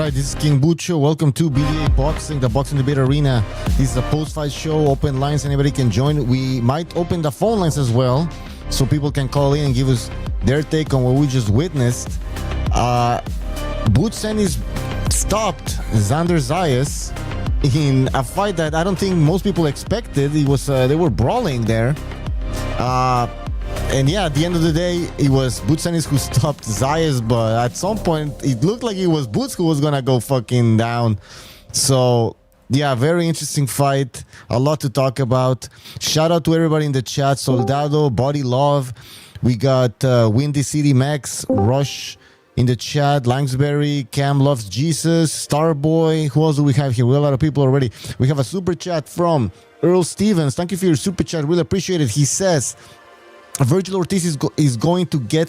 right, this is King Bucho. Welcome to BDA Boxing, the Boxing Debate Arena. This is a post-fight show, open lines, anybody can join. We might open the phone lines as well, so people can call in and give us their take on what we just witnessed. Boots Ennis stopped Xander Zayas in a fight that I don't think most people expected. It was they were brawling there. And yeah, at the end of the day, it was Boots Ennis who stopped Zayas, but at some point, it looked like it was Boots who was gonna go fucking down. So yeah, very interesting fight. A lot to talk about. Shout out to everybody in the chat. Soldado, Body Love. We got Windy City Max, Rush in the chat. Langsbury, Cam Loves Jesus, Starboy. Who else do we have here? We have a lot of people already. We have a super chat from Earl Stevens. Thank you for your super chat. Really appreciate it. He says Virgil Ortiz is going to get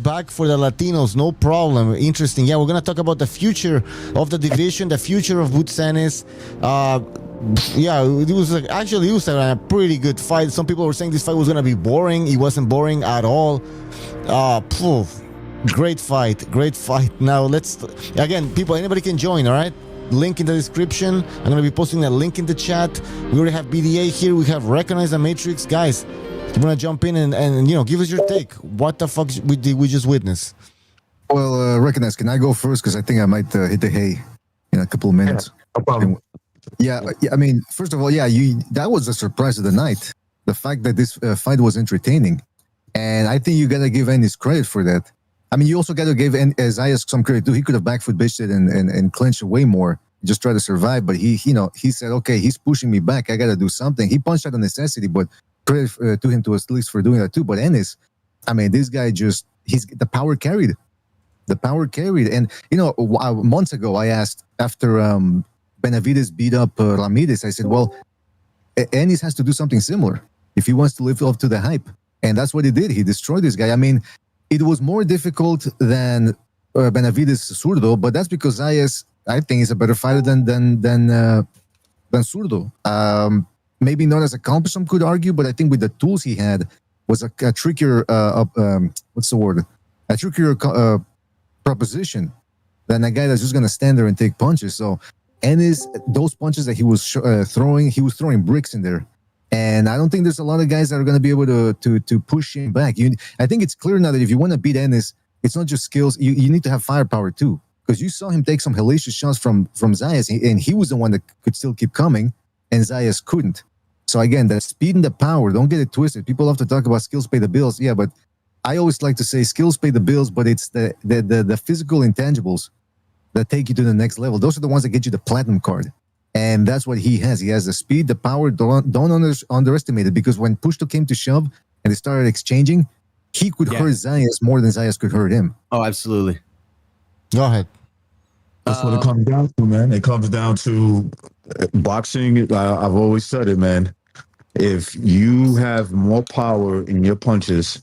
back for the Latinos, no problem. Interesting. Yeah, we're gonna talk about the future of the division, the future of Boots Ennis. Yeah, it was a pretty good fight. Some people were saying this fight was gonna be boring. It wasn't boring at all. Great fight. Now let's again, people. Anybody can join. All right. Link in the description. I'm gonna be posting that link in the chat. We already have BDA here. We have Recognize the Matrix, guys. You want to jump in and give us your take. What the fuck did we just witness? Well, Recognize, can I go first? Because I think I might hit the hay in a couple of minutes. Yeah, no problem. Yeah, I mean, first of all, that was a surprise of the night. The fact that this fight was entertaining. And I think you got to give Ennis credit for that. I mean, you also got to give Zayas some credit too. He could have back foot bitched it and clinched way more. Just try to survive. But he said, okay, he's pushing me back. I got to do something. He punched out of necessity, but credit to him to at least for doing that too. But Ennis, I mean, this guy the power carried. And months ago I asked after Benavidez beat up Ramirez, I said, well, Ennis has to do something similar if he wants to live up to the hype, and that's what he did. He destroyed this guy. I mean, it was more difficult than Benavidez Zurdo, but that's because Zayas, I think, is a better fighter than Zurdo. Maybe not as accomplished, some could argue, but I think with the tools he had was a trickier, what's the word? A trickier proposition than a guy that's just going to stand there and take punches. So, Ennis, those punches that he was throwing bricks in there. And I don't think there's a lot of guys that are going to be able to push him back. I think it's clear now that if you want to beat Ennis, it's not just skills. You need to have firepower too. Because you saw him take some hellacious shots from Zayas, and he was the one that could still keep coming, and Zayas couldn't. So again, the speed and the power, don't get it twisted. People love to talk about skills pay the bills. Yeah, but I always like to say skills pay the bills, but it's the physical intangibles that take you to the next level. Those are the ones that get you the platinum card. And that's what he has. He has the speed, the power. Don't underestimate it, because when push came to shove and they started exchanging, he could hurt Zayas more than Zayas could hurt him. Oh, absolutely. Go ahead. That's what it comes down to, man. It comes down to boxing. I've always said it, man. If you have more power in your punches,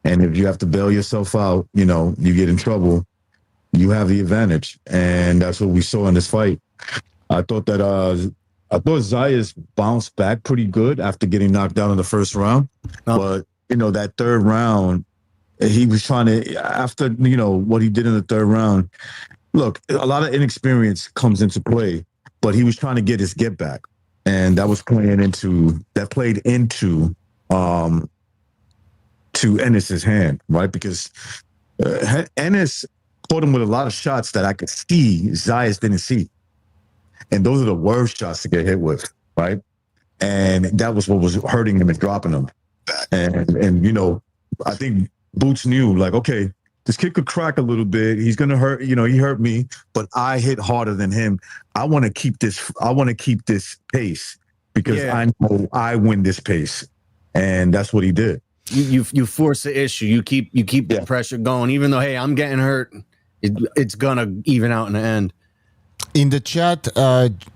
and if you have to bail yourself out, you get in trouble, you have the advantage. And that's what we saw in this fight. I thought Zayas bounced back pretty good after getting knocked down in the first round. But, that third round, he was trying to, after, what he did in the third round, look, a lot of inexperience comes into play, but he was trying to get his get back. And that played into to Ennis's hand, right? Because Ennis caught him with a lot of shots that I could see Zayas didn't see. And those are the worst shots to get hit with, right? And that was what was hurting him and dropping him. And I think Boots knew, like, okay, this kid could crack a little bit. He's going to hurt, he hurt me, but I hit harder than him. I want to keep this pace because I know I win this pace. And that's what he did. You force the issue. You keep the pressure going, even though, hey, I'm getting hurt. It's going to even out in the end. In the chat,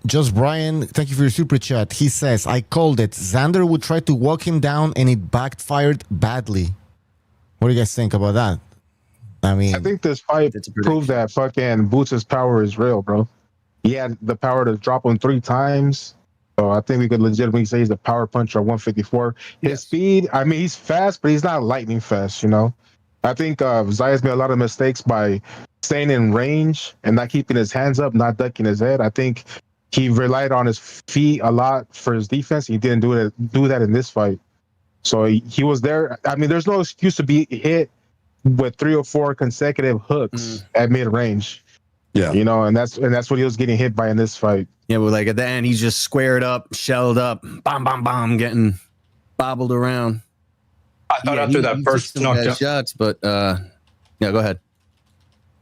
Just Brian, thank you for your super chat. He says, I called it. Xander would try to walk him down and it backfired badly. What do you guys think about that? I mean, I think this fight proved that fucking Boots' power is real, bro. He had the power to drop him 3 times. So I think we could legitimately say he's a power puncher at 154. His speed, I mean, he's fast, but he's not lightning fast, I think Zayas made a lot of mistakes by staying in range and not keeping his hands up, not ducking his head. I think he relied on his feet a lot for his defense. He didn't do that in this fight. So he was there. I mean, there's no excuse to be hit with 3 or 4 consecutive hooks at mid range. Yeah, you know, and that's what he was getting hit by in this fight. Yeah, but like at the end, he's just squared up, shelled up, getting bobbled around. I thought after that first knockdown, shots, but yeah, go ahead.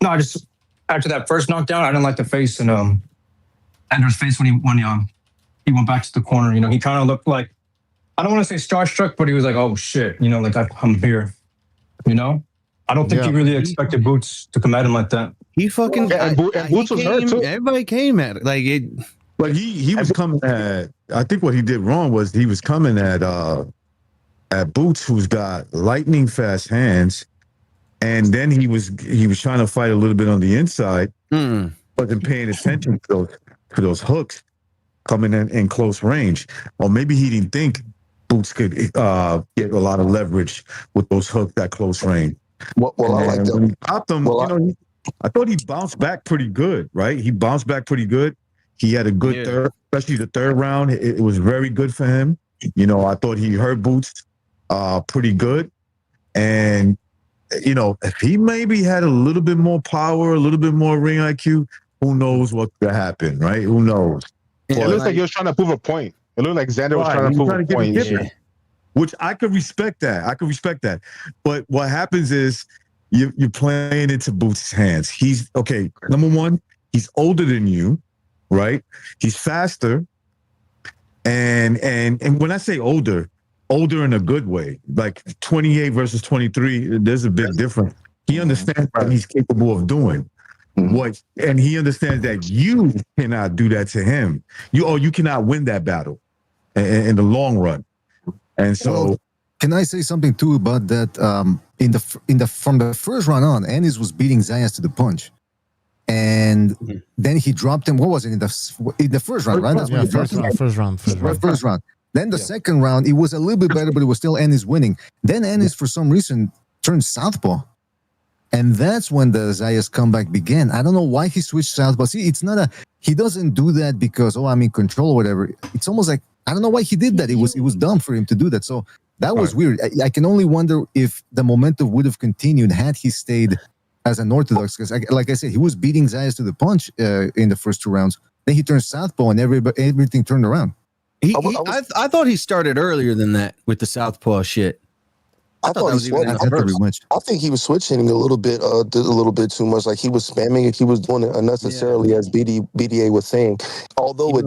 No, I just after that first knockdown, I didn't like the face and Xander's face when he went back to the corner. You know, he kind of looked like, I don't want to say starstruck, but he was like, oh shit, you know, like I'm here. You know, I don't think he really expected Boots to come at him like that. He fucking and Boots was hurt too. Everybody came at it like it. But he was coming at. I think what he did wrong was he was coming at Boots, who's got lightning fast hands, and then he was trying to fight a little bit on the inside, wasn't paying attention to those hooks coming in close range, or maybe he didn't think Boots could get a lot of leverage with those hooks at close range. Well, I like that. When he popped them, I thought he bounced back pretty good, right? He bounced back pretty good. He had a good third, especially the third round. It was very good for him. You know, I thought he hurt Boots pretty good. And, you know, if he maybe had a little bit more power, a little bit more ring IQ, who knows what could happen, right? Who knows? It looks like he was trying to prove a point. It looked like Xander was trying to prove a point. Which I could respect that. But what happens is you're playing into Boots' hands. He's, okay, number one, he's older than you, right? He's faster. And when I say older in a good way, like 28 versus 23, there's a big difference. He understands what he's capable of doing. And he understands that you cannot do that to him. You cannot win that battle in the long run. And so, can I say something too about that? From the first round on, Ennis was beating Zayas to the punch, and then he dropped him. What was it in the first round? Right? That's first round. Then the second round, it was a little bit better, but it was still Ennis winning. Then Ennis, for some reason, turned southpaw, and that's when the Zayas comeback began. I don't know why he switched southpaw. See, it's not he doesn't do that because I'm in control or whatever. It's almost like, I don't know why he did that. It was dumb for him to do that. So that was weird. I can only wonder if the momentum would have continued had he stayed as an orthodox. Because, like I said, he was beating Zayas to the punch in the first 2 rounds. Then he turned southpaw, and everything turned around. I thought he started earlier than that with the southpaw shit. I thought he switched. I think he was switching a little bit too much. Like he was spamming it. He was doing it unnecessarily, as BDA was saying. Although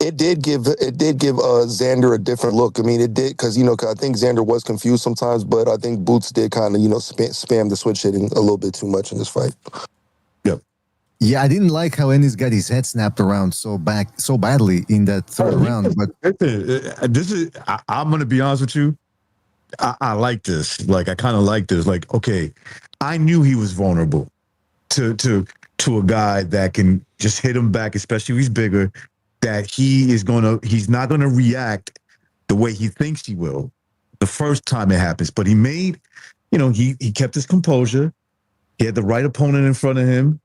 it did give Xander a different look. I mean, it did because I think Xander was confused sometimes, but I think Boots did kind of spam the switch hitting a little bit too much in this fight. Yeah, I didn't like how Ennis got his head snapped around so badly in that third round. But I'm gonna be honest with you. I like this. Like, I kind of like this. Like, okay, I knew he was vulnerable to a guy that can just hit him back, especially if he's bigger. That he's not gonna react the way he thinks he will the first time it happens. But he made, he kept his composure. He had the right opponent in front of him.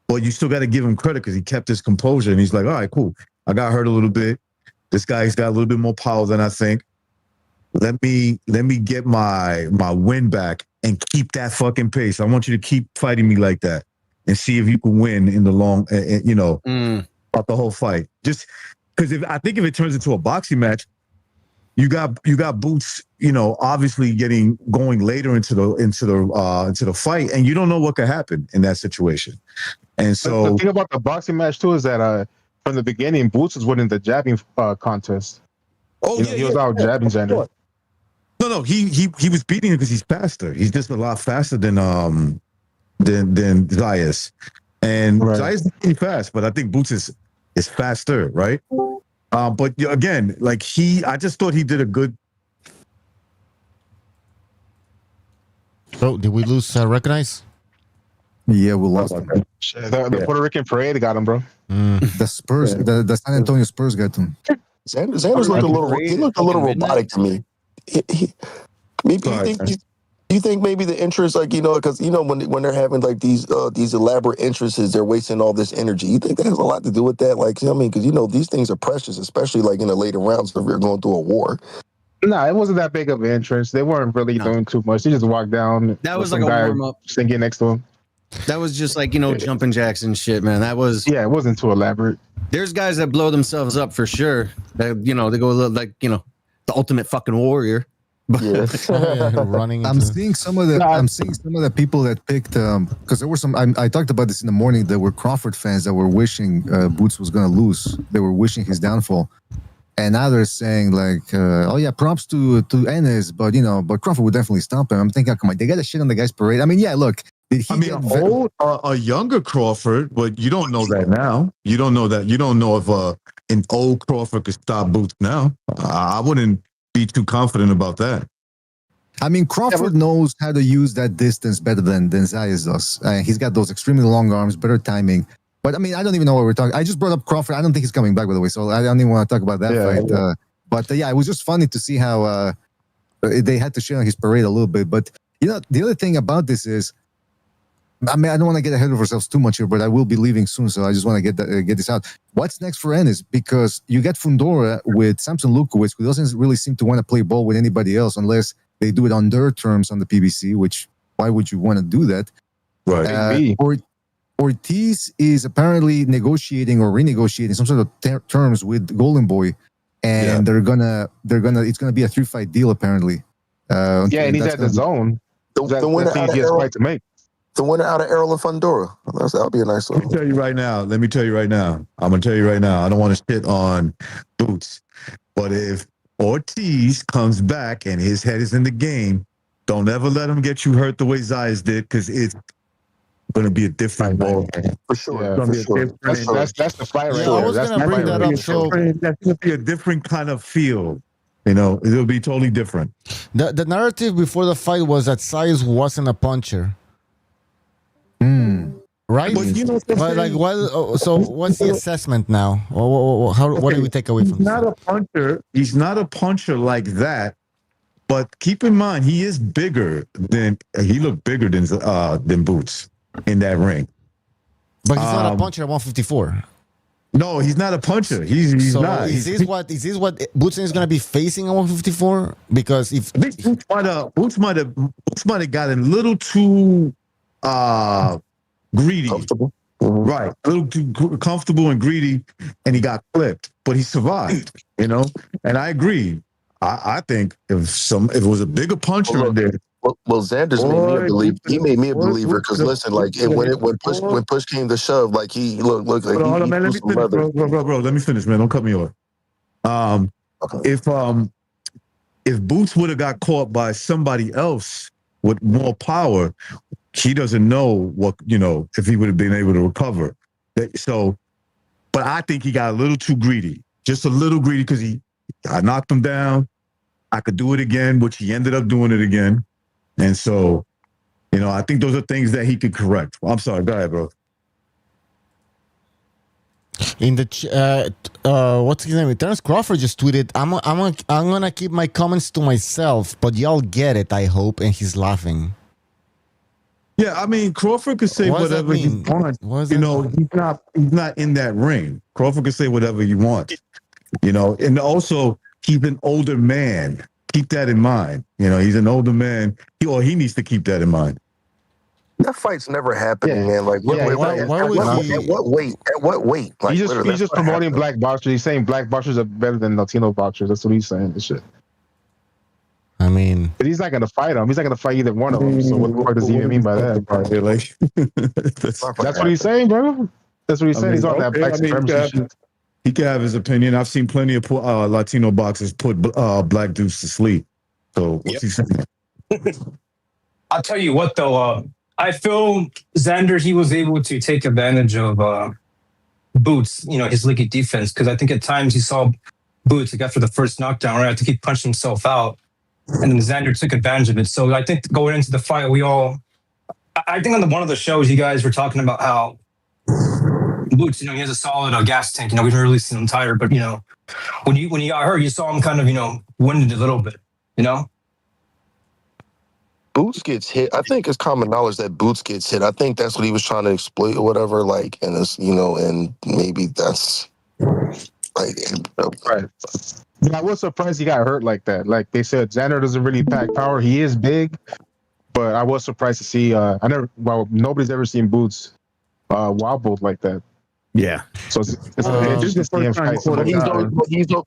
But you still got to give him credit because he kept his composure, and he's like, all right, cool. I got hurt a little bit. This guy's got a little bit more power than I think. Let me get my win back and keep that fucking pace. I want you to keep fighting me like that and see if you can win in the long, about the whole fight. Just because if it turns into a boxing match, you got Boots, obviously going later into the fight, and you don't know what could happen in that situation. And so the thing about the boxing match too is that from the beginning, Boots was winning the jabbing contest. He was out jabbing Xander. No, he was beating him because he's faster. He's just a lot faster than Zayas, and Zayas is pretty fast, but I think Boots is faster, right? But again, like I just thought he did a good. So did we lose Recognize? Yeah, we lost him. The Puerto Rican parade got him, bro. The Spurs, the San Antonio Spurs got him. Xander's looked a little robotic to me. You think maybe the interest, like because when they're having like these elaborate entrances, they're wasting all this energy. You think that has a lot to do with that? Like, I mean, because these things are precious, especially like in the later rounds if you're going through a war. No, it wasn't that big of an entrance. They weren't really doing too much. They just walked down. That was like a warm up. Singing next to him. That was just like jumping jacks and shit, man. That was it wasn't too elaborate. There's guys that blow themselves up for sure. That they go a little like the ultimate fucking warrior. Yeah. Running. I'm seeing some of the people that picked because there were some. I talked about this in the morning. There were Crawford fans that were wishing Boots was going to lose. They were wishing his downfall, and now they're saying like, "Oh yeah, props to Ennis, but but Crawford would definitely stomp him." I'm thinking, come on, they got to shit on the guy's parade. I mean, yeah, look. A younger Crawford, but you don't know that now. You don't know that. You don't know if an old Crawford could stop Boots now. I wouldn't be too confident about that. I mean, Crawford knows how to use that distance better than Zayas does. He's got those extremely long arms, better timing. But I mean, I don't even know what we're talking. I just brought up Crawford. I don't think he's coming back, by the way. So I don't even want to talk about that fight. Yeah. But it was just funny to see how they had to shit on his parade a little bit. But the other thing about this is, I mean, I don't want to get ahead of ourselves too much here, but I will be leaving soon, so I just want to get this out. What's next for Ennis? Because you get Fundora with Samson Lukowicz, who doesn't really seem to want to play ball with anybody else unless they do it on their terms on the PBC, which why would you want to do that? Right. Ortiz is apparently negotiating or renegotiating some sort of terms with Golden Boy, and it's gonna be a 3-fight deal apparently. And he's at the zone. The winner out of Errol, to make. The winner out of Errol and Fundora. That'll be a nice one. Let me tell you right now. I'm gonna tell you right now. I don't want to shit on Boots, but if Ortiz comes back and his head is in the game, don't ever let him get you hurt the way Zayas did, because it's going to be a different ball. For sure. Yeah, for sure. That's the fight right there. I was going to bring that up. So that's going to be a different kind of feel. It'll be totally different. The narrative before the fight was that Zayas wasn't a puncher. Right? But so what's the assessment now? What do we take away from this? Not a puncher. He's not a puncher like that. But keep in mind, he looked bigger than Boots in that ring. But he's not a puncher at 154. No, he's not a puncher. He's not. Is this what Boots is going to be facing at 154? Because if I think Boots might have gotten a little too greedy. Comfortable. Right. A little too comfortable and greedy, and he got clipped. But he survived, And I agree. I think if it was a bigger puncher in there. Well, Xander's made me a believer. He made me a believer because listen, like when push came to shove, like he looked like hold on, man. Let me finish, bro. Let me finish, man. Don't cut me off. Okay. If Boots would have got caught by somebody else with more power, he doesn't know if he would have been able to recover. So, but I think he got a little too greedy, just a little greedy, because I knocked him down. I could do it again, which he ended up doing it again. And so, I think those are things that he could correct. I'm sorry. Go ahead, bro. In the what's his name? Terrence Crawford just tweeted, I'm gonna keep my comments to myself, but y'all get it, I hope. And he's laughing. Yeah, I mean, Crawford could say whatever he wants. He's not in that ring. Crawford could say whatever he wants. And also he's an older man. Keep that in mind. He's an older man. He needs to keep that in mind. That fight's never happening, man. Like, at what weight? At what weight? Like, he's just promoting black boxers. He's saying black boxers are better than Latino boxers. That's what he's saying. This shit. I mean, but he's not going to fight him. He's not going to fight either one of them. So what does he even mean by that? That's what he's saying, bro. That's what he's saying. He's on that black supremacy shit. He can have his opinion. I've seen plenty of Latino boxers put black dudes to sleep. So what's he saying? I'll tell you what, though. I feel Xander, he was able to take advantage of Boots, his leaky defense, because I think at times he saw Boots, like after the first knockdown, right? I think he punched himself out, and then Xander took advantage of it. So I think going into the fight, I think on one of the shows, you guys were talking about how Boots, he has a solid gas tank. We haven't really seen him tired, but when you got hurt, you saw him kind of, winded a little bit. Boots gets hit. I think it's common knowledge that Boots gets hit. I think that's what he was trying to exploit or whatever. Like, and it's, and maybe that's like, right. But I was surprised he got hurt like that. Like they said, Xander doesn't really pack power. He is big, but I was surprised to see. Nobody's ever seen Boots wobble like that. Yeah. So it's just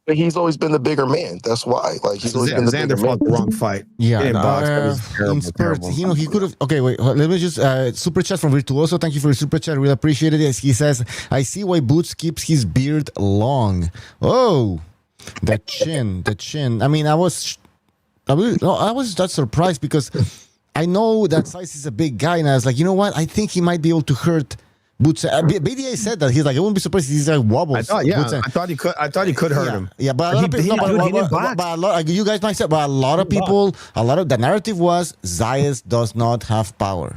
he's always been the bigger man. That's why. Like he's always been the Xander bigger fought man. the wrong fight. Yeah, He didn't box. That was in terrible. he could have. Okay, wait. Let me just super chat from Virtuoso. Thank you for your super chat. Really appreciate it. Yes, he says, "I see why Boots keeps his beard long." Oh, the chin. I mean, I was that surprised because I know that Size is a big guy, and I was like, you know what? I think he might be able to hurt Boots. BDA said that he's like, I wouldn't be surprised if he's like wobbles. I thought he could hurt him. Yeah, but a lot of people, you guys might say, but a lot of people, the narrative was Zayas does not have power.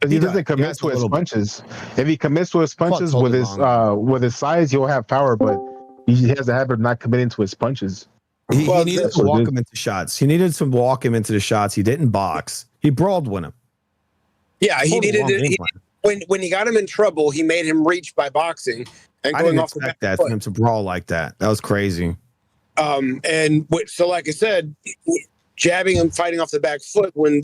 He doesn't commit to his punches. If he commits to his punches with his size, he'll have power, but he has a habit of not committing to his punches. He needed to walk him into shots. He needed to walk him into the shots. He didn't box. He brawled with him. Yeah, he needed it. When he got him in trouble, he made him reach by boxing and going off the back that foot. for him to brawl like that. That was crazy. So like I said, jabbing him, fighting off the back foot when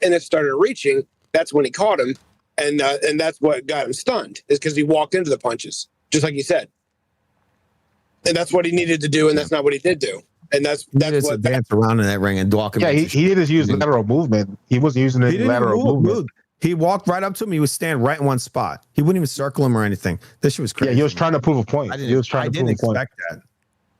Ennis started reaching, that's when he caught him, and that's what got him stunned. Is because he walked into the punches, just like you said, and that's what he needed to do, and that's not what he did do, and that's what dance around in that ring and walk him. Yeah, he did use lateral movement. He wasn't using any lateral movement. He walked right up to him. He was standing right in one spot. He wouldn't even circle him or anything. This shit was crazy. Yeah, he was trying to prove a point. I didn't expect that.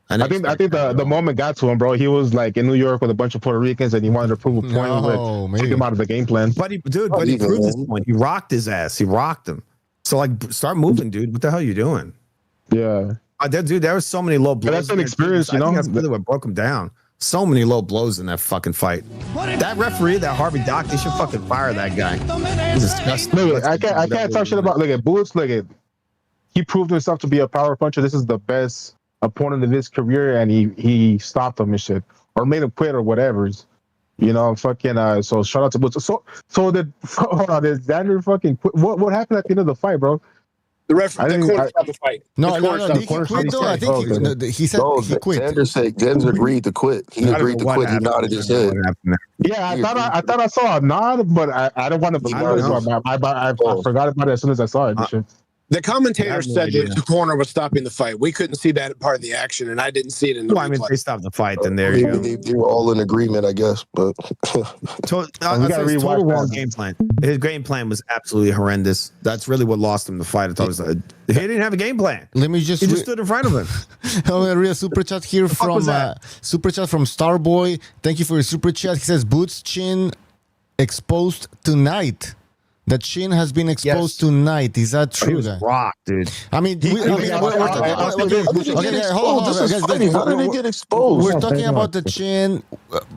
I think the moment got to him, bro. He was like in New York with a bunch of Puerto Ricans, and he wanted to prove a point. Took him out of the game plan. But he proved his point. He rocked his ass. He rocked him. So like, start moving, dude. What the hell are you doing? Yeah, dude. There was so many low blows. But that's an experience, I think that's really what broke him down. So many low blows in that fucking fight. That referee, that Harvey Dock, they should fucking fire that guy. He's disgusting. Look, I can't talk shit about Boots. He proved himself to be a power puncher. This is the best opponent of his career, and he stopped him and shit, or made him quit or whatever. Fucking. So shout out to Boots. Did Xander fucking quit? What happened at the end of the fight, bro? The corner stopped the fight. No. Did he quit though? I think he said he quit. Xander agreed to quit. He agreed to quit. He nodded his head. Yeah, I thought I saw a nod, but I don't want to believe it. So I forgot about it as soon as I saw it. The commentator said that the corner was stopping the fight. We couldn't see that part of the action, and I didn't see it in the replay. If they stopped the fight, then there you go. They were all in agreement, I guess. But total wrong game plan. His game plan was absolutely horrendous. That's really what lost him the fight. I thought it was he didn't have a game plan. Let me just. He just stood in front of him. I'm gonna read a super chat here from Starboy. Thank you for your super chat. He says Boots' chin exposed tonight. The chin has been exposed tonight. Is that true? He was rocked, dude. I mean, how did he get exposed? We're talking about the chin.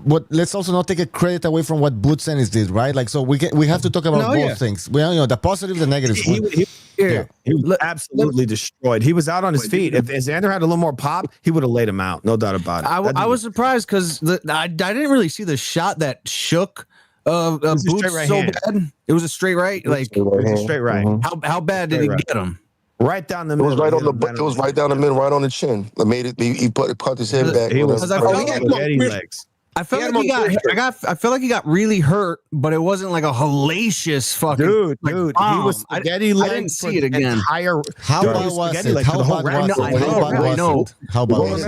Let's also not take a credit away from what Boots Ennis did, right? Like, so we have to talk about both things. We the positives and negatives. He was absolutely destroyed. He was out on his feet. If Xander had a little more pop, he would have laid him out. No doubt about it. I was surprised because I didn't really see the shot that shook Boots so bad. It was a straight right. Like, it was a straight right. How bad did it get him? Right down the middle. It was right on the. It was right down the middle, right on the chin. I made it. He put his head back. I felt like he got really hurt, but it wasn't like a hellacious fucking dude. He was spaghetti legs. I didn't see it again. How bad was it? How bad was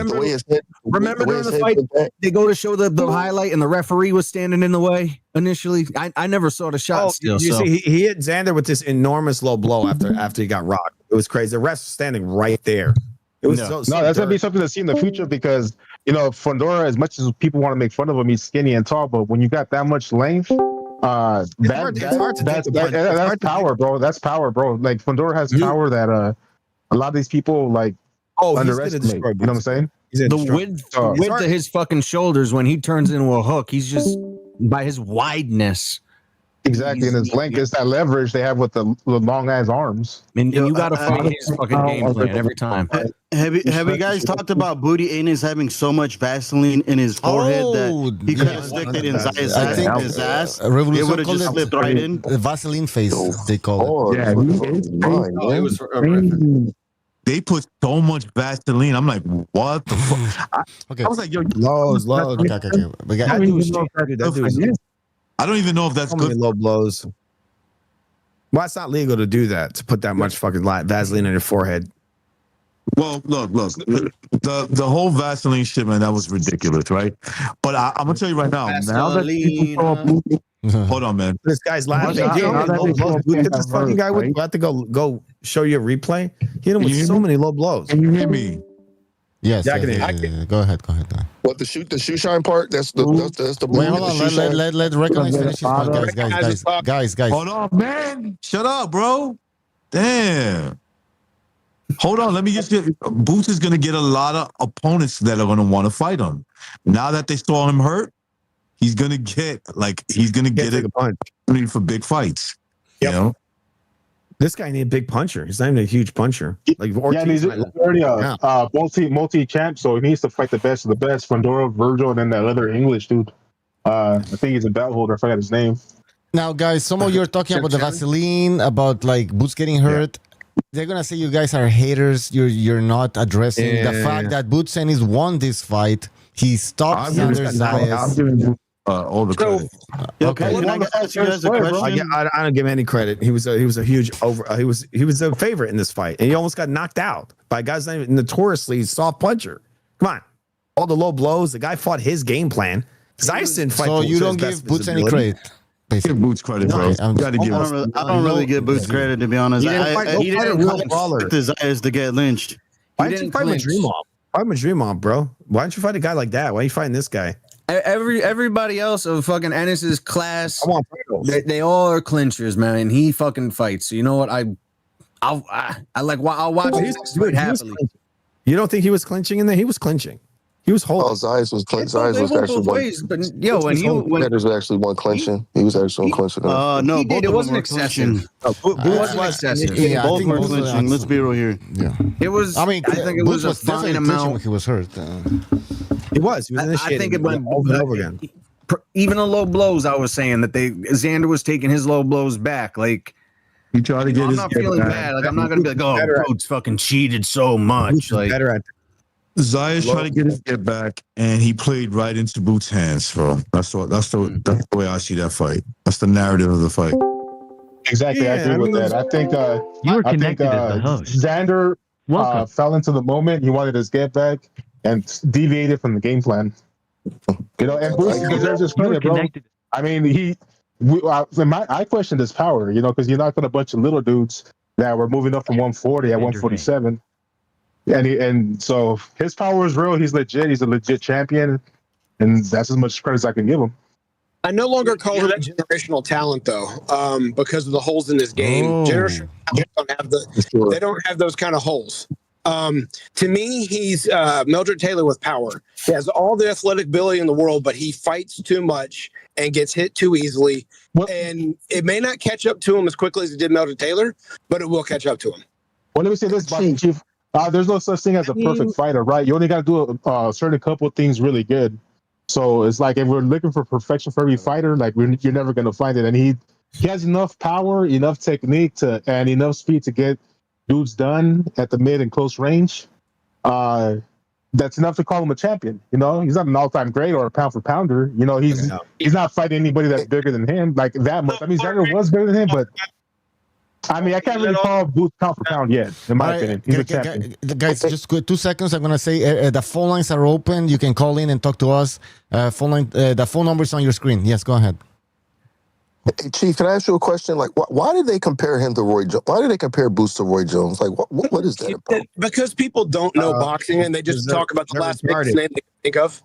it? Remember during the fight, they go to show the highlight, and the referee was standing in the way initially. I never saw the shot. You see, he hit Xander with this enormous low blow after he got rocked. It was crazy. The ref was standing right there. It was that's gonna be something to see in the future because Fundora, as much as people want to make fun of him, he's skinny and tall, but when you got that much length, that's power, bro. That's power, bro. Like Fundora has power that a lot of these people underestimate. You know what I'm saying? The width of his fucking shoulders when he turns into a hook, he's just by his wideness. Exactly, and his length is that leverage they have with the long ass arms. And you got to follow his fucking game plan every time. Have you guys talked about Booty Anus having so much Vaseline in his forehead that he could have sticked it in his ass? It would have just slipped right in. The Vaseline face, they call it. Yeah, it was horrific. they put so much Vaseline. I'm like, what the fuck? Okay. I was like, yo, Lows. Okay. We got, I don't even know if that's So many good. low blows. Well, it's not legal to do that, to put that much fucking Vaseline on your forehead. Well, look. The whole Vaseline shit, man, that was ridiculous, right? But I'm gonna tell you right now. Now that people saw Booty, hold on, man. This guy's laughing. Now that they saw Booty Look at this fucking guy. right? We'll have to go show you a replay. He hit him with so many low blows. Can you hear me? yes. Yeah, I can yes, hear yes. Go ahead. What the shoe shine part? That's the Wait, hold on. Let Recognize finish his point, guys. Hold on, man. Shut up, bro. Damn. Hold on. Let me just get. Boots is gonna get a lot of opponents that are gonna want to fight him. Now that they saw him hurt, he's gonna get a punch for big fights. Yep. You know. This guy need a big puncher. He's not even a huge puncher. Like Ortiz, Yeah, he's already a multi-champ, so he needs to fight the best of the best. Fondora, Virgil, and then that other English dude. I think he's a belt holder. I forgot his name. Now, guys, some of you are talking about the Vaseline, about like Boots getting hurt. They're gonna say you guys are haters. You're not addressing the fact that Boots Ennis won this fight. He stopped Xander Zayas. I'm giving all the credit. Okay. Can I ask you guys a question? I don't give him any credit. He was a huge he was a favorite in this fight, and he almost got knocked out by a guy's name notoriously soft puncher. Come on, all the low blows. The guy fought his game plan. Zayas didn't fight. So you don't give Boots any credit. Give Boots credit, bro. I don't really give Boots credit, to be honest. He didn't expect his eyes to get lynched. Why didn't you fight Madrimov? Fight Madrimov, bro. Why don't you fight a guy like that? Why are you fighting this guy? Everybody else of fucking Ennis's class, I want titles. they all are clinchers, man. And he fucking fights. So you know what? I'll watch this fight happily. You don't think he was clinching in there? He was clinching. He was holding. Oh, Zayas was actually one. Ways, but yo, when was actually one clinching. He was actually one clinching. No, it wasn't excessive. Both were excessive. Yeah, I Both think were Boots was clinching. Let's be real here. Yeah. It was. I mean, I think it Boots was a fine definitely clinching amount. when he was hurt. He was I think it went over and over again. Even the low blows, I was saying that Xander was taking his low blows back. Like, He tried to get I'm his not feeling bad. Like, I'm not gonna be like, oh, Boots fucking cheated so much. Like, Better at Zayas tried to get his get back, and he played right into Boots' hands, bro. That's the way I see that fight. That's the narrative of the fight. Exactly, I agree with that. I think You were connected as the host. Xander fell into the moment. He wanted his get back and deviated from the game plan. You know, and Boots deserves his credit, bro. I mean, I questioned his power, you know, because you knocked on a bunch of little dudes that were moving up from 140 at 147. And so his power is real. He's legit. He's a legit champion. And that's as much credit as I can give him. I no longer call him a generational talent, though, because of the holes in his game. Generational talent they don't have those kind of holes. To me, he's Mildred Taylor with power. He has all the athletic ability in the world, but he fights too much and gets hit too easily. And it may not catch up to him as quickly as it did Mildred Taylor, but it will catch up to him. Well, let me say this, Boxing Chief. There's no such thing as a perfect fighter, right? You only got to do a certain couple of things really good. So it's like if we're looking for perfection for every fighter, like you're never going to find it. And he has enough power, enough technique and enough speed to get dudes done at the mid and close range. That's enough to call him a champion. You know, he's not an all-time great or a pound for pounder. You know, he's not fighting anybody that's bigger than him like that much. I mean, Xander was bigger than him, but I mean, I can't really call Boots pound for pound yet, in my opinion. He's a champion. Guys, just 2 seconds. I'm gonna say the phone lines are open. You can call in and talk to us. The phone number is on your screen. Yes, go ahead. Hey, Chief, can I ask you a question? Like, why did they compare him to Roy Jones? Why did they compare Boots to Roy Jones? Like, what is that about? Because people don't know boxing and they just talk about the last biggest name they can think of.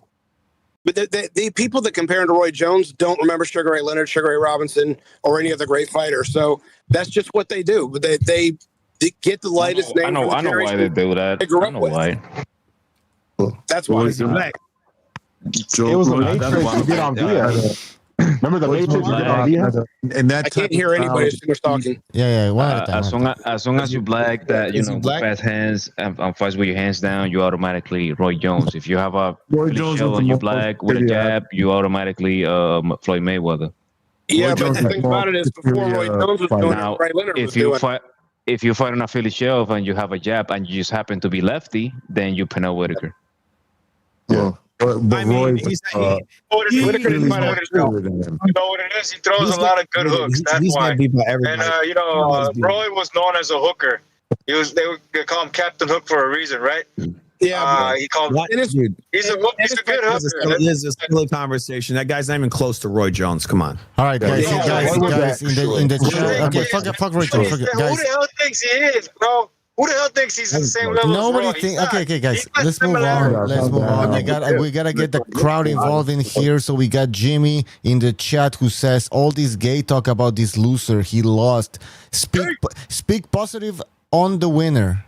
But the people that compare him to Roy Jones don't remember Sugar Ray Leonard, Sugar Ray Robinson, or any other great fighter. So that's just what they do. But they get the latest name. I know why they do that. I know why. That's why. It was a matrix to get on Diaz. Remember the Matrix? And that I can't hear anybody as soon as talking. Yeah, one at a time. As long as you black that, Is he with black? fast hands and fast with your hands down, you automatically Roy Jones. If you have a Roy Philly Jones shell was and the you most- black with a jab, you automatically Floyd Mayweather. Yeah, Roy but Jones the thing is about it is, before Roy Jones was doing Now, it, Ray Leonard was if you doing. fight, if you fight on a Philly shelf and you have a jab and you just happen to be lefty, then you Pernell Whitaker. Yeah. But I mean, Roy, he's Whitaker didn't fight on better than him. You know what it is? He throws a lot of good hooks. That's he's why. getting beat by And everybody. Roy was known as a hooker. They call him Captain Hook for a reason, right? Yeah, he called. What? He's a good hooker. This is a silly conversation. That guy's not even close to Roy Jones. Come on. All right, guys, guys, in the chat. Okay, fuck Roy Jones. Who the hell thinks he is, bro? Who the hell thinks he's the same level Nobody as Roy? think. Okay, guys, let's move on. Let's move on. We gotta get the crowd involved in here. So we got Jimmy in the chat who says all this gay talk about this loser. He lost. Speak positive on the winner.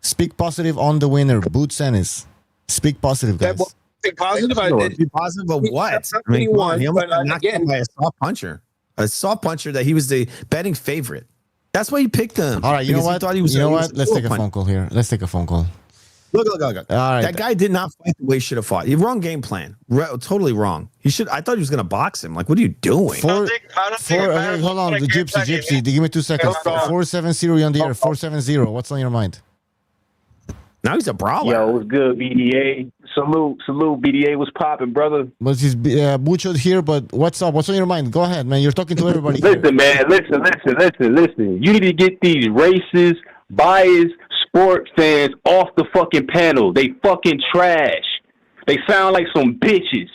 Speak positive on the winner. Boots Ennis. Speak positive, guys. Think positive. Be positive of what? I mean, he won, he almost but got knocked out by a soft puncher. A soft puncher that he was the betting favorite. That's why he picked him. All right, you know what? Let's take a puncher. phone call here. Let's take a phone call. Look. All right. That guy did not fight the way he should have fought. He wrong game plan. Totally wrong. He should. I thought he was going to box him. Like, what are you doing? Hold on, the Gypsy. Give me 2 seconds. 470 on the air. 470. What's on your mind? Now he's a brawler. Yo, what's good, BDA? Salute. BDA was popping, brother. Was his Bucho here? But what's up? What's on your mind? Go ahead, man. You're talking to everybody. Listen, man. Listen. You need to get these racist, biased sport fans off the fucking panel. They fucking trash. They sound like some bitches.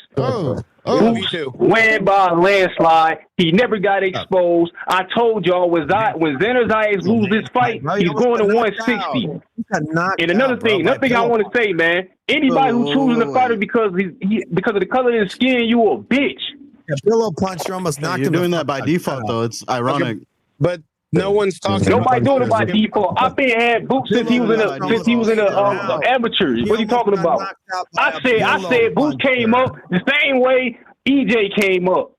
Me too. Win by a landslide. He never got exposed. I told y'all when Xander Zayas lose this fight, he's going to 160. And another thing I want to say, man, anybody who choosing to fight him because because of the color of his skin, you a bitch. Pillow puncher almost knocked him. You're doing that by default, though. It's ironic. Okay, but no one's talking. Nobody doing it by default. I've been had Boots since he was in the amateurs. What are you talking about? I said Boots came up the same way EJ came up.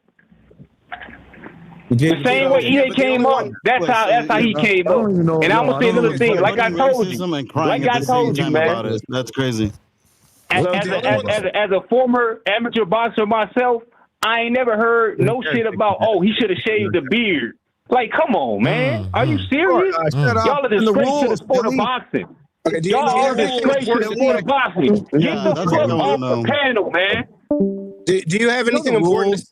The same way EJ came up, that's how he came up. And I'm gonna say another thing, like I told you, man. That's crazy. As a former amateur boxer myself, I ain't never heard no shit about he should have shaved the beard. Like, come on, man. Are you serious? Y'all are disgrace to the sport of boxing. Okay, Y'all are disgrace to the sport of boxing. Get the fuck off the panel, man. Do you have anything important?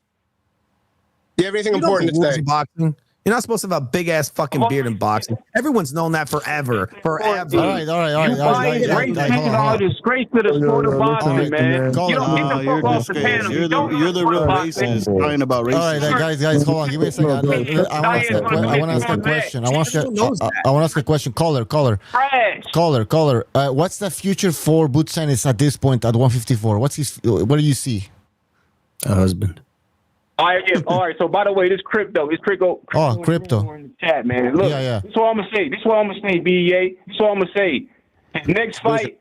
Do you have anything important to say? Boxing. You're not supposed to have a big ass fucking beard in boxing. Everyone's known that forever. All right. Disgrace to the sport of boxing, man. You don't get the fuck off the panel. You're the real racist crying about racism. All right, guys, hold on. Give me a second. I want to ask a question. I want to ask a question. Caller. What's the future for Boots Ennis at this point at 154? What do you see? A husband. All right. So by the way, this crypto. Oh, crypto. In the chat, man. Look, yeah. This is what I'm gonna say. BEA. This is what I'm gonna say. His next fight,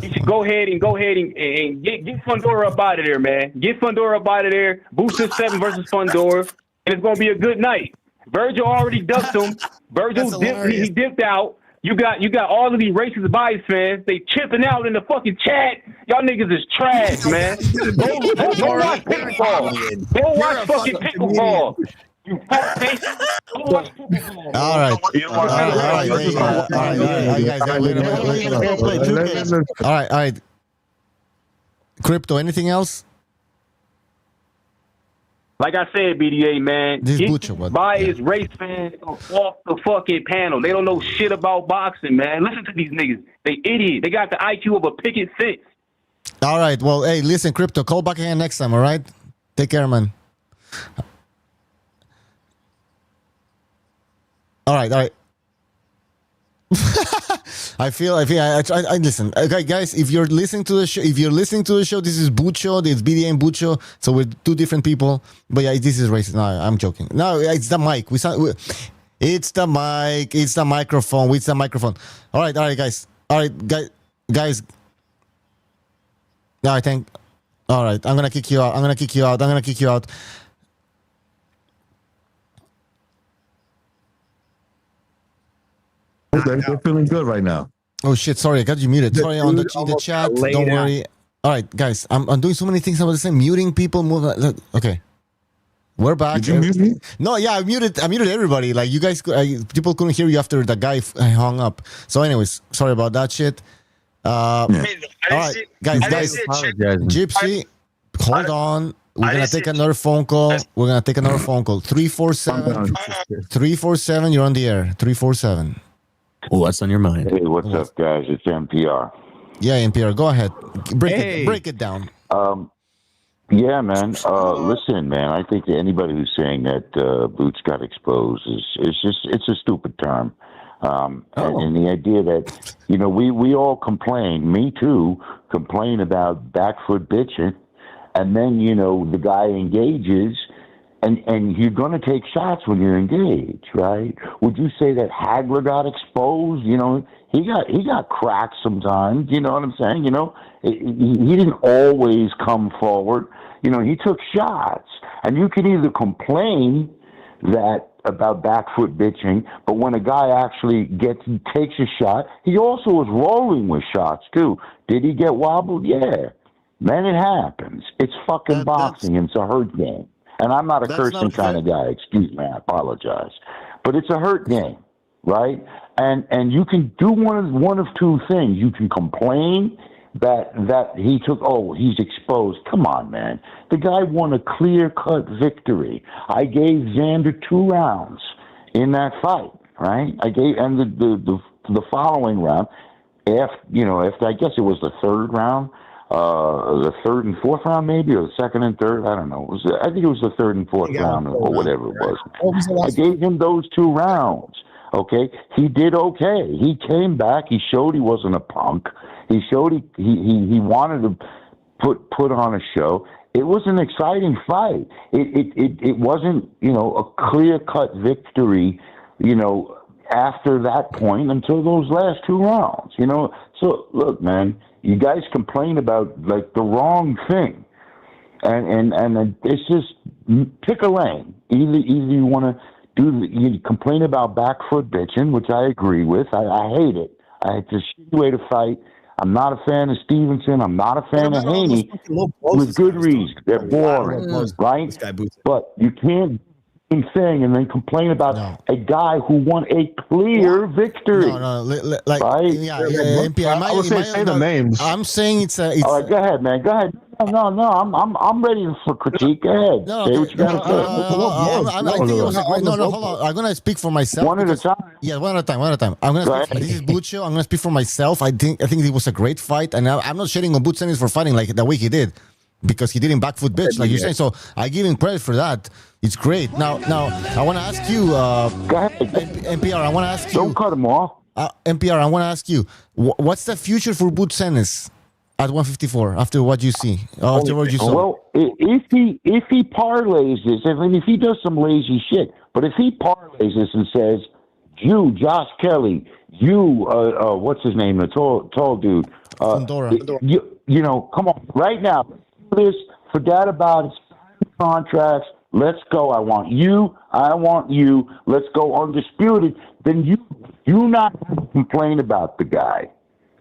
he should go ahead and get Fundora up out of there, man. Get Fundora up out of there. Booster 7 versus Fundora, and it's gonna be a good night. Virgil already ducked him. Virgil dipped out. You got all of these racist bias fans. They chipping out in the fucking chat. Y'all niggas is trash, man. Go watch pickleball. Go watch fucking pickleball. You fuck face. Go watch pickleball. All right. Crypto. Anything else? Like I said, BDA, man, biased race fans off the fucking panel. They don't know shit about boxing, man. Listen to these niggas. They idiot. They got the IQ of a picket fence. All right. Well, hey, listen, Crypto, call back again next time, all right? Take care, man. All right. I listen. Okay, guys, if you're listening to the show, this is Bucho, this is BDA and Bucho, so we're two different people. But yeah, this is racist. No, I'm joking. No, it's the mic. It's the mic. It's the microphone. It's the microphone. All right, guys. All right, guys. All right, All right, I'm gonna kick you out. I'm gonna kick you out. I'm gonna kick you out. They're feeling good right now. Oh shit! Sorry, I got you muted. Sorry, on the chat. Don't worry. All right, guys, I'm doing so many things. I was saying muting people. Okay, we're back. Did you mute me? No, yeah, I muted everybody. Like you guys, people couldn't hear you after the guy hung up. So, anyways, sorry about that shit. All right, guys, Gypsy, hold on. We're gonna take another phone call. 347. You're on the air. 347. What's on your mind? Hey, what's up, guys? It's NPR. Yeah, NPR. Go ahead. Break it down. Yeah, man. Listen, man. I think that anybody who's saying that Boots got exposed it's a stupid term. And the idea that we all complain. Me too. Complain about back foot bitching, and then the guy engages. And you're going to take shots when you're engaged, right? Would you say that Hagler got exposed? He got cracked sometimes. You know what I'm saying? He didn't always come forward. He took shots, and you can either complain about back foot bitching, but when a guy actually takes a shot, he also was rolling with shots too. Did he get wobbled? Yeah, man, it happens. It's fucking boxing. And it's a hurt game. And I'm not a cursing kind of guy. Excuse me, I apologize. But it's a hurt game, right? And you can do one of two things. You can complain that he's exposed. Come on, man. The guy won a clear-cut victory. I gave Xander 2 rounds in that fight, right? The following round, after I guess it was the 3rd round, the 3rd and 4th round, maybe, or the 2nd and 3rd. I don't know. I think it was the 3rd and 4th round, or whatever it was. I gave him those 2 rounds. Okay, he did okay. He came back. He showed he wasn't a punk. He showed he wanted to put on a show. It was an exciting fight. It wasn't a clear cut victory. After that point until those last 2 rounds. So look, man. You guys complain about like the wrong thing, and it's just pick a lane. Either you want to you complain about back foot bitching, which I agree with. I hate it. It's a shitty way to fight. I'm not a fan of Stevenson. I'm not a fan of Haney with good reason. They're boring, right? But you can't thing and then complain about a guy who won a clear victory. Like, right? I would say the names. I'm saying it's all right, go ahead, man. Go ahead. No, I'm ready for critique. Go ahead. Say what you got to say. Hold on. I'm gonna speak for myself. One at a time. Yeah, one at a time. I'm gonna speak, this is Bucho. I'm gonna speak for myself. I think it was a great fight, and I'm not shitting on Butsenis for fighting like the way he did, because he didn't back foot bitch like you're saying. So I give him credit for that. It's great. Now I want to ask you, NPR. I want to ask you. Don't cut him off. NPR. I want to ask you, what's the future for Butsenis at 154 after what you see? After what you saw. Well, if he parlays this, if he does some lazy shit, but if he parlays this and says, you, Josh Kelly, you, what's his name, the tall dude, Fundora. Come on, right now, this, forget about it, sign contracts. Let's go. I want you. Let's go undisputed. Then you not complain about the guy,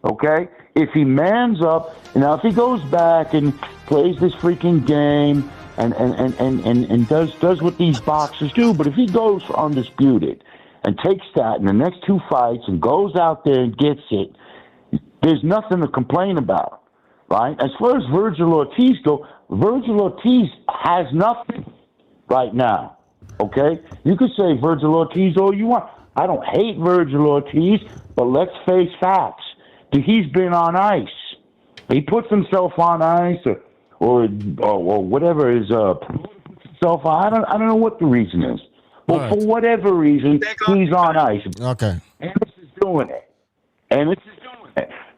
okay? If he mans up, now if he goes back and plays this freaking game and does what these boxers do, but if he goes for undisputed and takes that in the next 2 fights and goes out there and gets it, there's nothing to complain about, right? As far as Virgil Ortiz go, Virgil Ortiz has nothing right now, okay? You could say Virgil Ortiz all you want. I don't hate Virgil Ortiz, but let's face facts. He's been on ice. He puts himself on ice or whatever is himself on. I don't know what the reason is. But for whatever reason, he's on ice. Okay. And this is doing it.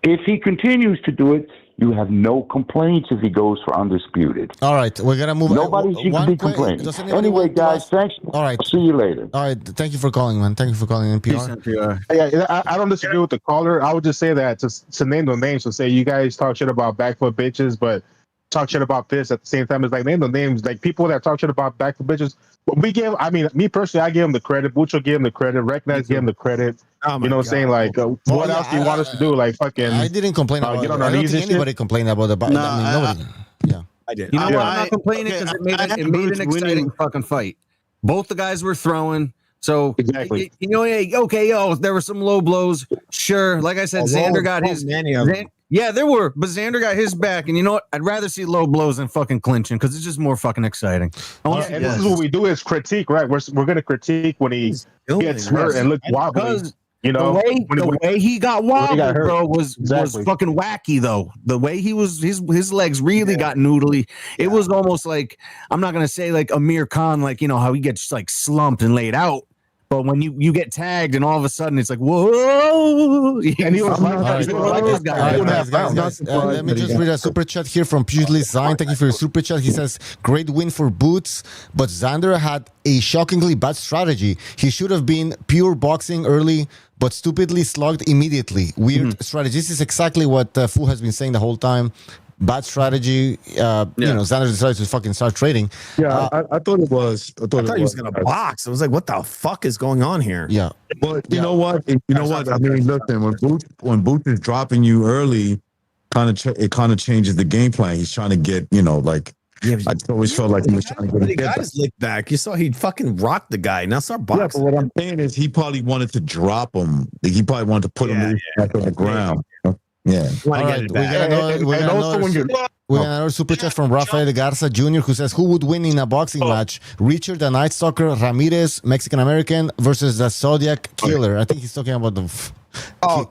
If he continues to do it, you have no complaints if he goes for undisputed. All right, we're gonna move. Nobody should be complaining. Anyway, guys, thanks. All right, see you later. All right, thank you for calling, man. Thank you for calling NPR. Yeah, I don't disagree with the caller. I would just say that to name the names, to say you guys talk shit about back foot bitches, but talk shit about this at the same time. It's like name the names, like people that talk shit about back for bitches. But we give, I mean, me personally, I give him the credit. Bucho gave him the credit. Recognize gave him the credit. Oh you know what I'm saying? Like, what else do you want us to do? Like, fucking. I didn't complain about get it. on our I don't knees think and anybody shit? complained about the. No, I mean, nobody. Yeah. I did. You know what? I'm I- not complaining okay, because I- it made an exciting winning- fucking fight. Both the guys were throwing. So Exactly. you know, okay, there were some low blows. Sure, like I said, Xander got his. Many of them. Yeah, there were, but Xander got his back, and you know what? I'd rather see low blows than fucking clinching because it's just more fucking exciting. And this is what we do is critique, right? We're gonna critique when he gets hurt and look wobbly. Because You know, the way he got wobbled, got hurt. bro, was fucking wacky though. The way he was, his legs really got noodly. It was almost like, I'm not gonna say like Amir Khan, like, you know how he gets like slumped and laid out. But when you get tagged and all of a sudden it's like, whoa. And he was let me just read a super chat here from Pugilist Zion. Thank you for your super chat. He says, great win for Boots, but Xander had a shockingly bad strategy. He should have been pure boxing early, but stupidly slugged immediately. Weird strategy. This is exactly what Fu has been saying the whole time. Bad strategy. You know, Xander decided to fucking start trading. Yeah, I thought it was. I thought he was gonna box. I was like, what the fuck is going on here? Yeah. But you know what? You know what? I mean, listen, when Boots is dropping you early, it kind of changes the game plan. He's trying to get, you know, like. Yeah, I always felt like he was trying to get he got his lick back. You saw he fucking rocked the guy. Now start boxing. Yeah, but what I'm saying is he probably wanted to drop him. He probably wanted to put him back on the ground. Yeah. All right, we got another super chat from Rafael Garza Jr. who says, who would win in a boxing match? Richard the Night Stalker Ramirez, Mexican American, versus the Zodiac Killer. I think he's talking about the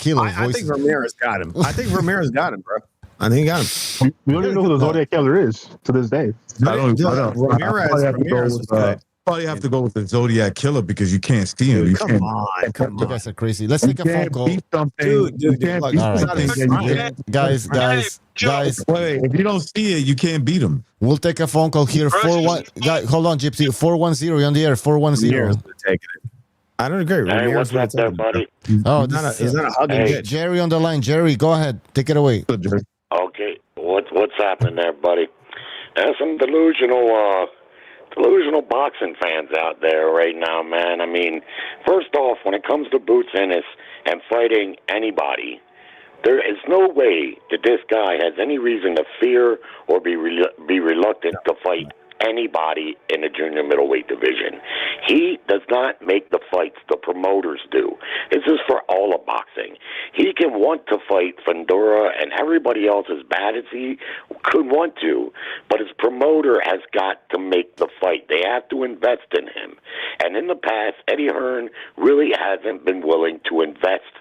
killer I voice. think Ramirez got him. I think Ramirez got him, bro. I think he got him. We don't even know who the Zodiac Killer is to this day. I don't. Ramirez was good. Probably have to go with the Zodiac Killer because you can't see him. You Come can't, on. You guys are crazy. Let's take a phone call. Dude, look, Guys. Wait, if you don't see it, you can't beat him. We'll take a phone call here. 41. Hold on, Gypsy. 410. You're on the air. 410. I don't agree. Hey, what's up there, buddy? Oh, he's not a hugging bitch. Jerry on the line. Jerry, go ahead. Take it away. Okay, what's happening there, buddy? There's some delusional boxing fans out there right now, man. I mean, first off, when it comes to Boots Ennis and fighting anybody, there is no way that this guy has any reason to fear or be reluctant to fight anybody in the junior middleweight division. He does not make the fights, the promoters do. This is for all of boxing. He can want to fight Fundora and everybody else as bad as he could want to, but his promoter has got to make the fight. They have to invest in him. And in the past, Eddie Hearn really hasn't been willing to invest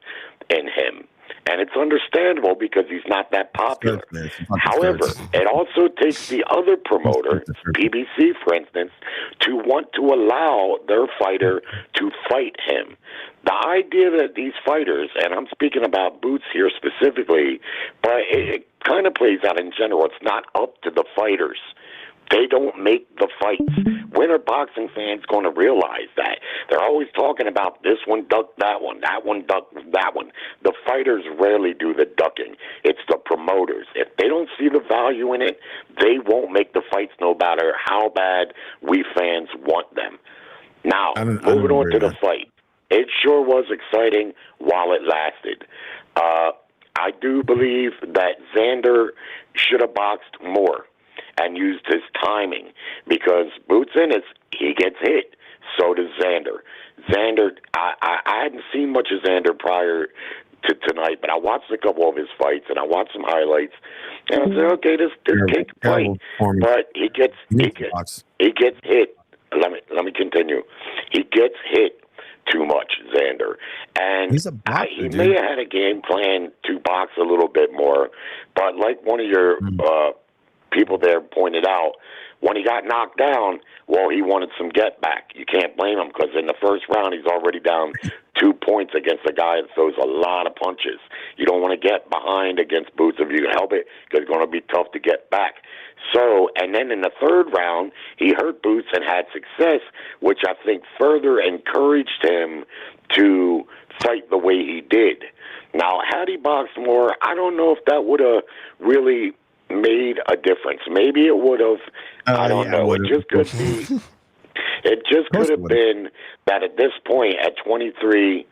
in him. And it's understandable because he's not that popular. However, it also takes the other promoter, PBC, for instance, to want to allow their fighter to fight him. The idea that these fighters, and I'm speaking about Boots here specifically, but it kind of plays out in general. It's not up to the fighters. They don't make the fights. When are boxing fans going to realize that? They're always talking about this one ducked that one ducked that one. The fighters rarely do the ducking. It's the promoters. If they don't see the value in it, they won't make the fights no matter how bad we fans want them. Now, moving on to the fight. It sure was exciting while it lasted. I do believe that Xander should have boxed more and used his timing, because Boots Ennis, he gets hit. So does Xander. Xander, I hadn't seen much of Xander prior to tonight, but I watched a couple of his fights and I watched some highlights, and I said, okay, this kid can fight, but he gets hit. Let me continue. He gets hit too much, Xander, and he may have had a game plan to box a little bit more, but like one of your people there pointed out, when he got knocked down, well, he wanted some get back. You can't blame him, because in the first round, he's already down 2 points against a guy that throws a lot of punches. You don't want to get behind against Boots if you can help it, because it's going to be tough to get back. So, and then in the third round, he hurt Boots and had success, which I think further encouraged him to fight the way he did. Now, had he boxed more, I don't know if that would have really made a difference. Maybe it would have. I don't know. It just could be. It just could have been that at this point, at 23,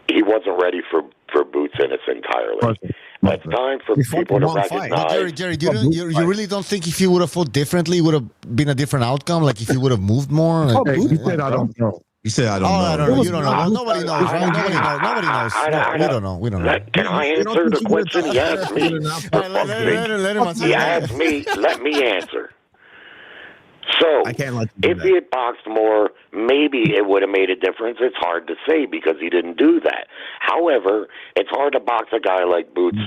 he wasn't ready for Boots Ennis entirely. It's time for people to recognize. Jerry, you really don't think if he would have fought differently, it would have been a different outcome? Like if he would have moved more? Like, he said, I don't know. He said, I don't know. I don't know. You don't know. Well, nobody knows, right? Nobody knows. We don't know. We don't know. Can I answer the question he asked me? Let him answer. He asked me. Let me answer. So, if he had boxed more, maybe it would have made a difference. It's hard to say because he didn't do that. However, it's hard to box a guy like Boots,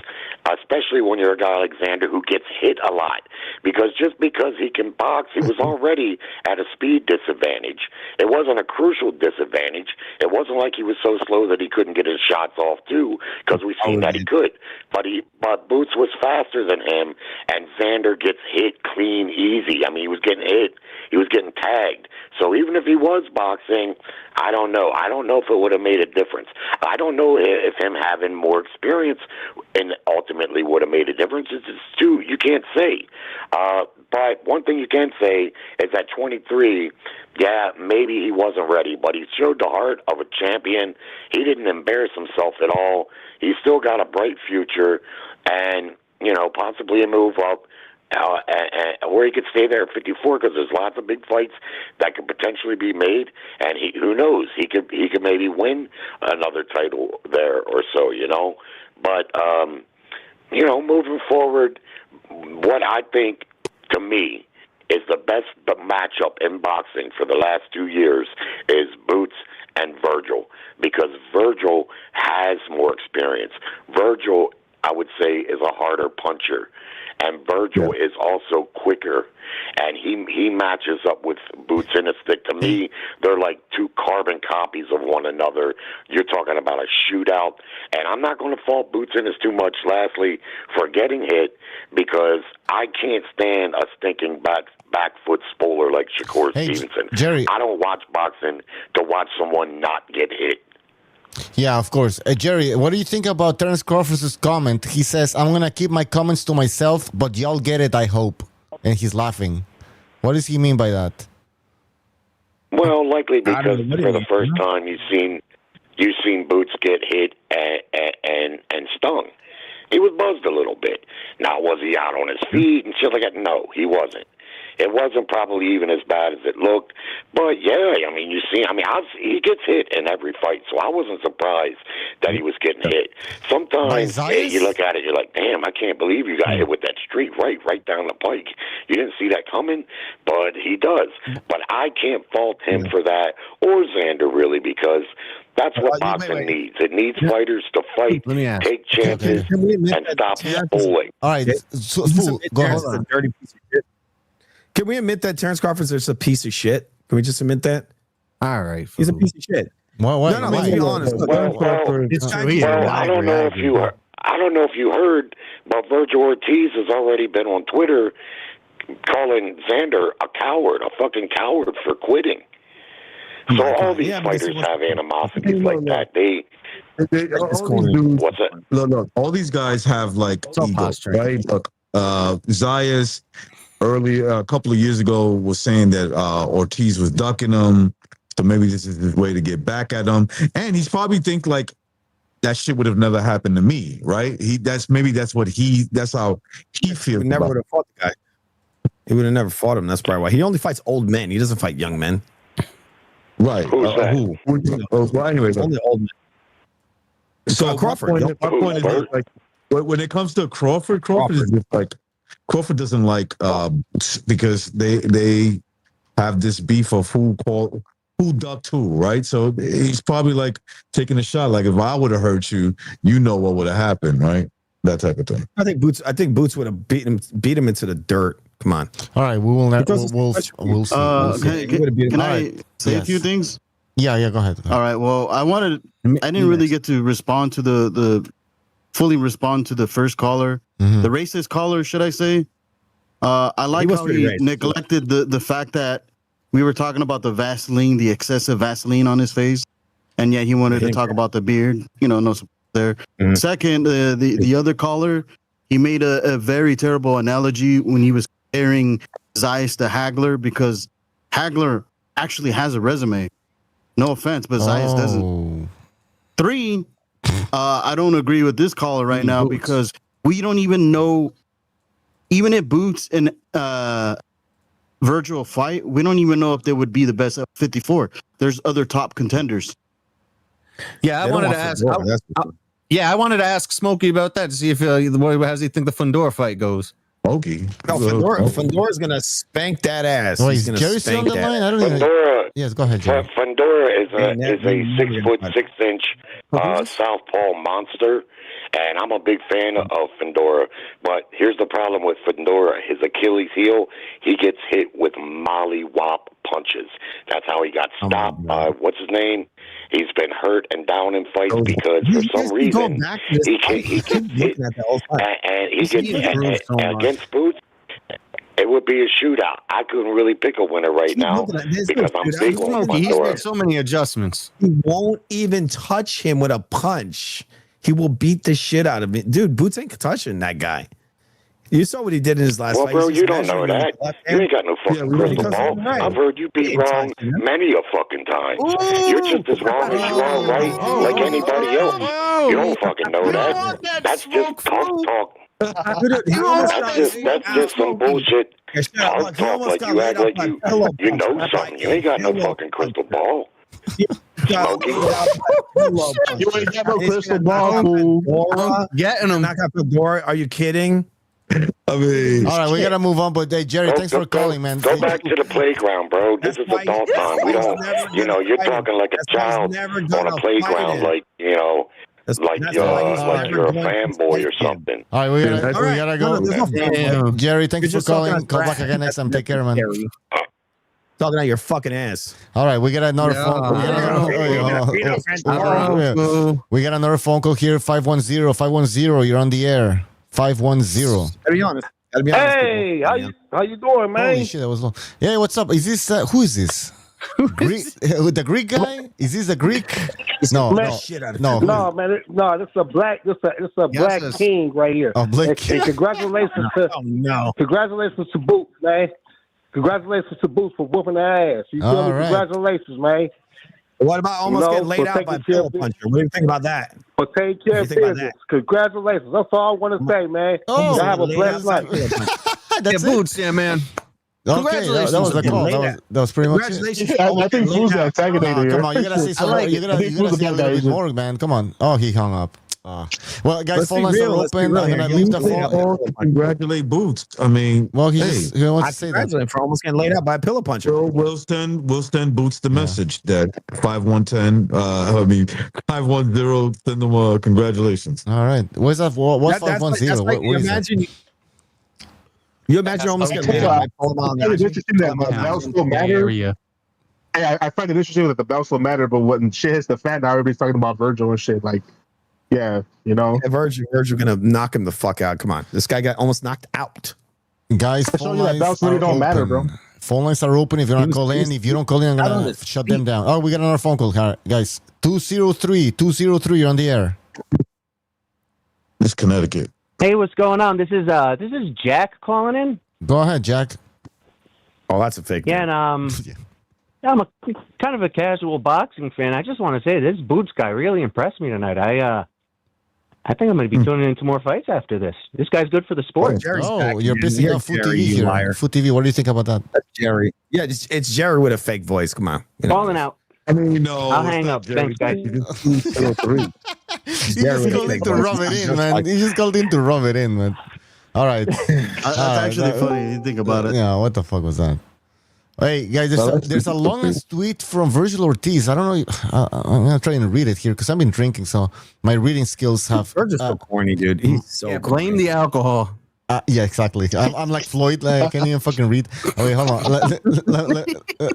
especially when you're a guy like Xander who gets hit a lot. Because just because he can box, he was already at a speed disadvantage. It wasn't a crucial disadvantage. It wasn't like he was so slow that he couldn't get his shots off too, because we've seen that he could. But Boots was faster than him, and Xander gets hit clean, easy. I mean, he was getting hit. He was getting tagged. So even if he was boxing, I don't know. I don't know if it would have made a difference. I don't know if him having more experience and ultimately would have made a difference. It's just too, you can't say. But one thing you can say is that 23, yeah, maybe he wasn't ready, but he showed the heart of a champion. He didn't embarrass himself at all. He's still got a bright future and, possibly a move up. Or he could stay there at 54 because there's lots of big fights that could potentially be made, and who knows, he could maybe win another title there or so, But moving forward, what I think to me is the best matchup in boxing for the last 2 years is Boots and Virgil, because Virgil has more experience. Virgil, I would say, is a harder puncher. And Virgil is also quicker, and he matches up with Boots in a stick. To me, they're like two carbon copies of one another. You're talking about a shootout, and I'm not going to fault Boots in too much, lastly, for getting hit, because I can't stand a stinking back foot spoiler like Shakur Stevenson. Jerry, I don't watch boxing to watch someone not get hit. Yeah, of course. Jerry, what do you think about Terence Crawford's comment? He says, I'm going to keep my comments to myself, but y'all get it, I hope. And he's laughing. What does he mean by that? Well, likely because for the first time you've seen Boots get hit and stung. He was buzzed a little bit. Now, was he out on his feet and shit like that? No, he wasn't. It wasn't probably even as bad as it looked. But, yeah, I mean, he gets hit in every fight, so I wasn't surprised that he was getting hit. Sometimes you look at it, you're like, damn, I can't believe you got hit with that street right down the pike. You didn't see that coming, but he does. But I can't fault him for that, or Xander, really, because that's what boxing needs. It needs fighters to fight, take chances, and stop bullying. All right, go ahead. A dirty piece of shit. Can we admit that Terence Crawford's just a piece of shit? Can we just admit that? All right. He's a piece of shit. No, let's be honest. I don't know if you heard, but Virgil Ortiz has already been on Twitter calling Xander a coward, a fucking coward for quitting. So all these fighters have animosities like that. What's that? Look, all these guys have like ego, right? Look, Zayas earlier, a couple of years ago, was saying that Ortiz was ducking him, so maybe this is his way to get back at him. And he's probably think like that shit would have never happened to me, right? That's how he feels. He never would have fought the guy. He would have never fought him. That's probably why he only fights old men. He doesn't fight young men. Right. Who's that? Who? Well, anyways, only old men. So Crawford. My point is like when it comes to Crawford is just like. Crawford doesn't like because they have this beef of who ducked who, right? So he's probably like taking a shot. Like if I would have hurt you, what would have happened, right? That type of thing. I think Boots would have beat him into the dirt. Come on. All right, we'll see. Can I say a few things? Yeah, go ahead. All right. Well, I didn't really get to respond to fully respond to the first caller, the racist caller, should I say? I like how he neglected the fact that we were talking about the Vaseline, the excessive Vaseline on his face, and yet he wanted to talk about the beard. No support there. Second, the other caller, he made a very terrible analogy when he was comparing Zayas to Hagler, because Hagler actually has a resume. No offense, but Zayas doesn't. 3, I don't agree with this caller right now because we don't even know, even if Boots and Virgil fight, we don't even know if they would be the best at 54. There's other top contenders. Yeah, I wanted to ask. I wanted to ask Smokey about that to see if how does he think the Fundora fight goes. Smokey. No, Fundora's gonna spank that ass. Oh, He's is gonna Jerry still on spank the that. line? I don't even. Fundora, Yes, go ahead, Jerry. Fundora is a 6'6" southpaw monster, and I'm a big fan of Fundora. But here's the problem with Fundora: his Achilles heel, he gets hit with mollywop punches. That's how he got stopped. What's his name? He's been hurt and down in fights because for some reason he gets hit, and he gets against Boots. It would be a shootout. I couldn't really pick a winner right now because I'm big on He's Fundora. made so many adjustments. He won't even touch him with a punch. He will beat the shit out of me. Dude, Boots ain't touching that guy. You saw what he did in his last fight. Well, bro, you don't know that. You ain't got no fucking crystal ball. I've heard you be wrong many a fucking time. You're just as wrong as you are right, like anybody else. You don't fucking know that. That's just talk. That's just some bullshit talk like you act like you know something. You ain't got no fucking crystal ball. Smokey. You ain't got no crystal ball, fool. Getting him. Knock out the door. Are you kidding? I mean, all right, we gotta move on. But hey, Jerry, thanks for calling, man. Go back to the playground, bro. This is adult time. We don't, you're talking like a child on a playground, like like you're a fanboy or something. All right, we gotta go. Jerry, thanks for calling. Call back again next time. Take care, man. Talking out your fucking ass. All right, we got another phone. We got another phone call here. 510. You're on the air. 510. Gotta be honest. Hey, how you doing, man? Holy shit, that was long. Yeah, what's up? Is this who is this? The Greek guy? Is this a Greek? No, man, no, man. This is a black. This is a black king right here. A black king. And congratulations to congratulations to Boots, man. Congratulations to Boots for whooping the ass. You feel me? Right. Congratulations, man. What about almost getting laid out by a pillow puncher? What do you think about that? But take care of business. Congratulations. That's all I want to say, man. Oh, have a blessed night. That's Boots, yeah, man. Okay, that was the call. That was pretty much Congratulations. it. I think Boo's the antagonist. Come on, you gotta say something. You gotta say a little bit more, man. Come on. Oh, he hung up. Well, guys, phone lines are open. I'm gonna leave the phone. Congratulate Boots. I mean, well, he wants to say that. Him for almost getting laid out by a pillow puncher. We'll send Boots the message that 5110. 510. Send them congratulations. All right. Where's that? What's 510? Like you imagine. You imagine almost getting laid out by It's interesting that the belts still matter. I find it interesting that the belts still matter, but when shit hits the fan, now everybody's talking about Virgil and shit. Like, yeah, Virgil gonna knock him the fuck out. Come on, this guy got almost knocked out. Guys, phone lines belts really don't matter, bro. Phone lines are open. If you're not calling, if you don't call in, I'm gonna shut them down. Oh, we got another phone call, guys. 203. You're on the air. This Connecticut. Hey, what's going on? This is Jack calling in. Go ahead, Jack. Oh, that's a fake. Yeah, and I'm a kind of a casual boxing fan. I just want to say this Boots guy really impressed me tonight. I think I'm going to be tuning into more fights after this. This guy's good for the sport. Oh, you're pissing off Food TV here. Liar. Food TV, what do you think about that? That's Jerry. Yeah, it's Jerry with a fake voice. Come on. Falling out. I mean, no. I'll hang up. Thanks, guys. You just called in to rub it in, man. You just called in to rub it in, man. All right. That's actually funny. You think about it. Yeah, what the fuck was that? Hey, guys, there's a longest tweet from Virgil Ortiz. I don't know. I'm going to try and read it here because I've been drinking, so my reading skills have... Virgil's so corny, dude. He's so blame the alcohol. Yeah, exactly. I'm like Floyd. Like, I can't even fucking read. Oh, wait, hold on.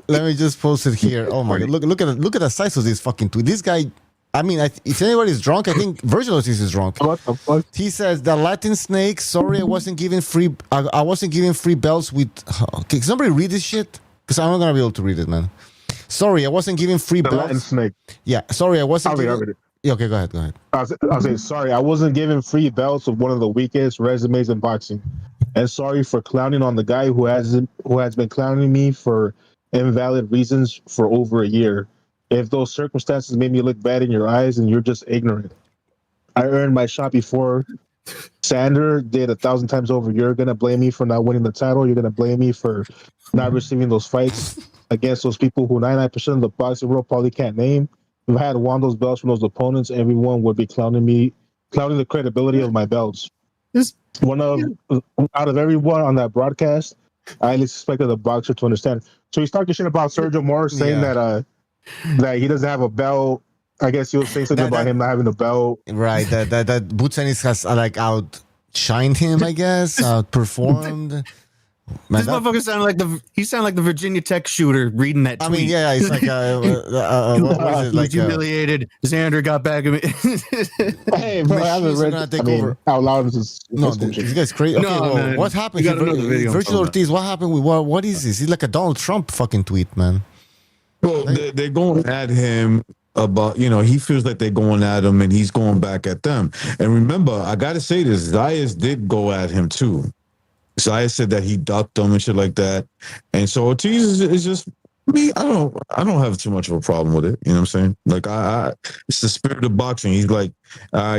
Let me just post it here. Oh my god! Look at the size of this fucking tweet. This guy. I mean, if anybody's drunk, I think Virgil Ortiz is drunk. What the fuck? He says the Latin snake. Sorry, I wasn't giving free. I wasn't giving free belts with. Okay, can somebody read this shit? Because I'm not gonna be able to read it, man. Sorry, I wasn't giving free belts. Latin snake. Yeah, sorry, I wasn't. Yeah, okay, go ahead. I'll say sorry. I wasn't given free belts with one of the weakest resumes in boxing, and sorry for clowning on the guy who has been clowning me for invalid reasons for over a year. If those circumstances made me look bad in your eyes, and you're just ignorant, I earned my shot before. Xander did 1,000 times over. You're gonna blame me for not winning the title. You're gonna blame me for not receiving those fights against those people who 99% of the boxing world probably can't name. If I had won those belts from those opponents, everyone would be clowning the credibility of my belts. Out of everyone on that broadcast, I expected the boxer to understand. So he's talking shit about Sergio Morris, saying that he doesn't have a belt. I guess he was saying something about him not having a belt. Right. That Boots Ennis has outshined him, I guess, outperformed. This motherfucker sounded like the Virginia Tech shooter reading that tweet. I mean, yeah, it's like what was it? Like humiliated. Xander got back at me. Hey, bro, I haven't read. Out loud, this guy's crazy. Okay, what happened? Virgil Ortiz. What happened with what is this? He's like a Donald Trump fucking tweet, man. Well, they're going at him about, he feels like they're going at him and he's going back at them. And remember, I got to say this, Zayas did go at him too. Zayas said that he ducked him and shit like that. And so Ortiz is just me. I don't have too much of a problem with it. You know what I'm saying? Like it's the spirit of boxing. He's like,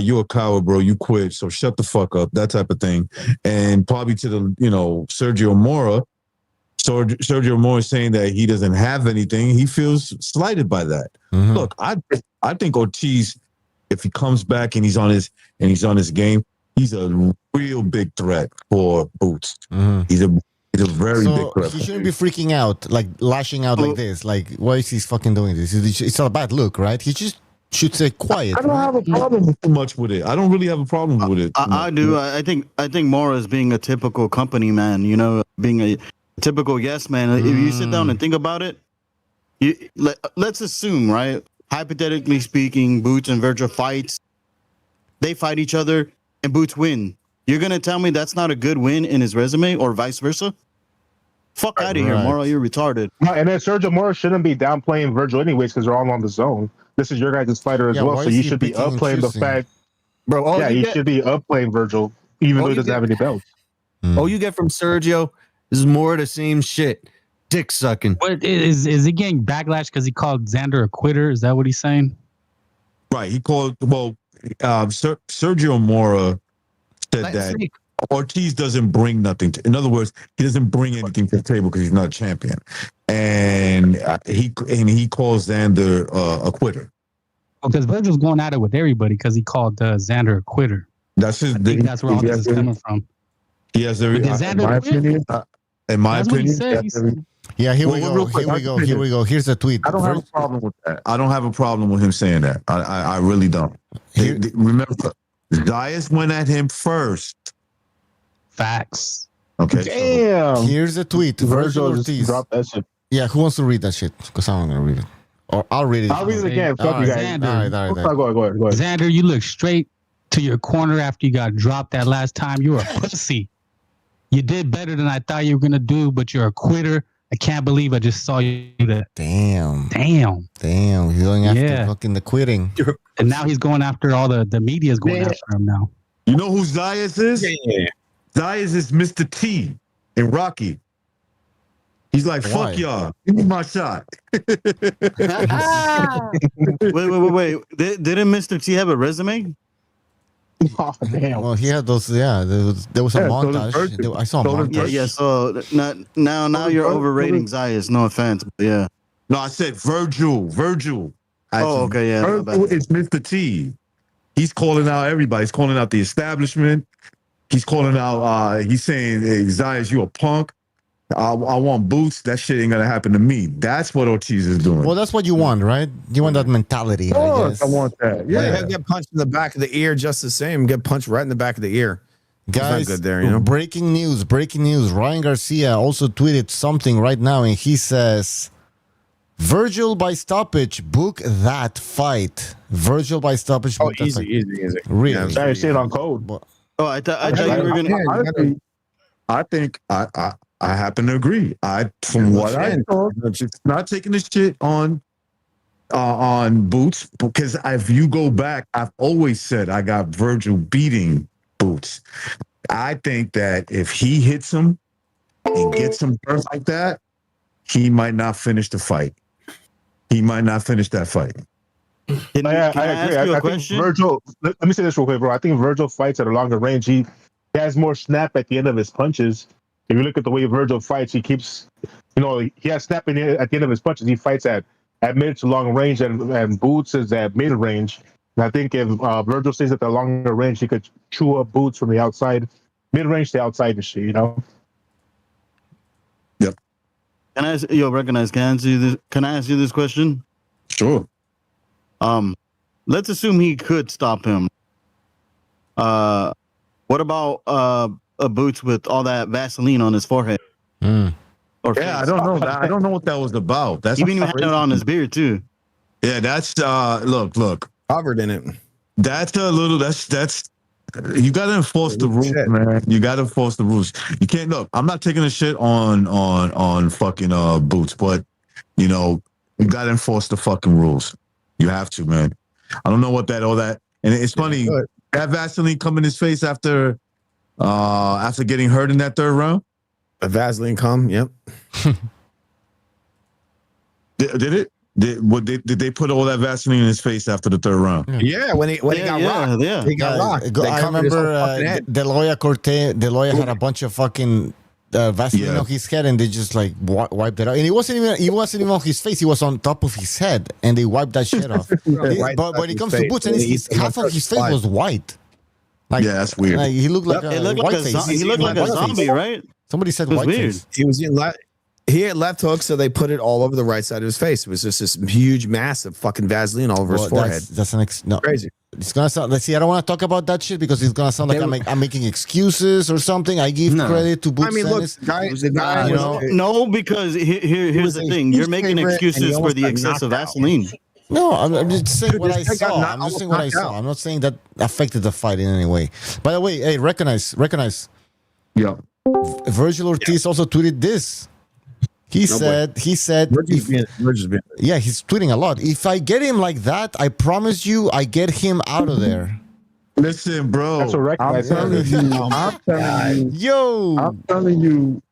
you a coward, bro. You quit. So shut the fuck up. That type of thing. And probably to the, Sergio Mora. So Sergio Mora is saying that he doesn't have anything. He feels slighted by that. Mm-hmm. Look, I think Ortiz, if he comes back and he's on his game, he's a real big threat for Boots. Mm-hmm. He's a very big threat. He shouldn't be freaking out, like lashing out like this. Like, why is he fucking doing this? It's a bad look, right? He just should stay quiet. I don't have a problem too much with it. I don't really have a problem with it. I do. I think Mora is being a typical company man. Being a typical yes man. If you sit down and think about it, let's assume, right? Hypothetically speaking, Boots and Virgil fights. They fight each other and Boots win. You're gonna tell me that's not a good win in his resume, or vice versa? Fuck out of here, Mora. You're retarded. And then Sergio Mora shouldn't be downplaying Virgil anyways because they're all on the zone. This is your guys' fighter as well, so you should be upplaying the fact, bro. You should be upplaying Virgil even though he doesn't have any belts. All you get from Sergio is more of the same shit. Dick sucking. What is he getting backlash because he called Xander a quitter? Is that what he's saying? Right. He called Sergio Mora said that Ortiz doesn't bring nothing. In other words, he doesn't bring anything to the table because he's not a champion, and he calls Xander a quitter. Because Virgil's going at it with everybody because he called Xander a quitter. That's that's where all this is coming from. He has in my opinion. Yeah, here we go. Here's a tweet. I don't have a problem with that. I don't have a problem with him saying that. I really don't. Remember, Zayas went at him first. Facts. Okay. Damn. Here's a tweet. Virgil Ortiz. Drop that shit. Yeah, who wants to read that shit? Because I'm not gonna read it. Or I'll read it. I'll read it again. Fuck you guys. Xander, Go ahead. Xander, you look straight to your corner after you got dropped that last time. You're a pussy. You did better than I thought you were gonna do, but you're a quitter. I can't believe I just saw you do that. Damn. He's going after fucking the quitting. And now he's going after all the media's going after him now. You know who Zayas is? Yeah. Zayas is Mr. T in Rocky. He's like, fuck y'all. Give me my shot. Wait. Didn't Mr. T have a resume? Oh, damn. Well, he had those. Yeah, there was a montage. I saw a montage. Yeah. So now you're overrating Zayas. No offense, but yeah. No, I said Virgil. Okay, yeah. Virgil is Mr. T. He's calling out everybody. He's calling out the establishment. He's calling out. He's saying, "Hey, Zayas, you a punk. I want Boots. That shit ain't gonna happen to me." That's what Ortiz is doing. Well, that's what you want, right? You want that mentality. I guess. I want that. Yeah, get punched in the back of the ear just the same. Get punched right in the back of the ear. Guys, not good there, breaking news. Ryan Garcia also tweeted something right now, and he says, "Virgil by stoppage, book that fight." Virgil by stoppage. Oh, easy. Really? Yeah, sorry, say it on code. I thought you were gonna. I think I happen to agree. From what I saw, not taking this shit on on Boots because if you go back, I've always said I got Virgil beating Boots. I think that if he hits him and gets him hurt like that, he might not finish the fight. He might not finish that fight. Can I agree. ask you a I think question? Virgil. Let me say this real quick, bro. I think Virgil fights at a longer range. He has more snap at the end of his punches. If you look at the way Virgil fights, he keeps, he has snap at the end of his punches. He fights at mid to long range, and Boots is at mid range. And I think if Virgil stays at the longer range, he could chew up Boots from the outside, mid range to outside and shit. Yep. Can I ask, Can I ask you this question? Sure. Let's assume he could stop him. What about a Boots with all that Vaseline on his forehead? Or yeah, I don't know. I don't know what that was about. That's even had it on his beard too. Yeah, that's look covered in it. That's a little. That's. You gotta enforce the rules, man. You gotta enforce the rules. You can't look. I'm not taking a shit on fucking Boots, but you gotta enforce the fucking rules. You have to, man. I don't know what all that. And it's funny that Vaseline come in his face after getting hurt in that third round. A Vaseline come, yep. Did it? Did they put all that Vaseline in his face after the third round? Yeah, when he got rocked. Yeah. He got rocked. I remember De La Hoya had a bunch of fucking Vaseline on his head, and they just like wiped it out. And he wasn't even on his face; he was on top of his head, and they wiped that shit off. But when it comes to Boots, and half of his face was white. Like, yeah, that's weird. Like, he looked like he looked like a zombie, right? Somebody said it was white weird. face. He was in he had left hook, so they put it all over the right side of his face. It was just this huge mass of fucking Vaseline all over his forehead. That's no. Crazy. It's gonna sound. Let's see. I don't want to talk about that shit because it's gonna sound like I'm making excuses or something. I give credit to Boots. I mean, look, the guy no, because here's the thing: you're making excuses for the excess of Vaseline. No, I'm just saying what I saw. I'm just saying what I saw. I'm not saying that affected the fight in any way. By the way, hey, recognize. Yeah. Virgil Ortiz also tweeted this. He said, Virgil's being yeah, he's tweeting a lot. If I get him like that, I promise you, I get him out of there. Listen, bro. That's a record. I'm telling you.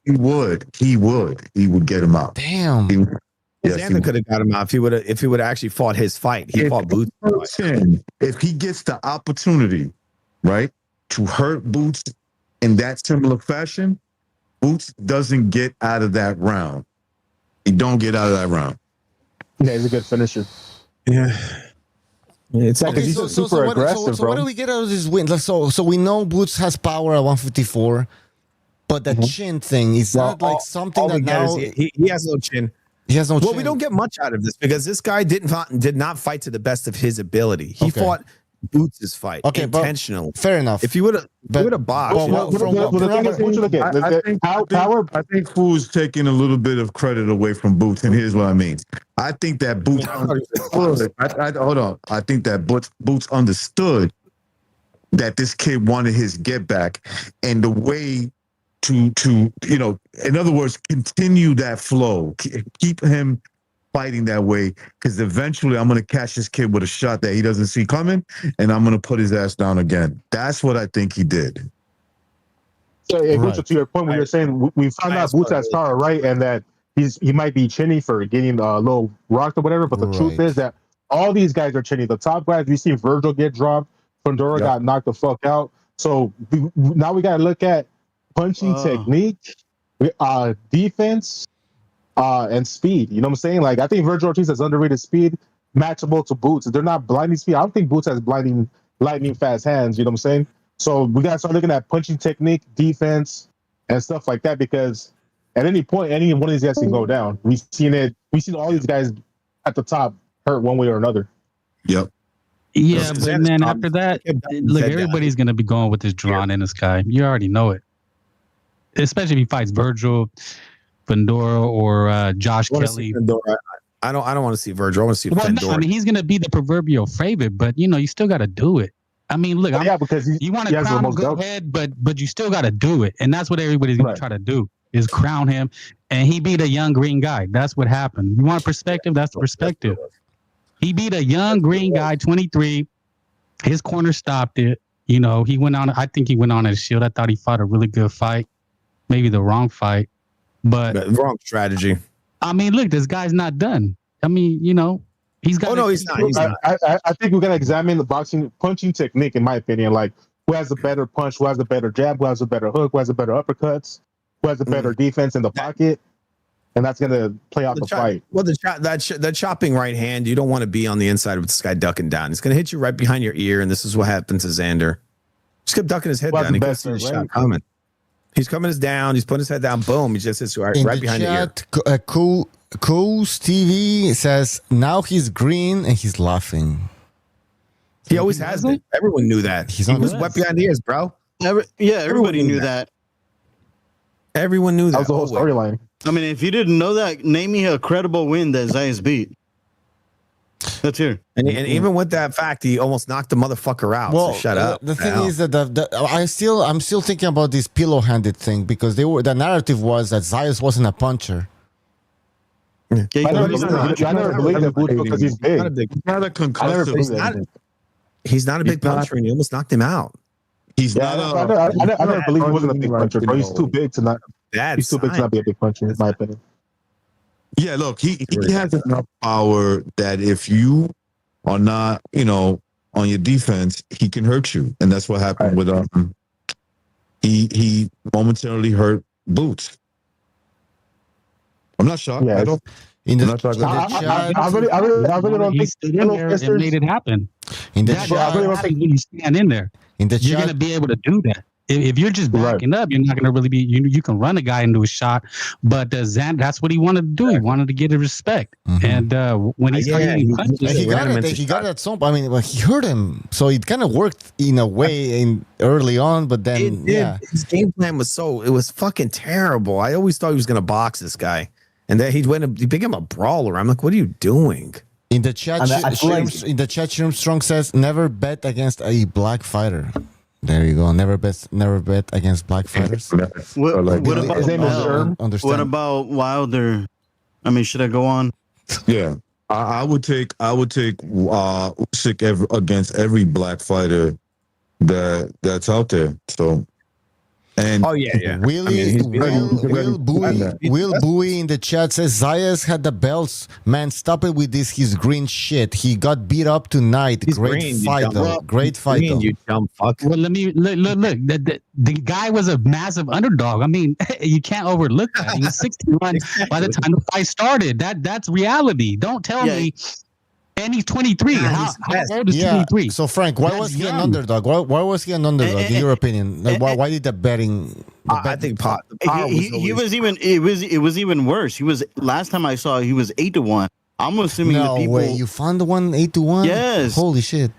He would get him out. Damn. Xander could have got him out if he would have actually fought his fight. He fought Boots. If he gets the opportunity, right, to hurt Boots in that similar fashion, Boots doesn't get out of that round. He don't get out of that round. Yeah, he's a good finisher. Yeah. It's okay, he's super aggressive, so what do we get out of this win? So we know Boots has power at 154, but the chin thing is not like something that now he has no chin. He has no chin. Well, we don't get much out of this because this guy did not fight to the best of his ability. He fought Boots' fight intentionally. Fair enough. If you would have boxed, I think Foo's taking a little bit of credit away from Boots, and here's what I mean. I think that Boots hold on. I think that Boots understood that this kid wanted his get back, and the way to in other words, continue that flow, keep him fighting that way, because eventually I'm going to catch this kid with a shot that he doesn't see coming, and I'm going to put his ass down again. That's what I think he did. Yeah, Gucci, to your point, when you're saying we found out Boots has power, right, and that he might be chinny for getting a little rocked or whatever, but the truth is that all these guys are chinny. The top guys, we see Virgil get dropped, Fundora got knocked the fuck out. So now we got to look at punching technique, defense, and speed. You know what I'm saying? Like, I think Virgil Ortiz has underrated speed, matchable to Boots. If they're not blinding speed, I don't think Boots has lightning fast hands. You know what I'm saying? So we got to start looking at punching technique, defense, and stuff like that, because at any point, any one of these guys can go down. We've seen all these guys at the top hurt one way or another. Yep. Yeah, but man, after that, look, everybody's going to be going with this drawn in this guy. You already know it. Especially if he fights Virgil, Fundora, or Josh Kelly. I don't want to see Virgil. I want to see Fundora. No, I mean, he's going to be the proverbial favorite, but you still got to do it. I mean, look, because you want to crown him, go ahead, but you still got to do it, and that's what everybody's going to try to do. is crown him, and he beat a young green guy. That's what happened. You want perspective? That's the perspective. He beat a young green guy, 23. His corner stopped it. You know, he went on. I think he went on a shield. I thought he fought a really good fight. Maybe the wrong fight, but wrong strategy. I mean, look, this guy's not done. I mean, you know, he's got. Oh no, he's not. He's not. I think we're gonna examine the punching technique, in my opinion. Like, who has a better punch? Who has a better jab? Who has a better hook? Who has a better uppercuts? Who has a better defense in the pocket? And that's gonna play out the fight. Well, that chopping right hand, you don't want to be on the inside with this guy ducking down. He's gonna hit you right behind your ear, and this is what happened to Xander. Just kept ducking his head down. He couldn't see the shot coming. He's coming down. He's putting his head down. Boom! He just hits you right behind chat, the ear. Cool Stevie says now he's green and he's laughing. He always has been. Everyone knew that. He was wet behind the ears, bro. Everybody knew that. Everyone knew that. That was the whole storyline. I mean, if you didn't know that, name me a credible win that Zayas beat. Let's hear. And even with that fact, he almost knocked the motherfucker out. Well, so shut up. The thing is that I'm still thinking about this pillow-handed thing because the narrative was that Zayas wasn't a puncher. I never believed that Boots because he's big. He's not a big puncher, and he almost knocked him out. He's not. I never believed he wasn't a big puncher, bro. He's too big to not. He's too big to not be a big puncher, in my opinion. Yeah, look, he has enough power that if you are not, on your defense, he can hurt you, and that's what happened with he momentarily hurt Boots. I'm not shocked. Yeah, I don't. In the chat, I really don't think it made it happen. In the chat, when you stand in there, you're going to be able to do that. If you're just backing up, you're not going to really be. You can run a guy into a shot, but Xander, that's what he wanted to do. He wanted to get his respect, and when he started getting punches, he got it at some point. I mean, he hurt him, so it kind of worked in a way early on, but then his game plan was fucking terrible. I always thought he was going to box this guy, and then he became a brawler. I'm like, what are you doing? In the chat, Shroom Strong says, "Never bet against a black fighter." There you go. Never bet against black fighters. What about Wilder? I mean, should I go on? Yeah, I would take Usyk against every black fighter that's out there. So. And Will Bowie in the chat says Zayas had the belts. Man, stop it with this. His green shit. He got beat up tonight. Great fight though. Great fight though. You dumb fuck. Well, let me look. The guy was a massive underdog. I mean, you can't overlook that. He was 61 by the time the fight started. That's reality. Don't tell me. And he's 23. How old is 23? So Frank, why was he an underdog? Why was he an underdog in your opinion? Like, why did the betting? I think he was even. It was even worse. He was last time I saw. He was 8-1. I'm assuming the people. Way. You found the one 8-1. Yes. Holy shit.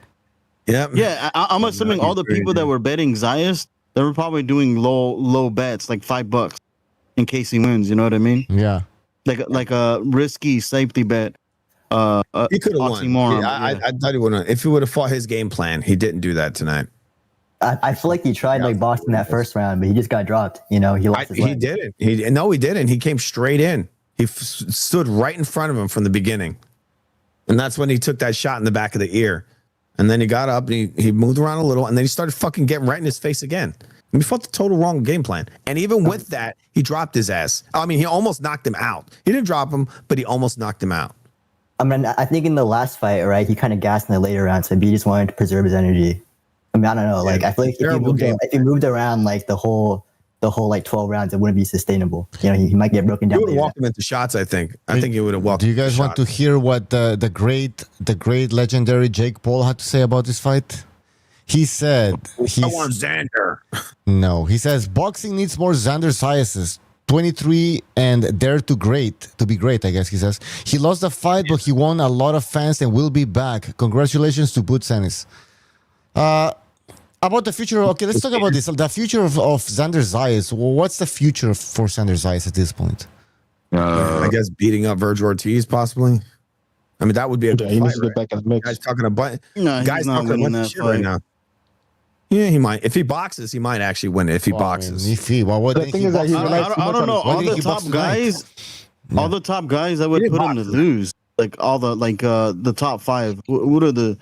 Yeah. I'm assuming all the people that were betting Zayas, they were probably doing low bets, like $5 in case he wins. You know what I mean? Yeah. Like a risky safety bet. He could have won. I thought he would have. If he would have fought his game plan, he didn't do that tonight. I feel like he tried boxing that first round, but he just got dropped. He lost his leg. He didn't. He didn't. He came straight in. He stood right in front of him from the beginning, and that's when he took that shot in the back of the ear. And then he got up and he moved around a little, and then he started fucking getting right in his face again. And he fought the total wrong game plan. And even with that, he dropped his ass. I mean, he almost knocked him out. He didn't drop him, but he almost knocked him out. I mean, I think in the last fight, right, he kind of gassed in the later rounds, so he just wanted to preserve his energy. I mean, I don't know. Like, I feel like if he moved around like the whole 12 rounds, it wouldn't be sustainable. He might get broken down. He would have walked him into shots. I think he would have walked. Do you guys want to hear what the great legendary Jake Paul had to say about this fight? He said, "I want Xander." No, he says boxing needs more Xander Zayas. 23 and dare to be great, I guess he says. He lost the fight, but he won a lot of fans and will be back. Congratulations to Boots Ennis. About the future, okay, let's talk about this. The future of Xander Zayas. What's the future for Xander Zayas at this point? I guess beating up Virgil Ortiz, possibly. I mean, that would be a good fight, right? Back in the mix. Guys talking about shit right now. Yeah, he might. If he boxes, he might actually win it. If he boxes, The thing is that he relies too I much don't know. on All the top guys, all the top guys, I would put him to lose. Like all the the top 5. What are the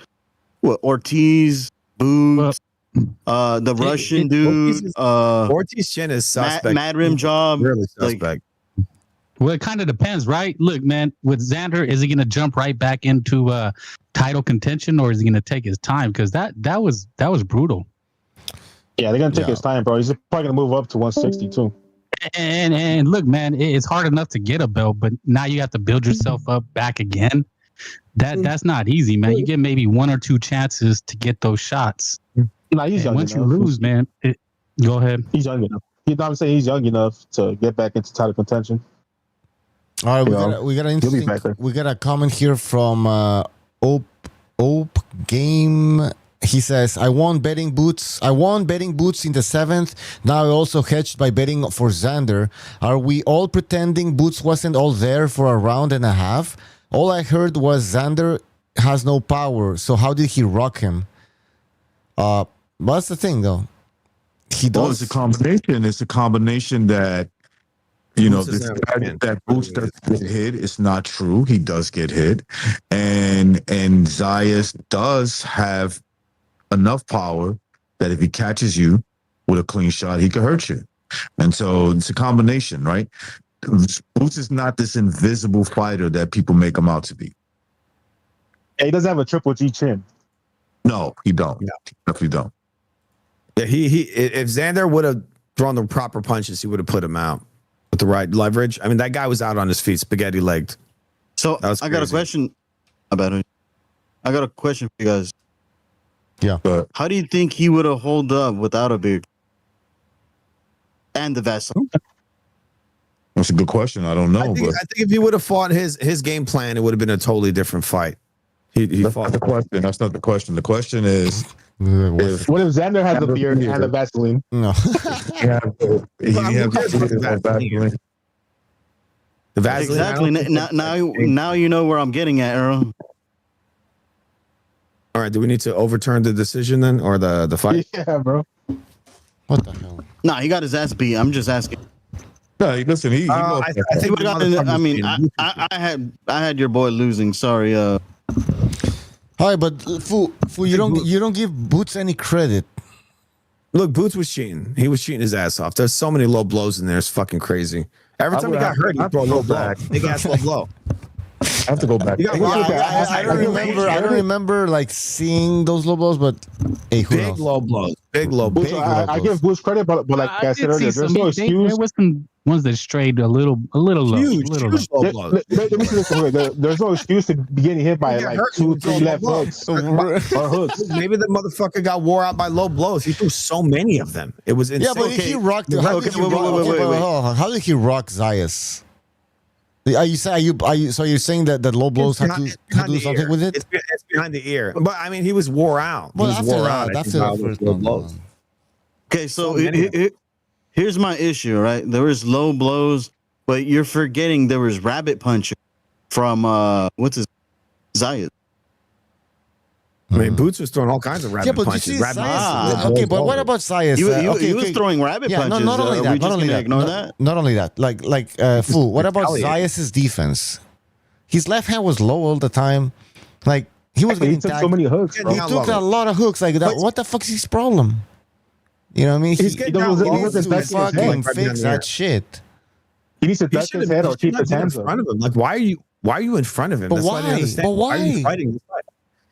Ortiz, Boots, the Russian dude, Ortiz Chin is suspect. Mad Rim Job, really suspect. Well, it kind of depends, right? Look, man, with Xander, is he going to jump right back into title contention, or is he going to take his time? Because that was brutal. Yeah, they're gonna take his time, bro. He's probably gonna move up to 162. And look, man, it's hard enough to get a belt, but now you have to build yourself up back again. That's not easy, man. You get maybe 1 or 2 chances to get those shots. Nah, he's young once enough. you lose, man, go ahead. He's young enough. I'm saying he's young enough to get back into title contention. All right, we got a comment here from Ope Game. He says, I won betting boots in the 7th. Now I also hedged by betting for Xander. Are we all pretending Boots wasn't all there for a round and a half? All I heard was Xander has no power. So how did he rock him? What's the thing though? He does. Well, it's a combination. It's a combination that that Boots doesn't get hit. It's not true. He does get hit, and Zayas does have enough power that if he catches you with a clean shot, he could hurt you. And so it's a combination, right? Boots is not this invisible fighter that people make him out to be. Yeah, he doesn't have a Triple G chin. No, he don't. No. He definitely don't. Yeah, if Xander would have thrown the proper punches, he would have put him out with the right leverage. I mean, that guy was out on his feet, spaghetti legged. So I got a question about him. I got a question for you guys. Yeah. How do you think he would have held up without a beard and the vessel? That's a good question. I don't know. I think if he would have fought his game plan, it would have been a totally different fight. That's not the question. That's not the question. The question is, what if Xander has a beard and a Vaseline? No. The Vaseline. Exactly. Now you know where I'm getting at, Earl. All right, do we need to overturn the decision then, or the fight? Yeah, bro. What the hell? Nah, he got his ass beat. I'm just asking. No, listen. I think I mean, I had your boy losing. Sorry. All right, but Fu, you don't give Boots any credit. Look, Boots was cheating. He was cheating his ass off. There's so many low blows in there. It's fucking crazy. Every time he got hurt, he threw a low blow. Big ass low blow. I have to go back. I don't remember like seeing those low blows, but hey, who knows? Low blows. Big low blows. I give Boots credit, but like I said earlier, there's no excuse. There was some ones that strayed a little low. Huge low blows. Let me say this. There's no excuse to be getting hit by like 2-3 left hooks or hooks. Maybe the motherfucker got wore out by low blows. He threw so many of them. It was insane. Yeah, but he rocked. How did he rock Zayas? So you're saying that low blows had to do something with it? It's behind the ear. But I mean, he was wore out. Well, after the first low blows. Okay, so here's my issue, right? There was low blows, but you're forgetting there was rabbit puncher from Zayas. I mean, Boots was throwing all kinds of rabbit punches. Okay, but what about Zayas? He was throwing rabbit punches. Not only that. Not only that. Like Fu, what about Zayas' defense? His left hand was low all the time. Like he was getting took so many hooks. Bro. He took a lot of hooks. Like that. What the fuck's his problem? You know what I mean? He needs to fucking fix that shit. He needs to duck his head or keep his hands up. Like, why are you in front of him? But why? Why are you fighting this fight?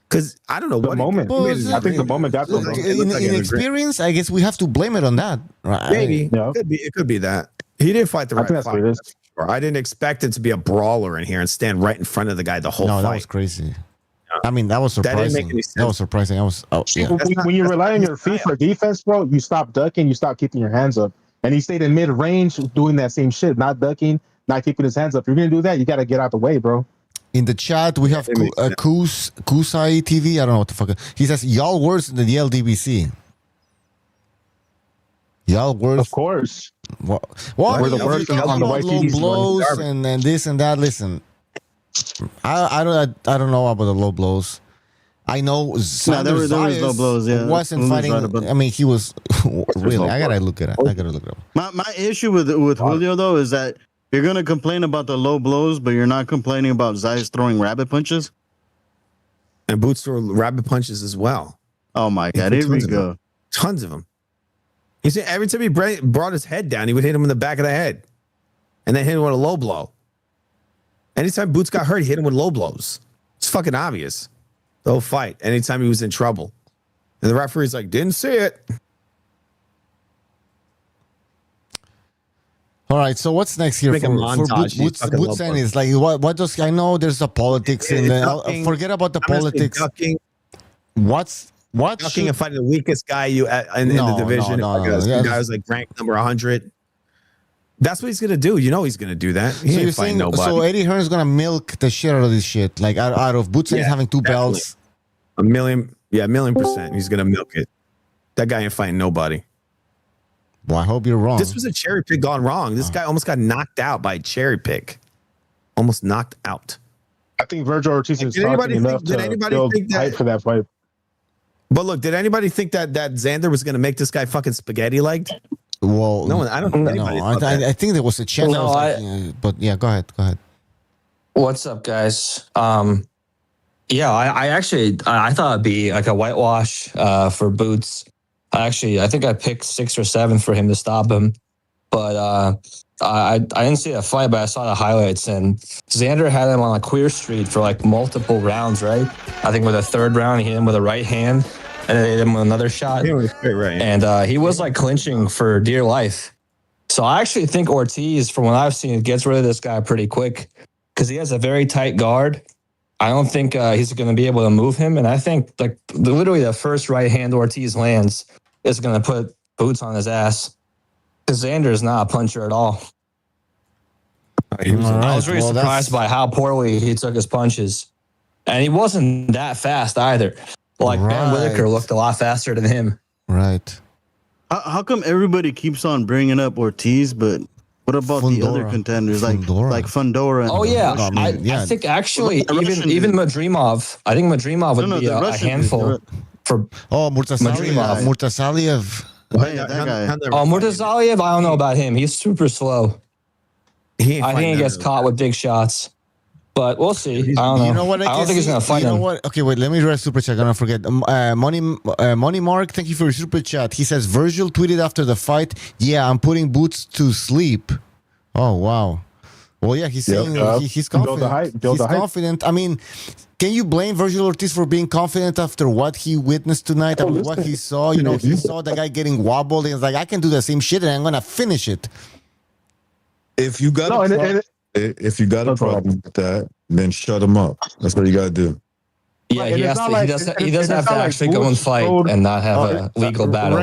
Because I don't know what moment. I think the moment got to him. In experience, I guess we have to blame it on that. Right? Maybe it could be that he didn't fight the right fight. I didn't expect it to be a brawler in here and stand right in front of the guy the whole fight. That was crazy. I mean, that was surprising. That didn't make any sense. That was surprising. When you rely on your feet for defense, bro, you stop ducking, you stop keeping your hands up. And he stayed in mid-range doing that same shit, not ducking, not keeping his hands up. If you're gonna do that, you gotta get out the way, bro. In the chat, we have Kusai TV. I don't know what the fuck. He says, y'all worse than the LDBC. Y'all worse. Of course. What? We're the worst on the YTV blows and this and that. Listen, I don't know about the low blows. I know Xander there was Zayas low blows. Yeah, wasn't Julio's fighting. right about- I mean, he was really. I gotta look it up. My issue with Julio though is that you're gonna complain about the low blows, but you're not complaining about Zayas throwing rabbit punches. And Boots throw rabbit punches as well. Oh my god! Here we go. Tons of them. He said every time he brought his head down, he would hit him in the back of the head, and then hit him with a low blow. Anytime Boots got hurt, he hit him with low blows. It's fucking obvious. The whole fight. Anytime he was in trouble, and the referee's like, "Didn't see it." All right, so what's next here for Boots and is like what does I know there's a politics in the forget about the politics. What's ducking and fighting the weakest guy in the division. The guy was like ranked number 100. That's what he's gonna do. You know he's gonna do that. He ain't fighting nobody. So Eddie Hearn's gonna milk the shit out of this shit. Like out of Boots and having two belts. A million %. He's gonna milk it. That guy ain't fighting nobody. Well, I hope you're wrong. This was a cherry pick gone wrong. This guy almost got knocked out by a cherry pick. Almost knocked out. I think Virgil Ortiz is talking enough to build hype for that fight. But look, did anybody think that Xander was going to make this guy fucking spaghetti legged? Well, no, I don't think anybody thought that. I think there was a chance. No, but yeah, go ahead. What's up, guys? Yeah, I actually thought it'd be like a whitewash for Boots. I think I picked 6 or 7 for him to stop him, but I didn't see that fight, but I saw the highlights, and Xander had him on a queer street for like multiple rounds, right? I think with the third round, he hit him with a right hand, and then hit him with another shot. He was straight right. And he was like clinching for dear life. So I actually think Ortiz, from what I've seen, gets rid of this guy pretty quick because he has a very tight guard. I don't think he's going to be able to move him. And I think like literally the first right hand Ortiz lands is going to put Boots on his ass because Xander is not a puncher at all. I was really surprised by how poorly he took his punches. And he wasn't that fast either. Like Ben Whitaker looked a lot faster than him. Right. How come everybody keeps on bringing up Ortiz, but what about the other contenders like Fundora? Oh yeah, I think actually even Madrimov. I think Madrimov would be a handful for Murtasaliev. Murtasaliev. I don't know about him. He's super slow. I think he gets caught with big shots, but we'll see. I don't know. You know what? I don't think he's gonna fight him. What? Okay, wait. Let me read a super chat. I'm gonna forget. Money Mark. Thank you for your super chat. He says Virgil tweeted after the fight. Yeah, I'm putting Boots to sleep. Oh wow. Well, yeah, he's saying he's confident. He's confident. I mean, can you blame Virgil Ortiz for being confident after what he witnessed tonight? I mean, what he saw. You know, he saw the guy getting wobbled, and he's like, I can do the same shit, and I'm gonna finish it. If you got a problem with that, then shut him up. That's what you got to do. Yeah, he doesn't have to actually go and fight and not have a legal battle.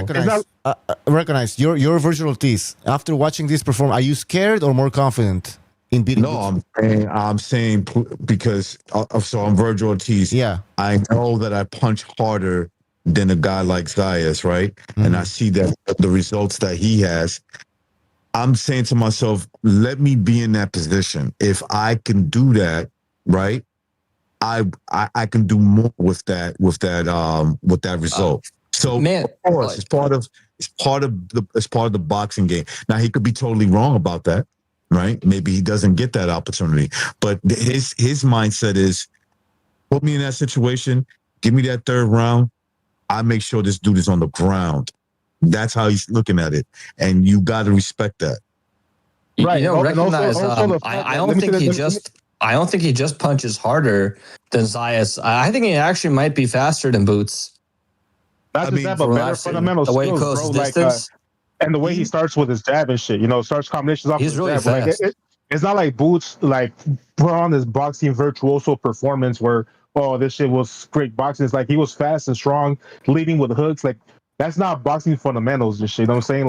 Recognize your Virgil Ortiz. After watching this perform, are you scared or more confident in beating? No, I'm saying because I'm Virgil Ortiz. Yeah, I know that I punch harder than a guy like Zayas, right? Mm-hmm. And I see that the results that he has. I'm saying to myself, let me be in that position. If I can do that, right, I can do more with that result. So man, of course, it's part of the boxing game. Now he could be totally wrong about that, right? Maybe he doesn't get that opportunity. But his mindset is, put me in that situation, give me that third round, I make sure this dude is on the ground. That's how he's looking at it, and you got to respect that. Right. You know, recognize. I don't think he just punches harder than Zayas. I think he actually might be faster than Boots. Not just that, but better fundamental skills, bro. Like, and the way he starts with his jab and shit, starts combinations off. He's really jab. fast. Like, it's not like Boots put on this boxing virtuoso performance where this shit was great boxing. It's like he was fast and strong, leading with hooks. Like, that's not boxing fundamentals and shit. You know what I'm saying?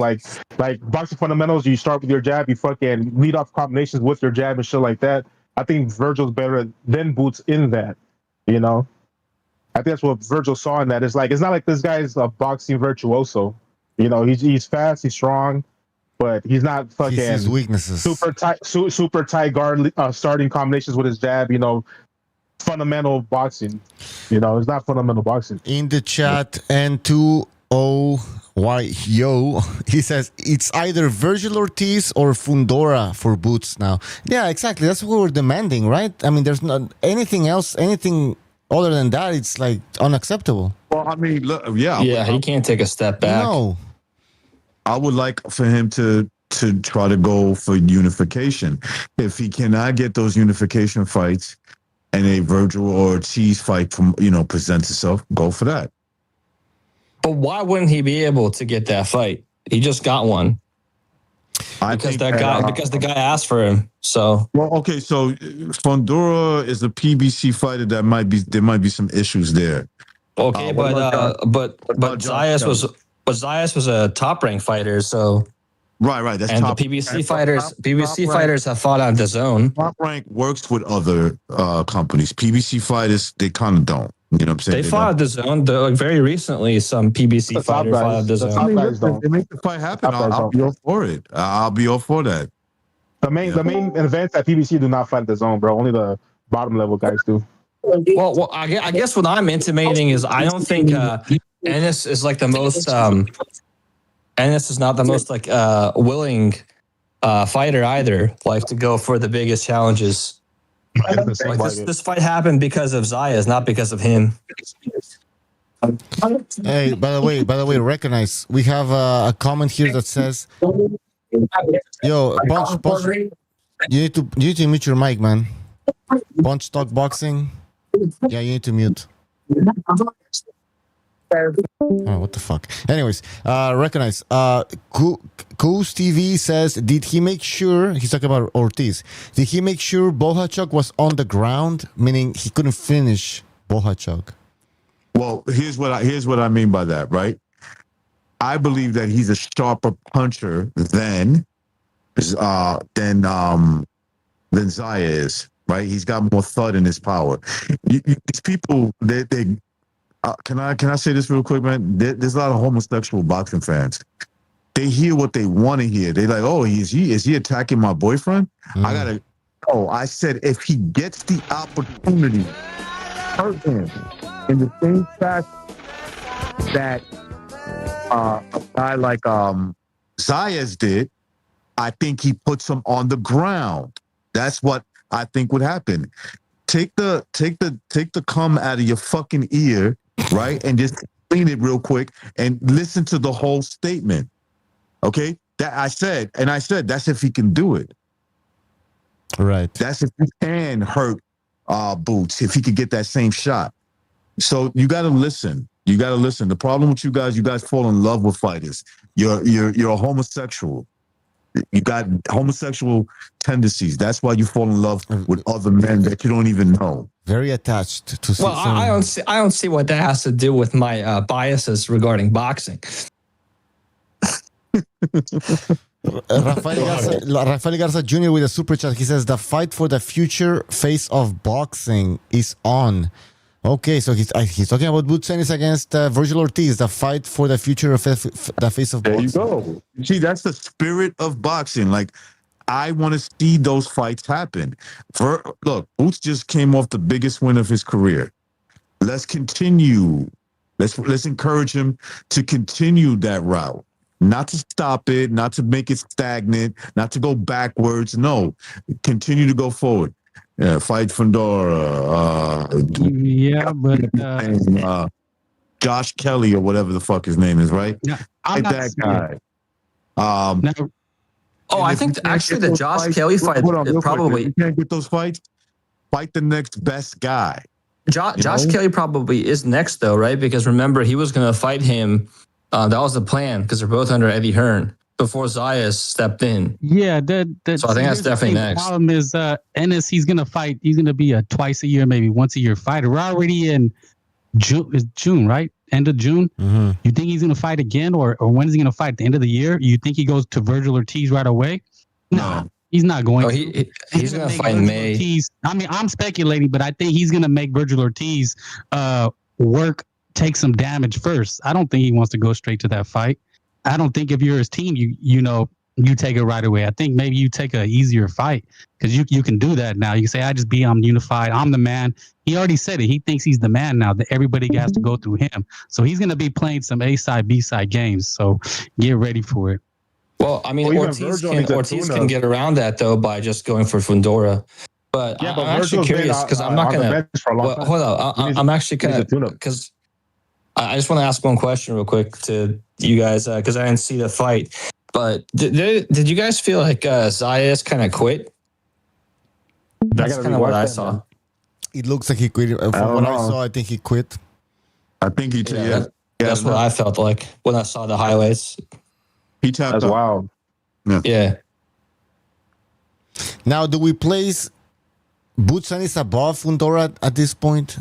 Like boxing fundamentals, you start with your jab, you fucking lead off combinations with your jab and shit like that. I think Virgil's better than Boots in that, I think that's what Virgil saw in that. It's like, it's not like this guy's a boxing virtuoso. He's fast, he's strong, but he's not fucking his weaknesses. Super tight guard starting combinations with his jab, fundamental boxing. You know, it's not fundamental boxing. In the chat, N2OYO, he says it's either Virgil Ortiz or Fundora for Boots now. Yeah, exactly. That's what we're demanding, right? I mean, there's not anything else, anything other than that. It's like unacceptable. Well, I mean, look, yeah, he can't take a step back. No, I would like for him to try to go for unification. If he cannot get those unification fights, and a Virgil or Ortiz fight presents itself, go for that. But why wouldn't he be able to get that fight? He just got one. Because the guy asked for him. So okay, so Fundora is a PBC fighter there might be some issues there. Okay, but Zayas was a top ranked fighter, so right. That's and top, the PBC fighters have fought on the zone. Top Rank works with other companies. PBC fighters, they kind of don't. You know what I'm saying? They fought at the zone. Like very recently, some PBC fighters fought at the zone. I mean, listen, they make the fight happen. I'll be all for it. I'll be all for that. The main events at PBC do not fight at the zone, bro. Only the bottom level guys do. Well, I guess what I'm intimating is I don't think Ennis is like the most. Ennis is not the most like willing fighter either. Like to go for the biggest challenges. Like this fight happened because of Zayas, not because of him. Hey, by the way, recognize we have a comment here that says, "Yo, Punch, you need to mute your mic, man. Punch talk boxing. Yeah, you need to mute." Oh, what the fuck? Anyways, recognize. Coos TV says, did he make sure, he's talking about Ortiz, did he make sure Bohachuk was on the ground, meaning he couldn't finish Bohachuk? Well, here's what I mean by that, right? I believe that he's a sharper puncher than Zaya is, right? He's got more thud in his power. These people, they can I say this real quick, man? There's a lot of homosexual boxing fans. They hear what they want to hear. They like, oh, is he attacking my boyfriend? I said if he gets the opportunity, hurt him in the same fashion that a guy like Zayas did, I think he puts him on the ground. That's what I think would happen. Take the cum out of your fucking ear, right? And just clean it real quick and listen to the whole statement. Okay? I said that's if he can do it. Right. That's if he can hurt Boots, if he could get that same shot. So you gotta listen. The problem with you guys fall in love with fighters. You're a homosexual. You got homosexual tendencies. That's why you fall in love with other men that you don't even know. Very attached to. Well, I don't see what that has to do with my biases regarding boxing. Rafael Garza Jr. with a super chat. He says the fight for the future face of boxing is on. Okay, so he's talking about Boots Ennis against Virgil Ortiz, the fight for the future of the face of boxing. There you go. See, that's the spirit of boxing. Like, I want to see those fights happen. Look, Boots just came off the biggest win of his career. Let's continue. Let's encourage him to continue that route. Not to stop it, not to make it stagnant, not to go backwards. No, continue to go forward. Yeah, fight Fundora. But Josh Kelly or whatever the fuck his name is, right? Yeah, like that guy. I think actually the Josh Kelly fight probably you can't get those fights. Fight the next best guy. Josh Kelly probably is next though, right? Because remember he was going to fight him. That was the plan because they're both under Eddie Hearn before Zayas stepped in. Yeah, so I think that's definitely next. The problem is Ennis. He's gonna fight. He's gonna be a twice a year, maybe once a year fighter. We're already in June, right? End of June. Mm-hmm. You think he's gonna fight again, or when is he gonna fight? At the end of the year? You think he goes to Virgil Ortiz right away? No. He's not going. He's gonna fight in May. Ortiz. I mean, I'm speculating, but I think he's gonna make Virgil Ortiz take some damage first. I don't think he wants to go straight to that fight. I don't think if you're his team, you you take it right away. I think maybe you take an easier fight because you can do that now. You can say, I'm unified. I'm the man. He already said it. He thinks he's the man now, that everybody has to go through him. So he's going to be playing some A-side, B-side games. So get ready for it. Well, I mean, Ortiz can get around that, though, by just going for Fundora. But I'm actually curious because I'm not going to. Hold on. I'm actually kind of. Because I just want to ask one question real quick to you guys because I didn't see the fight. But did you guys feel like Zayas kind of quit? That's kind of what I saw. Man. It looks like he quit. From what I saw, I think he quit. I think he did. That's what I felt like when I saw the highlights. He tapped That's out. wild. Yeah. Now, do we place Butsanis above Fundora at this point?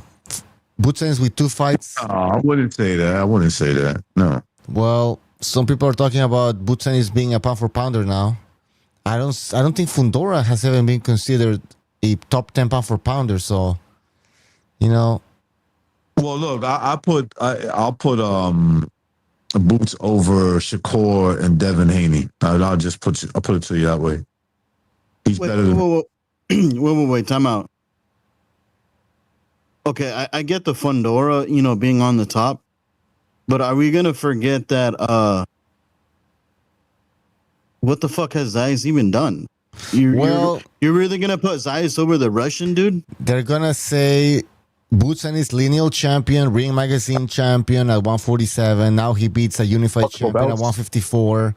Butsanis with 2 fights? I wouldn't say that. No. Well, some people are talking about Butsanis being a pound for pounder now. I don't think Fundora has ever been considered a top 10 pound for pounder. So, Well, look, I'll put Boots over Shakur and Devin Haney. I'll put it to you that way. He's better than. Wait, time out. Okay, I get the Fundora, being on the top, but are we gonna forget that? What the fuck has Zayas even done? You're really gonna put Zayas over the Russian dude? They're gonna say Butsanis lineal champion, Ring Magazine champion at 147. Now he beats a unified champion at 154.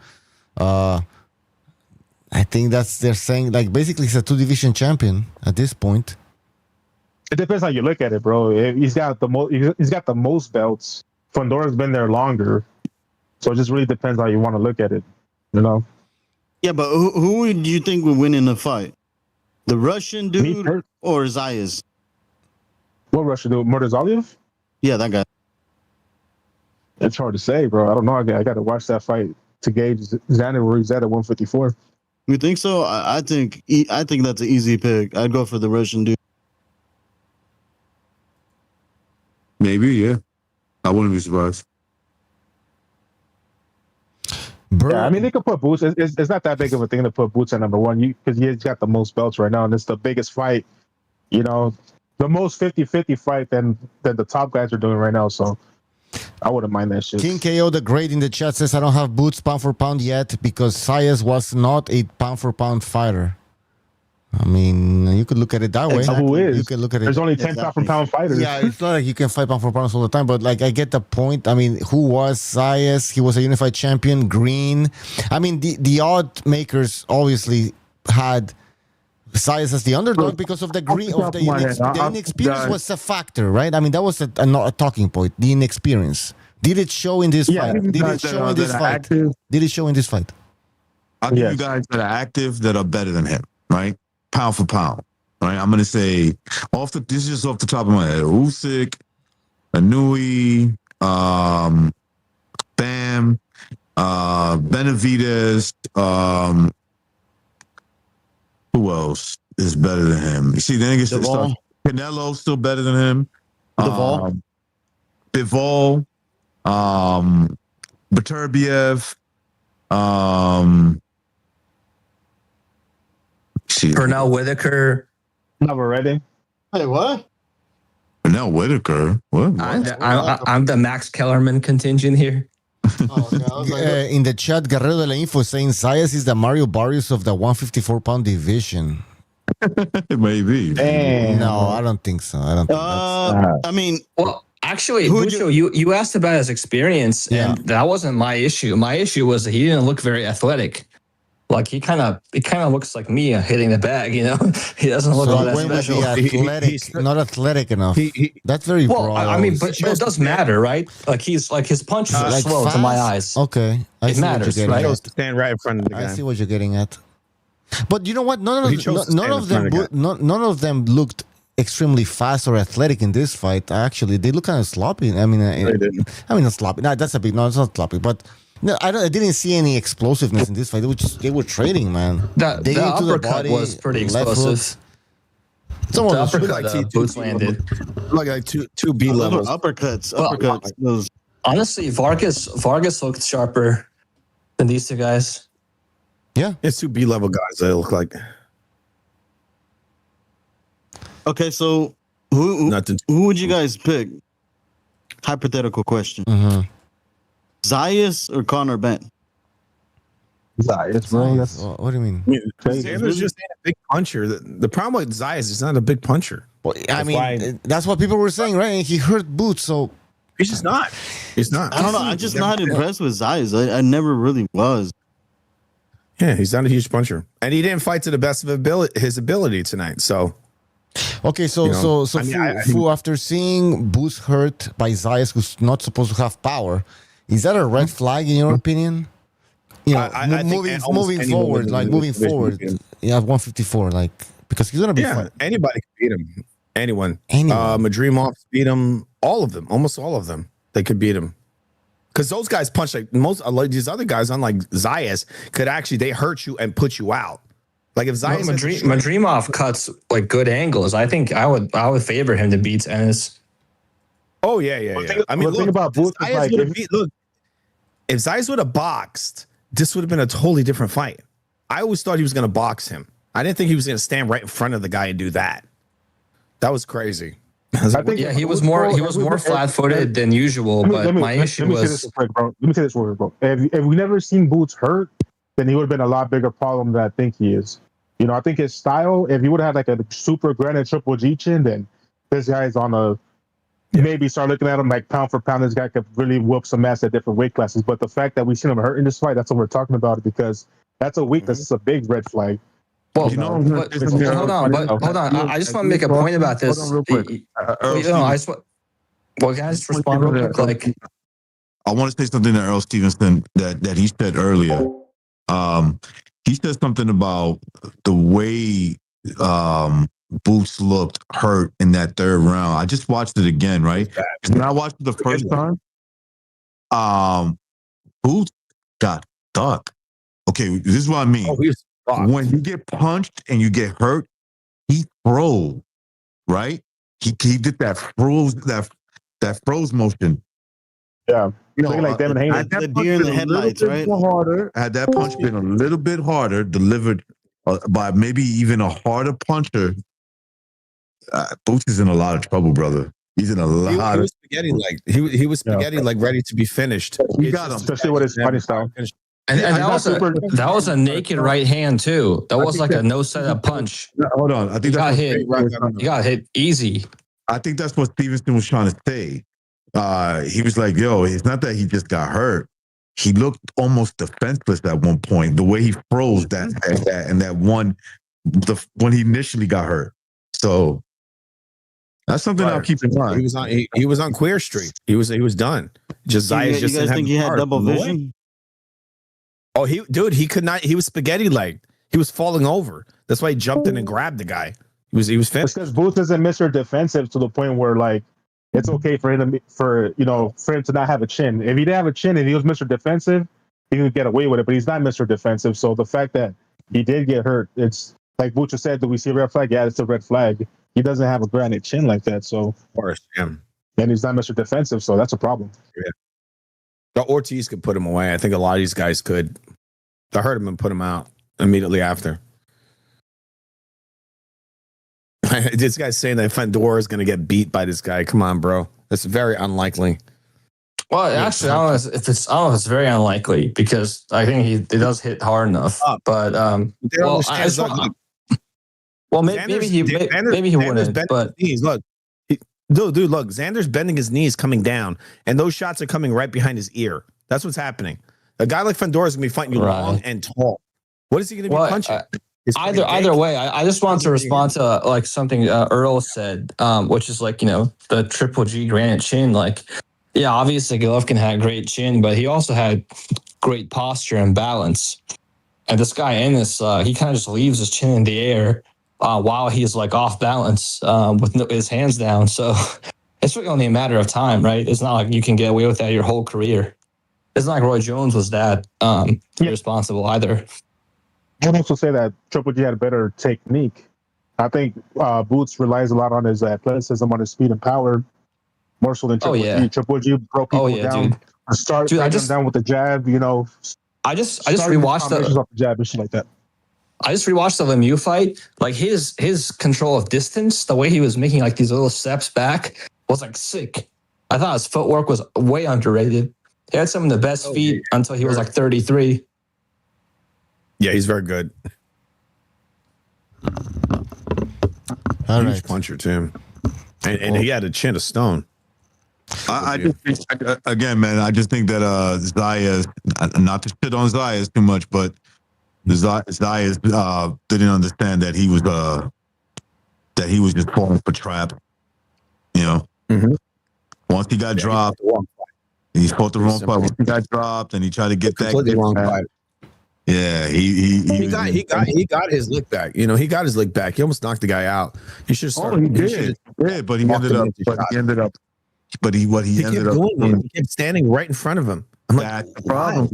I think they're saying, like, basically he's a 2-division champion at this point. It depends how you look at it, bro. He's got the most belts. Fundora's been there longer, so it just really depends how you want to look at it. Yeah, but who would you think would win in the fight? The Russian dude or Zayas? What Russian dude? Murtazaliev? Yeah, that guy. It's hard to say, bro. I don't know. I got to watch that fight to gauge Xander where he's at 154. You think so? I think that's an easy pick. I'd go for the Russian dude. Maybe, yeah. I wouldn't be surprised. Yeah, I mean, they could put Boots. It's not that big of a thing to put Boots at number one because he's got the most belts right now, and it's the biggest fight, the most 50-50 fight than the top guys are doing right now. So I wouldn't mind that shit. King KO the Great in the chat says, I don't have Boots pound for pound yet because Zayas was not a pound for pound fighter. I mean, you could look at it that way. Who is? You could look at it. There's only 10 pound for pound fighters. Yeah, it's not like you can fight pound for pound all the time, but like I get the point. I mean, who was Zayas? He was a unified champion. Green. I mean, the odd makers obviously had Zayas as the underdog because of the green of the inexperience was a factor, right? I mean, that was a talking point. The inexperience. Did it show in this fight? Did it show in this fight? Did it show in this fight? I'll give you guys that are active that are better than him, right? Pound for pound, right? I'm gonna say this is just off the top of my head. Usyk, Anui, Bam, Benavidez. Who else is better than him? You see, then it gets Canelo's still better than him. Bivol, Beterbiev, Pernell Whitaker. Never ready. Hey, what? Pernell Whitaker? What? I'm the Max Kellerman contingent here. In the chat, Guerrero de la Info saying Zayas is the Mario Barrios of the 154-pound division. Maybe. No, I don't think so. I don't think I mean, well, actually, Bucho, you asked about his experience, and that wasn't my issue. My issue was that he didn't look very athletic. Like he kind of looks like me hitting the bag, He doesn't look all that special. He's not athletic enough. That's very broad. I mean, but it does matter, right? Like his punches are like slow fast? to my eyes. Okay, it matters, right? Chose to stand right in front of the guy. I see what you're getting at. But you know what? None of them looked extremely fast or athletic in this fight. Actually, they look kind of sloppy. I mean, not sloppy. No, that's a big. No, it's not sloppy, but. No, I didn't see any explosiveness in this fight. They were trading, man. The uppercut was pretty explosive. The uppercut Boots landed. Like two B levels. Uppercuts. Honestly, Vargas looked sharper than these two guys. Yeah, it's two B-level guys. They look like. Okay, so who would you guys pick? Hypothetical question: Zayas or Connor Ben? Zayas, bro. That's, what do you mean? Xander's just ain't a big puncher. The problem with Zayas is he's not a big puncher. Well, I mean, that's what people were saying, right? He hurt Boots, so he's just not. He's not. I don't know. I'm just not impressed with Zayas. I never really was. Yeah, he's not a huge puncher, and he didn't fight to the best of his ability tonight. So, okay, so Fu, after seeing Boots hurt by Zayas, who's not supposed to have power, is that a red flag in your opinion? You know, I moving forward, like moving forward, yeah, 154, like because he's gonna be. Yeah, anybody can beat him. Anyone. Madrimov beat him. All of them, almost all of them, they could beat him. Because those guys punch like these other guys, unlike Zayas, could actually they hurt you and put you out. Like if Zayas, Madrimov cuts like good angles. I think I would favor him to beat Ennis. Oh yeah. I mean, look about Boots. Look, if Zayas would have boxed, this would have been a totally different fight. I always thought he was going to box him. I didn't think he was going to stand right in front of the guy and do that. That was crazy. He was more flat-footed than usual. But my issue was, let me say this real quick, bro. If we never seen Boots hurt, then he would have been a lot bigger problem than I think he is. You know, I think his style. If he would have had like a super granite triple G chin, then this guy is on a. Maybe start looking at him like pound for pound. This guy could really whoop some ass at different weight classes. But the fact that we seen him hurt in this fight, that's what we're talking about. Because that's a weakness. It's a big red flag. Well, hold on. I just want to make a point about this. Hold on real quick. Can I just respond real quick? Like, I want to say something to Earl Stevenson that he said earlier. He said something about the way Boots looked hurt in that third round. I just watched it again, right? When I watched it the first time, Boots got stuck. Okay, this is what I mean. When you get punched and you get hurt, he froze, right? He did that froze motion. Yeah, looking like Devin Haney. Had that deer in the headlights, right? Had that punch been a little bit harder, delivered by maybe even a harder puncher, Boots is in a lot of trouble, brother. He's in a lot. He was spaghetti like he was spaghetti like ready to be finished. We got him, especially with his fighting style. And that was a naked right hand too. That was like a no setup punch. Hold on, I think he got hit. He got hit easy. I think that's what Stevenson was trying to say. He was like, "Yo, it's not that he just got hurt. He looked almost defenseless at one point. The way he froze when he initially got hurt. So that's something I'll keep in mind. He was on Queer Street. He was done. Just Zayas just you guys think he had double vision? Oh, he could not. He was spaghetti legged. He was falling over. That's why he jumped in and grabbed the guy. He was finished. Because Boots isn't Mr. Defensive to the point where like it's okay for him to not have a chin. If he didn't have a chin and he was Mr. Defensive, he could get away with it. But he's not Mr. Defensive. So the fact that he did get hurt, it's like Butcher said. Do we see a red flag? Yeah, it's a red flag. He doesn't have a granite chin like that. So of course, and he's not Mr. Defensive. So that's a problem. Yeah. The Ortiz could put him away. I think a lot of these guys could. I heard him and put him out immediately after. This guy's saying that Fandor is going to get beat by this guy. Come on, bro. That's very unlikely. Well, actually, I don't know if it's very unlikely because I think he does hit hard enough. But maybe he wouldn't. But dude, look, Xander's bending his knees coming down, and those shots are coming right behind his ear. That's what's happening. A guy like Fandor is going to be fighting you long and tall. What is he going to be punching? Either way, I just want to respond to like something Earl said, which is like, the triple G granite chin. Like, yeah, obviously Golovkin had great chin, but he also had great posture and balance. And this guy Ennis, he kind of just leaves his chin in the air while he's like off balance with his hands down. So it's really only a matter of time, right? It's not like you can get away with that your whole career. It's not like Roy Jones was that irresponsible either. I would also say that Triple G had a better technique. I think Boots relies a lot on his athleticism, on his speed and power, more so than Triple G. Triple G broke people down. Start them down with the jab, I just rewatched the jab and shit like that. I just rewatched the Lemieux fight. Like his control of distance, the way he was making like these little steps back was like sick. I thought his footwork was way underrated. He had some of the best feet until he was like 33. Yeah, he's very good. All Huge right. puncher too, and he had a chin of stone. I just think, again, man, I just think that Zayas, not to shit on Zayas too much, but Zayas didn't understand that he was just falling for trap. You know, once he got dropped, he fought the wrong fight. Once he got dropped, and he tried to get that completely wrong fight. Yeah, he got his lick back. You know, he got his lick back. He almost knocked the guy out. He should have started. He did, but he ended up. He ended up doing. He kept standing right in front of him. I'm like, that's the problem.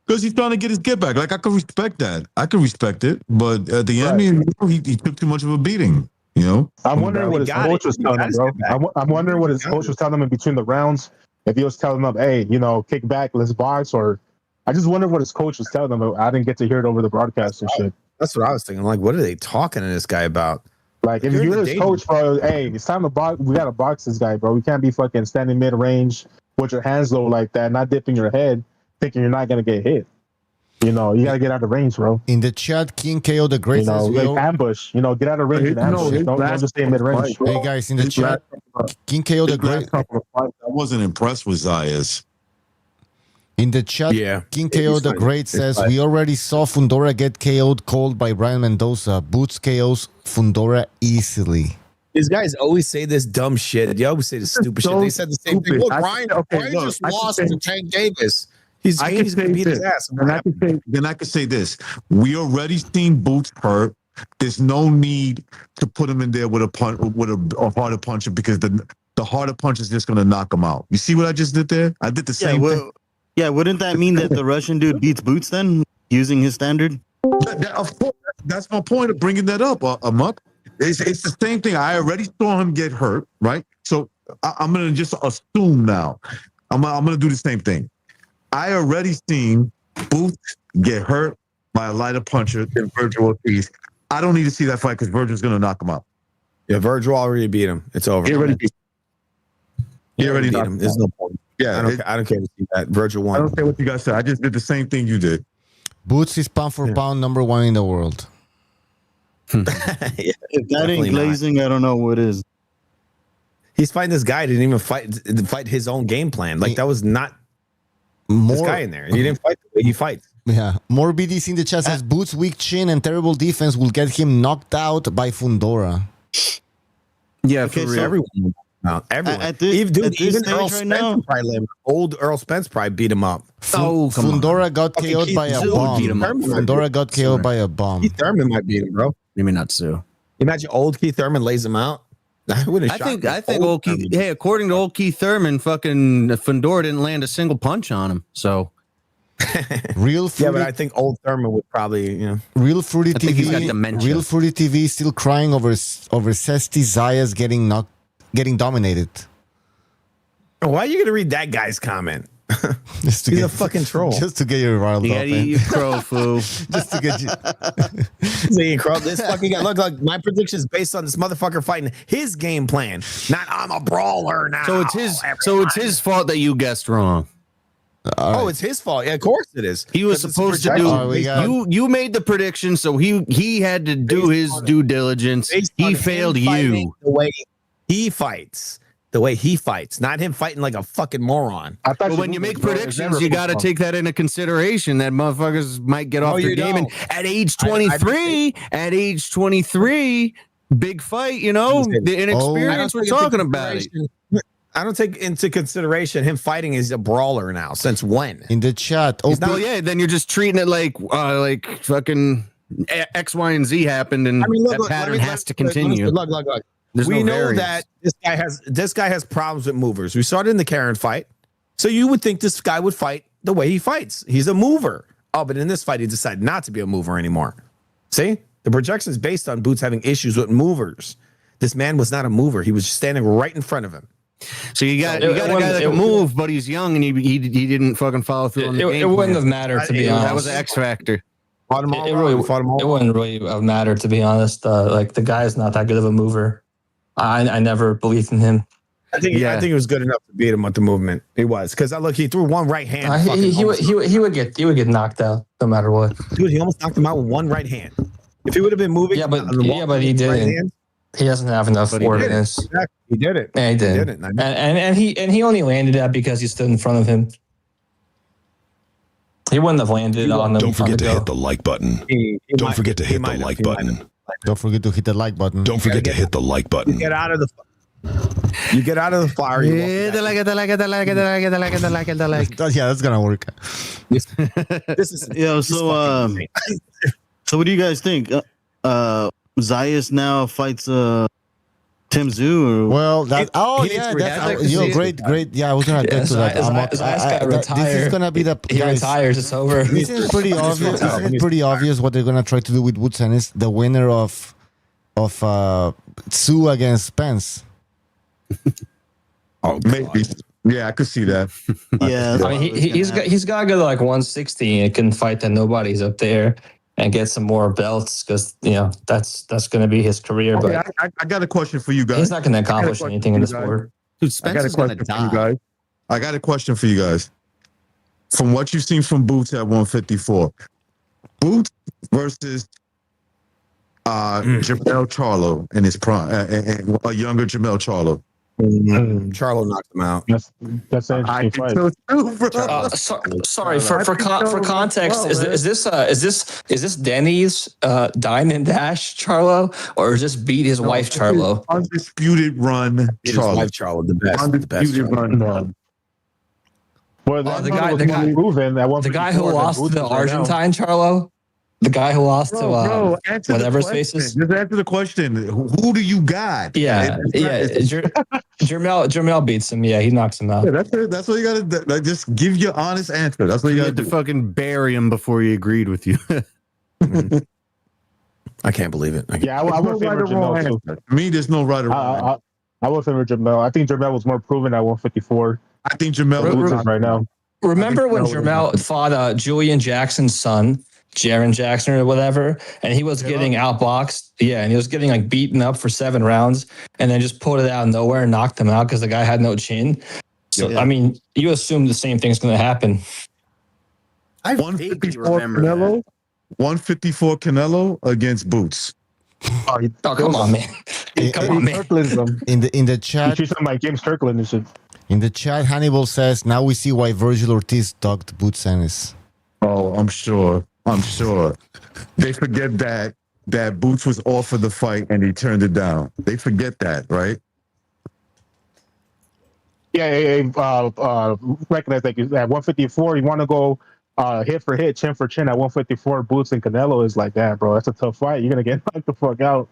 Because he's trying to get his get back. Like, I could respect that. I could respect it, but at the end, he took too much of a beating. You know, I'm wondering what his coach was telling him, bro. I'm wondering what his coach was telling him in between the rounds. If he was telling him, "Hey, you know, kick back, let's box," or I just wonder what his coach was telling him. I didn't get to hear it over the broadcast and shit. That's what I was thinking. Like, what are they talking to this guy about? Like, if you're his coach, bro, hey, it's time to box. We gotta box this guy, bro. We can't be fucking standing mid range with your hands low like that, not dipping your head, thinking you're not gonna get hit. You know, you gotta get out of range, bro. In the chat, King KO the Great says, like ambush. You know, get out of range and ambush. Don't just stay mid range. Hey guys, in the chat, King KO the Great. I wasn't impressed with Zayas. In the chat, King KO the Great says, we already saw Fundora get KO'd cold by Brian Mendoza. Boots KOs Fundora easily. These guys always say this dumb shit. They always say this stupid shit. They said the same thing. Look, Brian just lost to Tank Davis. He's going to beat his ass. Then I could say this. We already seen Boots hurt. There's no need to put him in there with a harder puncher because the harder punch is just going to knock him out. You see what I just did there? I did the same thing. Yeah, wouldn't that mean that the Russian dude beats Boots then, using his standard? Of course, that's my point of bringing that up, Amok. It's the same thing. I already saw him get hurt, right? So I'm going to just assume now. I'm going to do the same thing. I already seen Boots get hurt by a lighter puncher than Virgil Ortiz. I don't need to see that fight because Virgil's going to knock him out. Yeah, Virgil already beat him. It's over. He already beat him. There's no point. Yeah, I don't care to see that. Virgil won. I don't care what you guys said. I just did the same thing you did. Boots is pound for pound #1 in the world. If that ain't glazing, I don't know what is. He's fighting this guy. Didn't even fight his own game plan. Like that was not this guy in there. He didn't fight the way he fights. Yeah. More BDC in the chat says Boots' weak chin and terrible defense will get him knocked out by Fundora. Yeah, okay, for so real. everyone. Everyone. At this even Earl stage Spence old Earl Spence probably beat him up. Fundora got KO'd by a bomb. Fundora got KO'd by a bomb. Keith Thurman might beat him, bro. Maybe not Sue. Imagine old Keith Thurman lays him out. I think old Keith. Hey, according to old Keith Thurman, fucking Fundora didn't land a single punch on him. So real fruity, yeah, but I think old Thurman would probably, Real Fruity I think he's got TV. dementia. Real Fruity TV still crying over Cesty Zayas getting dominated. Why are you gonna read that guy's comment? He's a fucking troll. Just to get you riled You up. gotta eat your crow, fool. Just to get you. This fucking guy. Look, like my prediction is based on this motherfucker fighting his game plan. Not I'm a brawler now. So it's his fault that you guessed wrong. Oh, it's his fault. Yeah, of course it is. He was supposed to do. You made the prediction, so he had to do his due diligence. He failed you. The way he fights. The way he fights, not him fighting like a fucking moron. But when you make predictions, you got to take that into consideration. That motherfuckers might get off their game. And at age 23, big fight, the inexperience we're talking about. I don't take into consideration him fighting as a brawler now. Since when? In the chat. Then you're just treating it like fucking X, Y, and Z happened, and that pattern has to continue. Look. We know that this guy has problems with movers. We saw it in the Karen fight. So you would think this guy would fight the way he fights. He's a mover. Oh, but in this fight, he decided not to be a mover anymore. See? The projection is based on Boots having issues with movers. This man was not a mover. He was just standing right in front of him. So you got a guy that can move, but he's young and he didn't fucking follow through on the game. It wouldn't have mattered, to be honest. That was the X factor. It wouldn't really have mattered, to be honest. Like the guy is not that good of a mover. I never believed in him. I think he was good enough to beat him with the movement. He was, because he threw one right hand. He would get knocked out no matter what. Dude, he almost knocked him out with one right hand. If he would have been moving, but he didn't. He doesn't have enough ordinance. He did it. Yeah, he did. And he only landed that because he stood in front of him. He wouldn't have landed on him. Don't forget to hit the like button. Don't forget to hit the like button. Don't forget to hit the like button. Don't forget to hit the like button. You get out of the fire. Yeah, that's gonna work. This is So what do you guys think? Zayas now fights Tim Tszyu? Well, you're great. Yeah, I was gonna get to that. This is gonna be the he retires. It's over. This is pretty obvious. Pretty obvious what they're gonna try to do with Woods, and is the winner of Tszyu against Spence. Maybe. Yeah, I could see that. Yeah, I mean he's got to go to like 160 and can fight the nobodies up there and get some more belts, because that's going to be his career. But I got a question for you guys. He's not going to accomplish anything in the sport. Dude, Spencer's going to die. I got a question for you guys. From what you've seen from Boots at 154, Boots versus Jamel Charlo in his prime, a younger Jamel Charlo. Charlo knocked him out. That's an interesting fight. Sorry for context. Is this Denny's Diamond Dash Charlo, or is this beat his wife Charlo? Undisputed run. His wife Charlo, the best. Undisputed run. Well, the guy who lost to the Argentine Charlo. The guy who lost to whatever spaces. Just answer the question. Who do you got? Yeah. Jermel beats him. Yeah, he knocks him out. Yeah, that's what you got to do. Just give your honest answer. That's what you got to fucking bury him before he agreed with you. I can't believe it. I would favor Jamel too. To me, there's no right or wrong. I would favor Jamel. I think Jamel was more proven at 154. I think Jamel loses right now. Remember when Jamel fought Julian Jackson's son? Jaron Jackson or whatever, and he was getting outboxed. Yeah, and he was getting like beaten up for 7 rounds, and then just pulled it out of nowhere and knocked him out because the guy had no chin. So I mean, you assume the same thing's going to happen. I 154 Canelo. 154 Canelo against Boots. Come on, man. Come on, man. In the chat, like James Kirkland and shit. In the chat, Hannibal says, "Now we see why Virgil Ortiz dogged Boots Ennis." Oh, I'm sure. They forget that Boots was offered the fight and he turned it down. They forget that, right? Yeah, recognize that at 154, you want to go hit for hit, chin for chin at 154. Boots and Canelo is like that, bro. That's a tough fight. You're gonna get knocked the fuck out.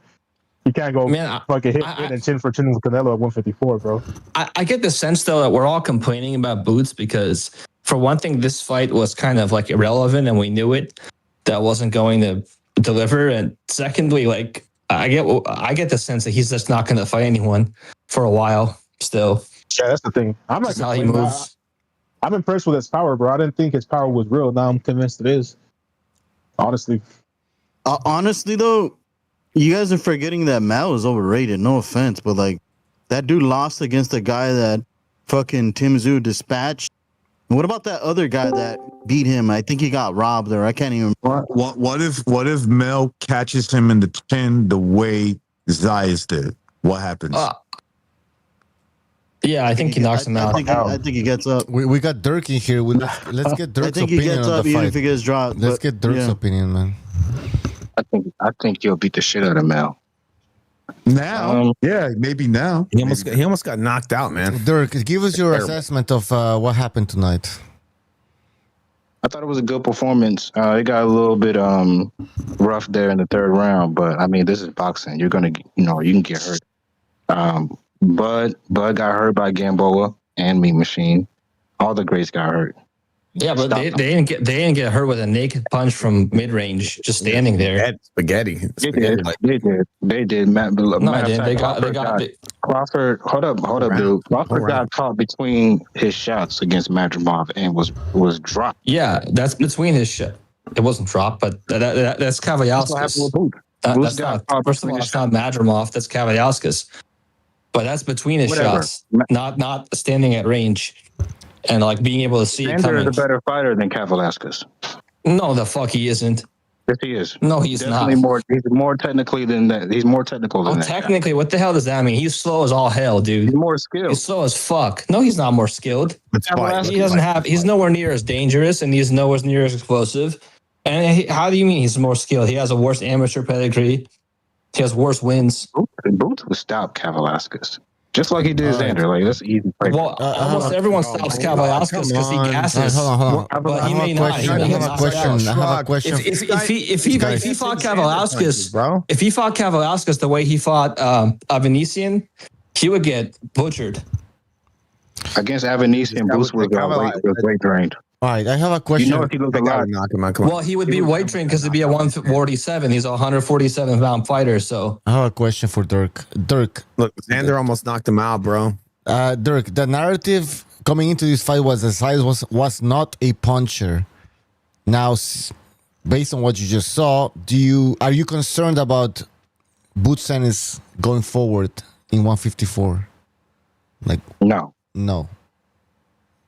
You can't go fucking hit and chin for chin with Canelo at 154, bro. I get the sense though that we're all complaining about Boots because, for one thing, this fight was kind of like irrelevant and we knew it. That wasn't going to deliver. And secondly, like I get the sense that he's just not going to fight anyone for a while still. Yeah, that's the thing. I'm not how he moves. I'm impressed with his power, bro. I didn't think his power was real. Now I'm convinced it is. Honestly. Honestly, though, you guys are forgetting that Mao is overrated. No offense, but like that dude lost against a guy that fucking Tim Tszyu dispatched. What about that other guy that beat him? I think he got robbed, or I can't even. What if Mel catches him in the chin the way Zayas did? What happens? Yeah, I think he knocks him out. I think he gets up. We got Dirk in here. Let's get Dirk's opinion on the fight. Even if he gets dropped. Let's get Dirk's opinion, man. I think you'll beat the shit out of Mel. Now, maybe now. He almost got knocked out, man. Dirk, give us your assessment of what happened tonight. I thought it was a good performance. It got a little bit rough there in the 3rd round, but I mean, this is boxing. You're gonna, you can get hurt. Bud got hurt by Gamboa and Meat Machine. All the greats got hurt. Yeah, but they didn't get hurt with a naked punch from mid range, just standing there. Spaghetti. They did. Matt, no, they did. Crawford, hold up, dude. Crawford got caught between his shots against Madrimov and was dropped. Yeah, that's between his shit. It wasn't dropped, but that's That's what happened Kavaliauskas. with Boots. That's not. First of all, it's not Madrimov. That's Kavaliauskas. But that's between his Whatever. shots, not standing at range and like being able to see it Xander coming. is a better fighter than Kavaliauskas. No, the fuck he isn't. Yes, he is. No, he's Definitely not. more. He's more technically than that. He's more technical than that. Technically, what the hell does that mean? He's slow as all hell, dude. He's more skilled. He's slow as fuck. No, he's not more skilled. Kavaliauskas- He doesn't have. He's nowhere near as dangerous, and he's nowhere near as explosive. And how do you mean he's more skilled? He has a worse amateur pedigree. He has worse wins. Boots would stop Kavaliauskas. Just like he did Xander. Like, that's easy. Well, almost everyone stops Kavaliauskas because he gasses. Hold on. But he may not. I have a question. If he fought Kavaliauskas, if he fought Kavaliauskas the way he fought Avanesian, he would get butchered. Against Avanesian, Boots was weight drained. All right, I have a question. You know, if he looked a lot. Well, he would be weight trained because he'd be at 147. He's a 147 pound fighter. So I have a question for Dirk. Dirk, look, Xander almost knocked him out, bro. Dirk, the narrative coming into this fight was that Zayas was not a puncher. Now, based on what you just saw, are you concerned about Boots Ennis going forward in 154? Like no.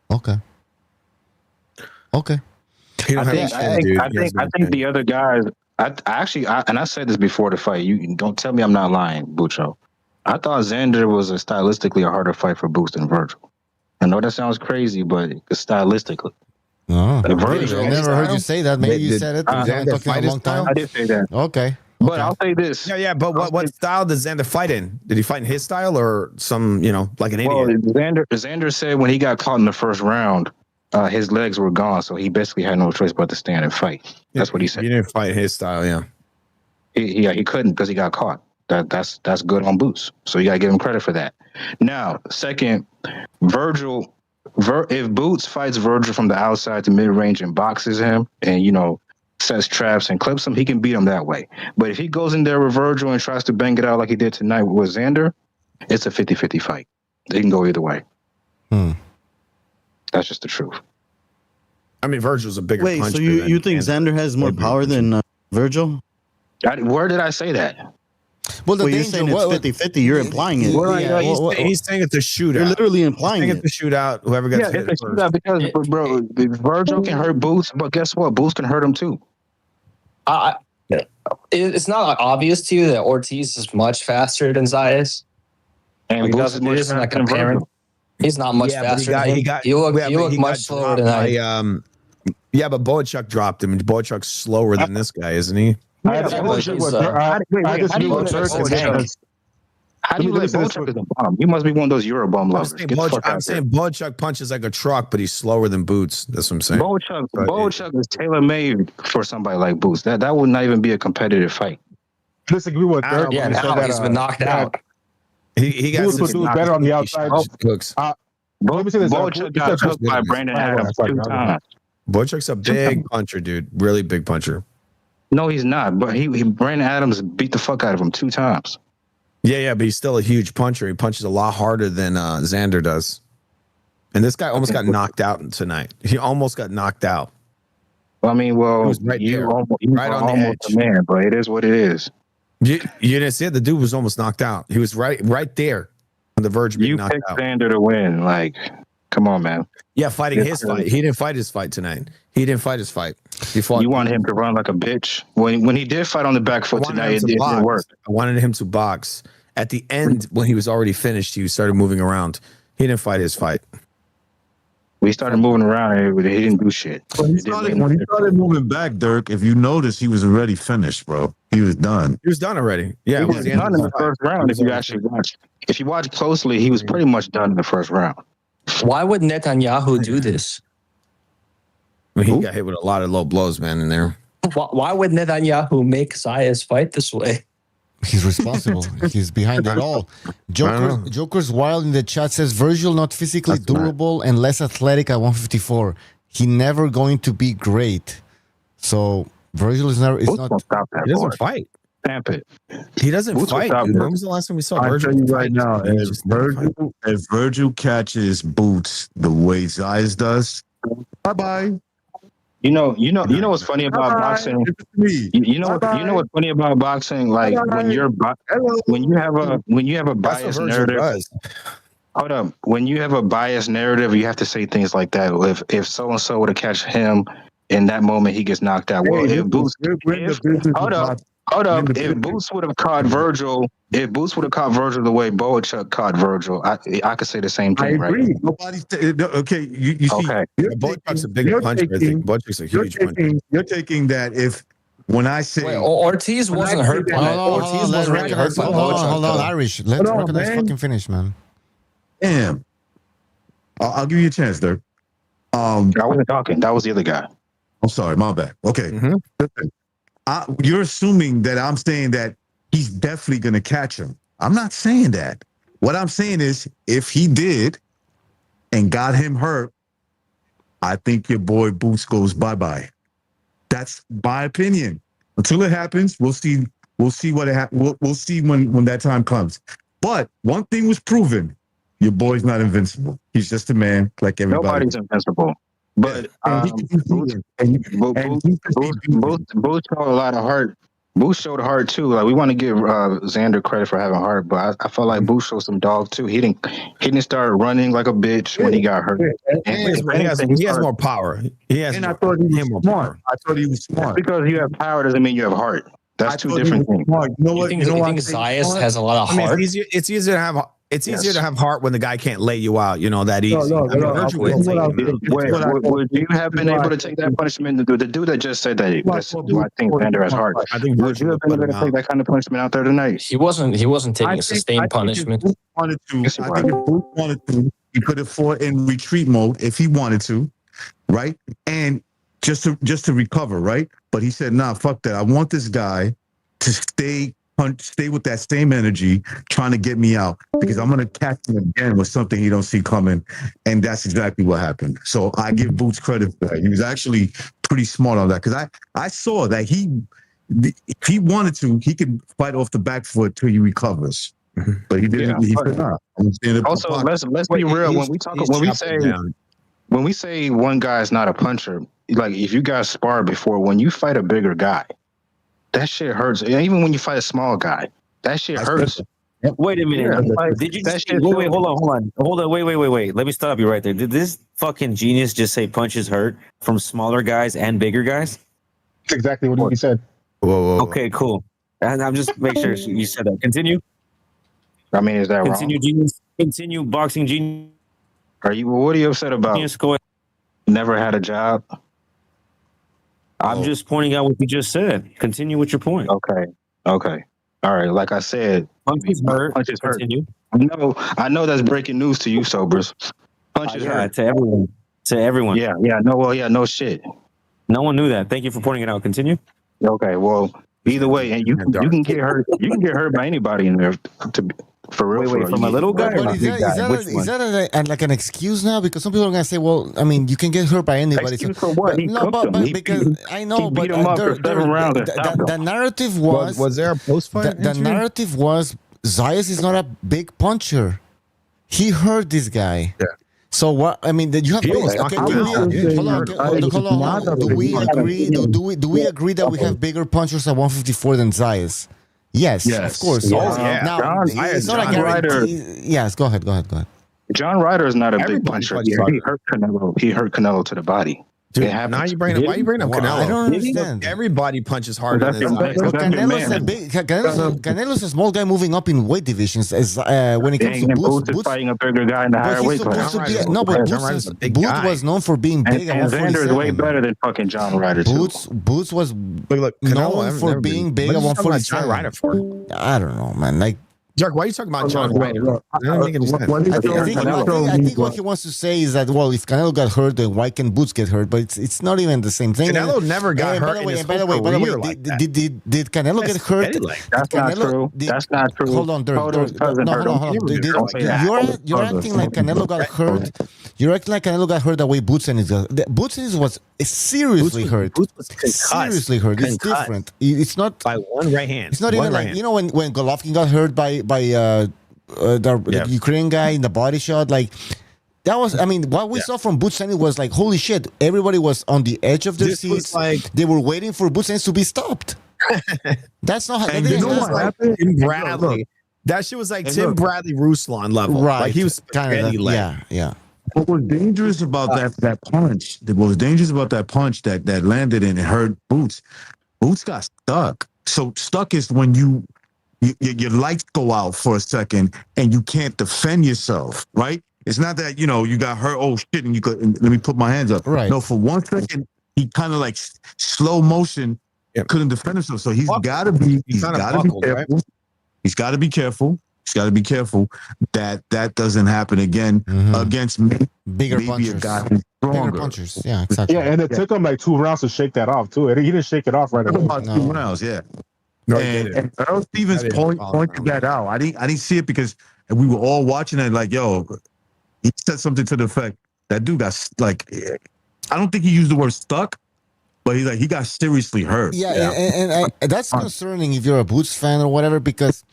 Okay. I think the other guys. I said this before the fight. You don't tell me I'm not lying, Bucho. I thought Xander was stylistically a harder fight for Boots than Virgil. I know that sounds crazy, but it's stylistically. No, Virgil, I never heard you say that. Maybe you said it. We haven't talked in a long time. I did say that. Okay. But I'll say this. Yeah. But what style does Xander fight in? Did he fight in his style or some, like an idiot? Well, Xander said when he got caught in the first round, his legs were gone, so he basically had no choice but to stand and fight. That's what he said. He didn't fight his style, yeah. He couldn't because he got caught. That's good on Boots. So you gotta give him credit for that. Now, second, Virgil. If Boots fights Virgil from the outside to mid range and boxes him, and sets traps and clips him, he can beat him that way. But if he goes in there with Virgil and tries to bang it out like he did tonight with Xander, it's a 50-50 fight. They can go either way. That's just the truth. I mean, Virgil's a bigger puncher. Wait, so you think Xander has more power than Virgil? Where did I say that? Well, you're saying it's 50-50. You're implying it. He's saying it's a shootout. You're literally implying it. It's a shootout. Whoever gets hit it's first. a shootout because, bro, Virgil can hurt Boots, but guess what? Boots can hurt him too. It's not obvious to you that Ortiz is much faster than Zayas. And Boots is much faster than Virgil. He's not much faster than him. He looked much slower than I. Yeah, but Boachuk dropped him. Boachuk's slower than this guy, isn't he? How do you let Boachuk as a bomb? You must be one of those Euro bomb lovers. I'm saying Boachuk punches like a truck, but he's slower than Boots. That's what I'm saying. Boachuk is tailor-made for somebody like Boots. That would not even be a competitive fight. Disagree with Dirk. Yeah, now he's been knocked out. He got Boots would do better on the outside. Let me say this. Boachuk got cooked by Brandon Adams 2 times. Boachuk's a big puncher, dude. Really big puncher. No, he's not. But Brandon Adams beat the fuck out of him 2 times. Yeah, but he's still a huge puncher. He punches a lot harder than Xander does. And this guy almost got knocked out tonight. He almost got knocked out. I mean, he was right there, right on the edge. Man, but it is what it is. You didn't see it. The dude was almost knocked out. He was right there on the verge of being knocked out. You picked Xander to win. Like, come on, man. Yeah, fighting his fight. He didn't fight his fight tonight. He didn't fight his fight. He fought. You want him to run like a bitch. When he did fight on the back foot tonight, it didn't work. I wanted him to box. At the end, when he was already finished, he started moving around. He didn't fight his fight. We started moving around. He didn't do shit. When he started moving back, Dirk, if you notice, he was already finished, bro. He was done. He was done already. Yeah, he was done in the first round. If you actually watch, if you watch closely, he was pretty much done in the first round. Why would Netanyahu do this? I mean, he got hit with a lot of low blows, man, in there. Why would Netanyahu make Zayas fight this way? He's responsible. He's behind it all. Joker's Wild in the chat says Virgil not physically durable and less athletic at 154. He never going to be great. So Virgil is never. It's not. He doesn't fight. Stamp it. He doesn't Boots will fight, stop dude. Virgil. When was the last time we saw I'll Virgil tell you fight? right now, He just never fight. if Virgil catches Boots the way Zayas does, bye-bye. You know what's funny about boxing. You know what's funny about boxing. Like when you have a That's what biased Virgil narrative. does. Hold up. When you have a biased narrative, you have to say things like that. If so and so would have catch him in that moment, he gets knocked out. Well, if Boots, hold up. If Boots would have caught Virgil, the way Boachuk caught Virgil, I could say the same I thing, agree. right? Nobody's okay. You see, Okay. Boachuk's a bigger puncher. I think Boachuk's a huge puncher. You're taking that if when I say Wait, Ortiz wasn't hurt by that. Ortiz wasn't really hurt by Boachuk. Hold on, Irish. Let Recognize fucking finish, man. Damn. I'll give you a chance, Dirk. I wasn't talking. That was the other guy. I'm sorry, my bad. Okay. Listen, you're assuming that I'm saying that he's definitely going to catch him. I'm not saying that. What I'm saying is if he did and got him hurt, I think your boy Boots goes bye-bye. That's my opinion. Until it happens, we'll see. We'll see what we'll see when that time comes. But one thing was proven: your boy's not invincible. He's just a man like everybody. Nobody's invincible. But Boots showed a lot of heart. Boots showed heart too. Like we want to give Xander credit for having heart, but I felt like Boots showed some dog too. He didn't start running like a bitch when he got hurt. He has more power. He has. And I thought he was smart. I thought he was smart. Just because you have power doesn't mean you have heart. That's two different things. You know what? You think Zayas has a lot of heart? It's easier to have. It's easier to have heart when the guy can't lay you out. You know that easy. Virgil will take him. Would you have been able to take that punishment? The dude that just said that, do I think Xander has heart? Would you have been able to take that kind of punishment out there tonight? He wasn't taking a sustained punishment. I think if Boots wanted to, he could have fought in retreat mode if he wanted to, right? And just to recover, right? But he said, "Nah, fuck that. I want this guy to stay with that same energy, trying to get me out because I'm gonna catch him again with something he don't see coming," and that's exactly what happened. So I give Boots credit for that. He was actually pretty smart on that because I saw that if he wanted to, he could fight off the back foot till he recovers. But he didn't. He said, "Nah." Also, let's be real. When we say one guy is not a puncher, like if you guys spar before, when you fight a bigger guy, that shit hurts. Even when you fight a small guy, that shit hurts. Wait a minute. Did you just wait, hold on. Wait. Let me stop you right there. Did this fucking genius just say punches hurt from smaller guys and bigger guys? That's exactly what he said. Whoa. Okay, cool. And I'm just making sure you said that. Continue. I mean, is that Continue, wrong? genius. Continue, boxing genius. What are you upset about? Never had a job. I'm just pointing out what you just said. Continue with your point. Okay. All right. Like I said, punches hurt. Continue. I know that's breaking news to you, Sobers. Punches hurt. To everyone. To everyone. Yeah. No shit. No one knew that. Thank you for pointing it out. Continue. Okay. Well, either way, and you can get hurt. You can get hurt by anybody in there. For real. Wait, from a little guy or a big guy? Is that like an excuse now? Because some people are gonna say, "Well, I mean, you can get hurt by anybody." Excuse for what? I know, but the narrative was there a post fight? The narrative was Zayas is not a big puncher. He hurt this guy. Yeah. So what? I mean, you have. Hold on. Do we agree? Do we agree that we have bigger punchers at 154 than Zayas? Yes, of course. Yeah. Now, it's not a guarantee. Yes, go ahead. John Ryder is not a big puncher. He hurt Canelo. He hurt Canelo to the body. Dude, now you bring up. Why you bring up Canelo? I don't understand. Everybody punches harder than Canelo's a small guy moving up in weight divisions. As when it comes to Boots is fighting a bigger guy in the higher weight class. Boots was known for being big. And Xander is way better than fucking John Ryder. Boots was known for being big at 147. I don't know, man. Like Jerk, why are you talking about John Wayne? I don't think any sense. I think what he wants to say is that, well, if Canelo got hurt, then why can Boots get hurt? But it's not even the same thing. Canelo never got hurt. By the way, did Canelo get hurt? That's not true. That's not true. Hold on, Dirk. You're acting like Canelo got hurt. You're acting like Canelo got hurt the way Boots and Boots was seriously hurt. Boots was concussed. Seriously hurt. It's different. It's not by one right hand. It's not even like when Golovkin got hurt by the Ukrainian guy in the body shot. Like that was. I mean, what we saw from Boots was like, holy shit! Everybody was on the edge of their seats. They were waiting for Boots to be stopped. That's not. And you know what happened? Tim Bradley. That shit was like Tim Bradley Ruslan level. Right. Like he was kind of yeah. What was dangerous about that punch? What was dangerous about that punch that landed and it hurt Boots? Boots got stuck. So stuck is when your lights go out for a second and you can't defend yourself, right? It's not that, you got hurt, oh shit, and let me put my hands up. Right. No, for 1 second, he kind of like slow motion couldn't defend himself. So he's got to be careful. Right? He's got to be careful. He's got to be careful that doesn't happen again against bigger maybe punchers. A guy who's stronger. Bigger punchers. Yeah, exactly. Yeah, and it took him like 2 rounds to shake that off too. He didn't shake it off right away. About 2 rounds, yeah. No, and Earl Stevens pointed that out. I didn't see it because we were all watching it like, yo, he said something to the effect that dude got like, I don't think he used the word stuck, but he got seriously hurt. Yeah. And that's concerning if you're a Boots fan or whatever, because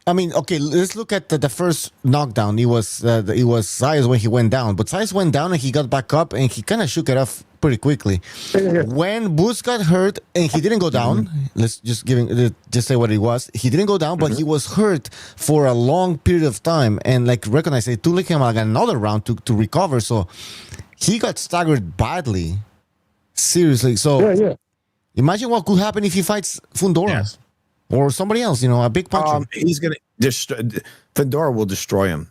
I mean, okay, let's look at the first knockdown. It was Zayas when he went down, but Zayas went down and he got back up and he kind of shook it off pretty quickly. When Boots got hurt and he didn't go down, let's just say what it was. He didn't go down, but he was hurt for a long period of time and like recognize it took him like another round to recover. So he got staggered badly, seriously. So imagine what could happen if he fights Fundora. Yes. Or somebody else, a big puncher. He's gonna destroy. Fundora will destroy him.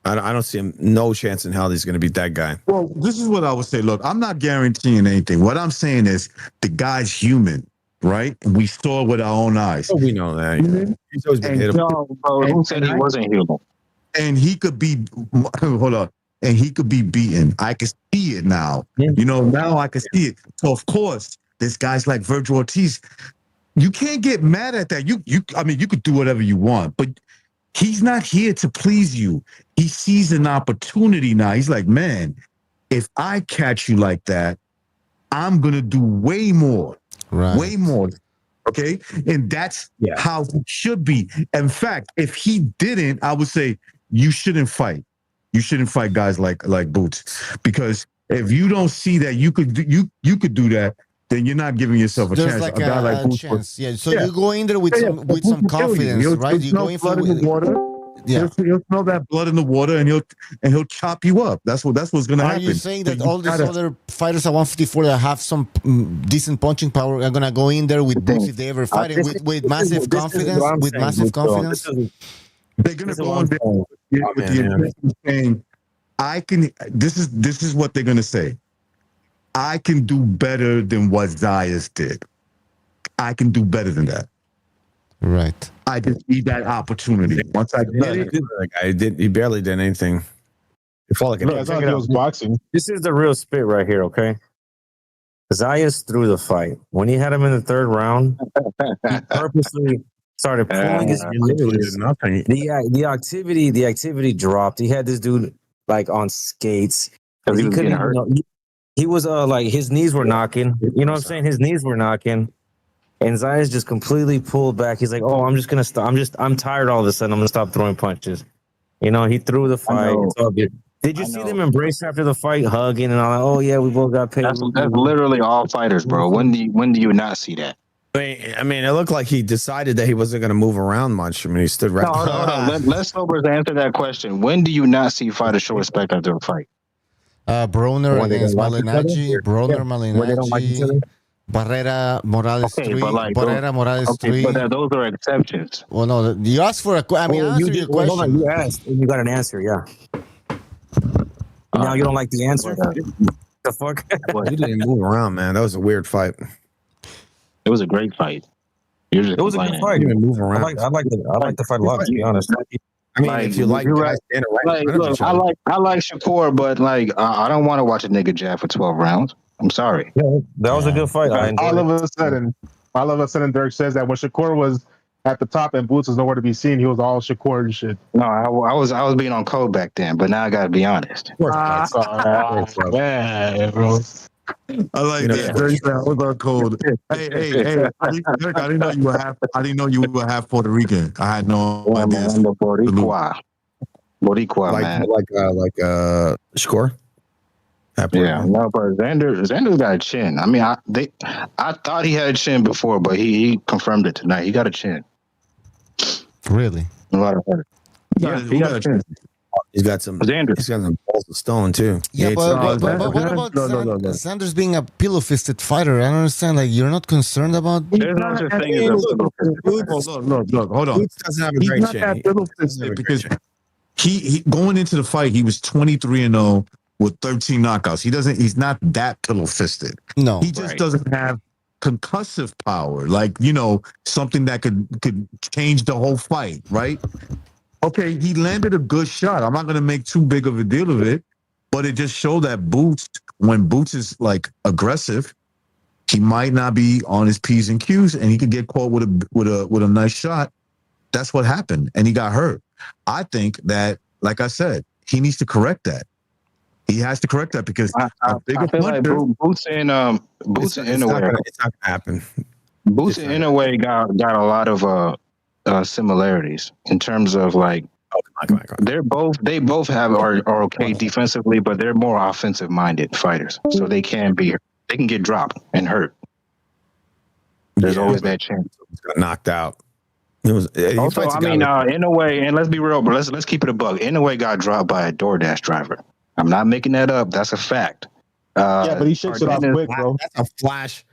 I don't see him. No chance in hell he's gonna beat that guy. Well, this is what I would say. Look, I'm not guaranteeing anything. What I'm saying is the guy's human, right? And we saw it with our own eyes. Oh, we know that. He's always been hit. Who said he wasn't human? And he could be. Hold on. And he could be beaten. I can see it now. Now I can see it. So of course, there's guys like Virgil Ortiz. You can't get mad at that. I mean, you could do whatever you want, but he's not here to please you. He sees an opportunity now. He's like, man, if I catch you like that, I'm going to do way more. Right. Way more. Okay? And that's how he should be. In fact, if he didn't, I would say you shouldn't fight. You shouldn't fight guys like Boots. Because if you don't see that you could do that, then you're not giving yourself a There's chance. like a guy like Boots chance. So you go in there with some confidence, right? You go in for the water. Yeah, he'll smell that blood in the water, and he'll chop you up. That's what's going to happen. Are you saying that all these other fighters at 154 that have some decent punching power are going to go in there with Boots if they ever fight it with massive confidence? With massive confidence, they're going to go in there with the intention saying, "I can." This is what they're going to say. I can do better than what Zayas did. I can do better than that. Right. I just need that opportunity. Once I get it, he barely did anything. It felt like I thought he was boxing. This is the real spit right here, okay? Zayas threw the fight. When he had him in the third round, he purposely started pulling his fingers. The activity dropped. He had this dude like on skates. He was getting hurt. He was like his knees were knocking. You know what I'm saying? His knees were knocking. And Zayas just completely pulled back. He's like, "Oh, I'm just gonna stop. I'm tired all of a sudden. I'm gonna stop throwing punches." He threw the fight. It's all good. Did you see them embrace after the fight, hugging and all that? Oh yeah, we both got paid. That's literally all fighters, bro. When do you not see that? I mean, it looked like he decided that he wasn't going to move around much. I mean, he stood right. No. Let's sobers answer that question. When do you not see fighters show respect after a fight? Broner against Malignaggi. Broner, Malignaggi. Barrera, Morales 3. Barrera, Morales 3. But those are exceptions. Well, no, you asked for a question. I mean, answer your question. Hold on, you asked and you got an answer, yeah. Now you don't like the answer? The fuck? Well, he didn't move around, man. That was a weird fight. It was a great fight. You're just It was a good fight. Move I around. like the fight a lot, to be honest. I mean, if you like you're guys standing right like, in front of look, each other. I like Shakur, but like I don't want to watch a nigga jab for 12 rounds. I'm sorry. Yeah, that was a good fight. I enjoyed all it. of a sudden, Dirk says that when Shakur was at the top and Boots was nowhere to be seen, he was all Shakur and shit. No, I was being on code back then, but now I gotta be honest. Man, bro. I like that. Dirk said I was on cold. Hey! I didn't know you were half. I didn't know you were half Puerto Rican. I had no idea. I'm a Boricua, man. Like Shakur. Yeah, no, but Xander's got a chin. I mean, I thought he had a chin before, but he confirmed it tonight. He got a chin. Really? A lot of hurt. Yeah, he got a chin. He's got some. Xander. He's got some balls of stone too. Yeah, but what about Xander's being a pillow-fisted fighter? I don't understand. Like, you're not concerned about. There's no such thing as a Look, hold on. Boots doesn't have a great He's not chin. that pillow-fisted because he going into the fight, he was 23-0 with 13 knockouts. He's not that pillow-fisted. No, he just doesn't have concussive power, like, something that could change the whole fight, right? Okay, he landed a good shot. I'm not going to make too big of a deal of it, but it just showed that when Boots is like aggressive, he might not be on his P's and Q's, and he could get caught with a nice shot. That's what happened, and he got hurt. I think that, like I said, he needs to correct that. He has to correct that because I feel like Boots and Inouye. It's not gonna happen. Boots and Inouye got a lot of similarities in terms of like they both are okay defensively, but they're more offensive minded fighters, so they can get dropped and hurt. There's always that chance. Got knocked out. Also, I mean, Inouye, and let's be real, but let's keep it a buck. Inouye got dropped by a DoorDash driver. I'm not making that up. That's a fact. Yeah, but he shakes it off quick, bro. That's a flash.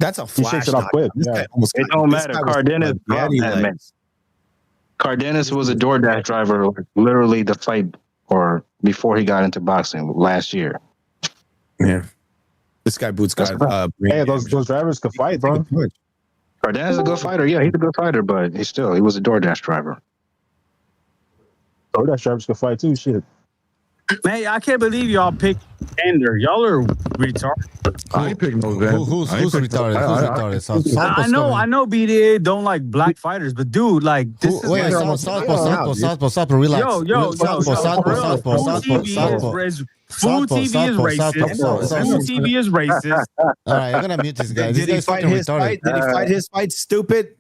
He shakes it off quick. Yeah. It don't matter. Cardenas dropped that man. Cardenas was a DoorDash driver, literally the fight or before he got into boxing last year. Yeah, this guy Boots got. Hey, those drivers could fight, bro. Cardenas is a good fighter. Yeah, he's a good fighter, but he was a DoorDash driver. DoorDash drivers could fight too. Shit. Man, I can't believe y'all picked Ender. Y'all are retarded. I ain't picking no man. Who's retarded? I know BDA don't like black fighters, but dude, like this is wait, Southpaw, relax. Full TV is racist. Full TV is racist. All right, I'm gonna mute this guy. Did he fight his fight? Did he fight his fight? Stupid.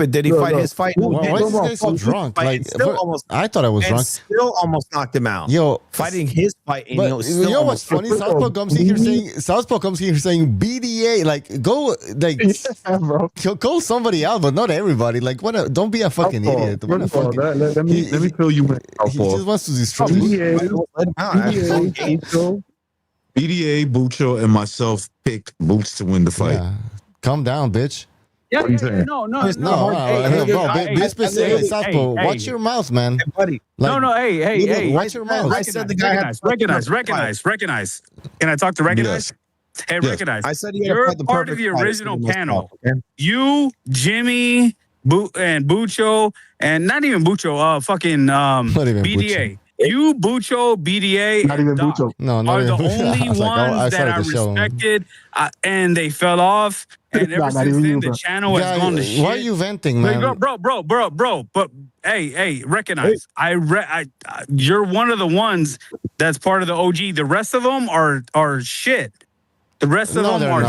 Did he fight his fight? Why is this guy so drunk? Like, I thought I was drunk. Still almost knocked him out. Yo, fighting his fight. And you know what's funny? Southpaw comes here saying BDA. Like, go call somebody out, but not everybody. Like, don't be a fucking idiot. Let me fill you in. He just wants to destroy you. BDA, Bucho, and myself picked Boots to win the fight. Yeah. Calm down, bitch. Yeah, What are you saying? no. Be specific. Southpaw, watch your mouth, man. Buddy. Hey. Watch your mouth. I said the guy Recognize. Can I talk to Recognize? Yes. Hey, Recognize. I said you're part of the original panel. You, Jimmy, and Bucho, and not even Bucho, fucking BDA. You, Bucho, BDA, not even Bucho. are the only ones that I respected, and they fell off. And ever since then, the channel has gone to shit. Why are you venting, man? Like, bro. But hey, recognize. You're one of the ones that's part of the OG. The rest of them are shit. The rest of them are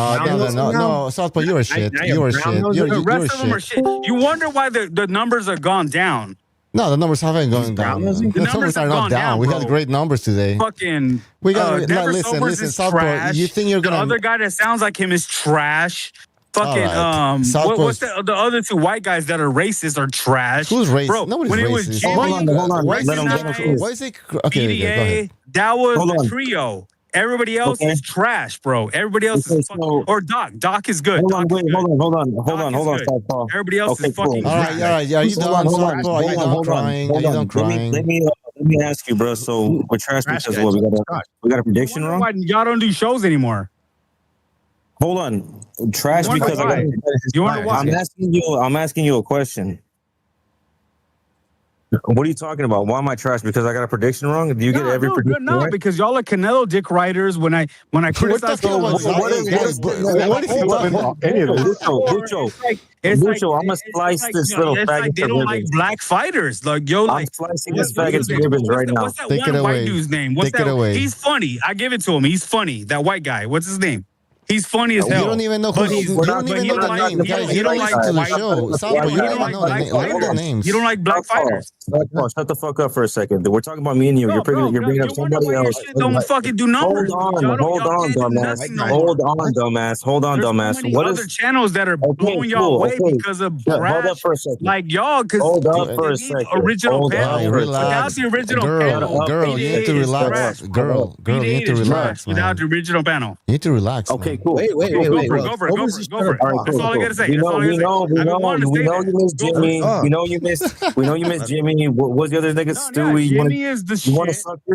no. Southpaw, you're a shit. You're a shit. The rest of them are shit. You wonder why the numbers have gone down. No, the numbers haven't gone down. The numbers are not down. We had great numbers today. Fucking. We got listen, Southpaw. You think you're gonna? The other guy that sounds like him is trash. Fucking what's the other two white guys that are racist are trash? Who's racist? Bro, Nobody's when racist. It was Jimmy, hold on. Why is it? Okay, BDA, go ahead. that was the trio. Everybody else is trash, bro. Everybody else is fucking. Or Doc. Doc is good. Hold on. Southpaw. Everybody else is fucking. All right. Are you done, Southpaw? Are you done crying? Are you done crying? Let me ask you, bro. So we're trash because what? We got a prediction wrong? Why y'all don't do shows anymore? Hold on. Trash because I got. I'm asking you a question. What are you talking about? Why am I trash? Because I got a prediction wrong? Do you get every prediction right? Because y'all are Canelo dick writers. When I criticize Canelo, Bucho, I'm gonna slice this little faggot. They don't like black fighters. Like I'm slicing this faggot to ribbons right now. What's that one white dude's name? What's that? He's funny. I give it to him. He's funny. That white guy. What's his name? He's funny as hell. You don't even know who. You don't even know the name, guys. You don't listen to the show. Sample, you don't even know the names. You don't like black fighters. Shut the fuck up for a second. We're talking about me and you. You're bringing up somebody else. Don't fucking do numbers. Hold on, dumbass. Hold on, dumbass. What other channels that are blowing y'all away because of brash? Hold up for a second. Like y'all, because hold up for a second. Original panel. Without the original panel, girl, you need to relax. Girl, you need to relax. Without the original panel, you need to relax. Okay, cool. Wait. Go for it. That's all I gotta say. We know you miss Jimmy. We know you miss Jimmy. What was the other nigga? Stewie. Jimmy is the shit.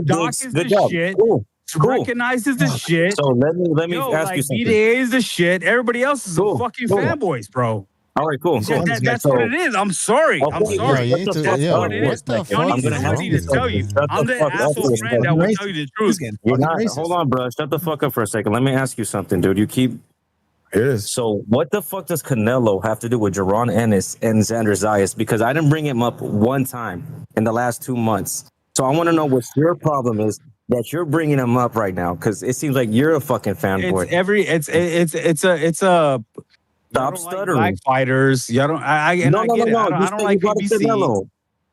Doc is the shit. Cool. Recognizes the shit. So let me ask you something. BDA is the shit. Everybody else is fucking fanboys, bro. All right, cool. That's what it is. I'm sorry. I'm sorry. That's what it is. I'm gonna have to tell you. I'm the asshole friend that will tell you the truth. Hold on, bro. Shut the fuck up for a second. Let me ask you something, dude. You keep. So what the fuck does Canelo have to do with Jaron Ennis and Xander Zayas? Because I didn't bring him up one time in the last 2 months. So I want to know what your problem is that you're bringing him up right now. Because it seems like you're a fucking fanboy. It's a. Stop stuttering. Black fighters. Y'all don't. I get it. I don't like PBC.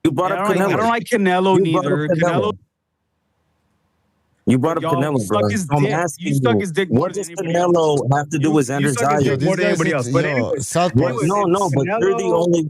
You brought up Canelo. I don't like Canelo neither. Canelo. You brought up Canelo, bro. I'm asking you, what does Canelo have to do with Xander Zayas? More than anybody else. But anyway, no, but you're the only.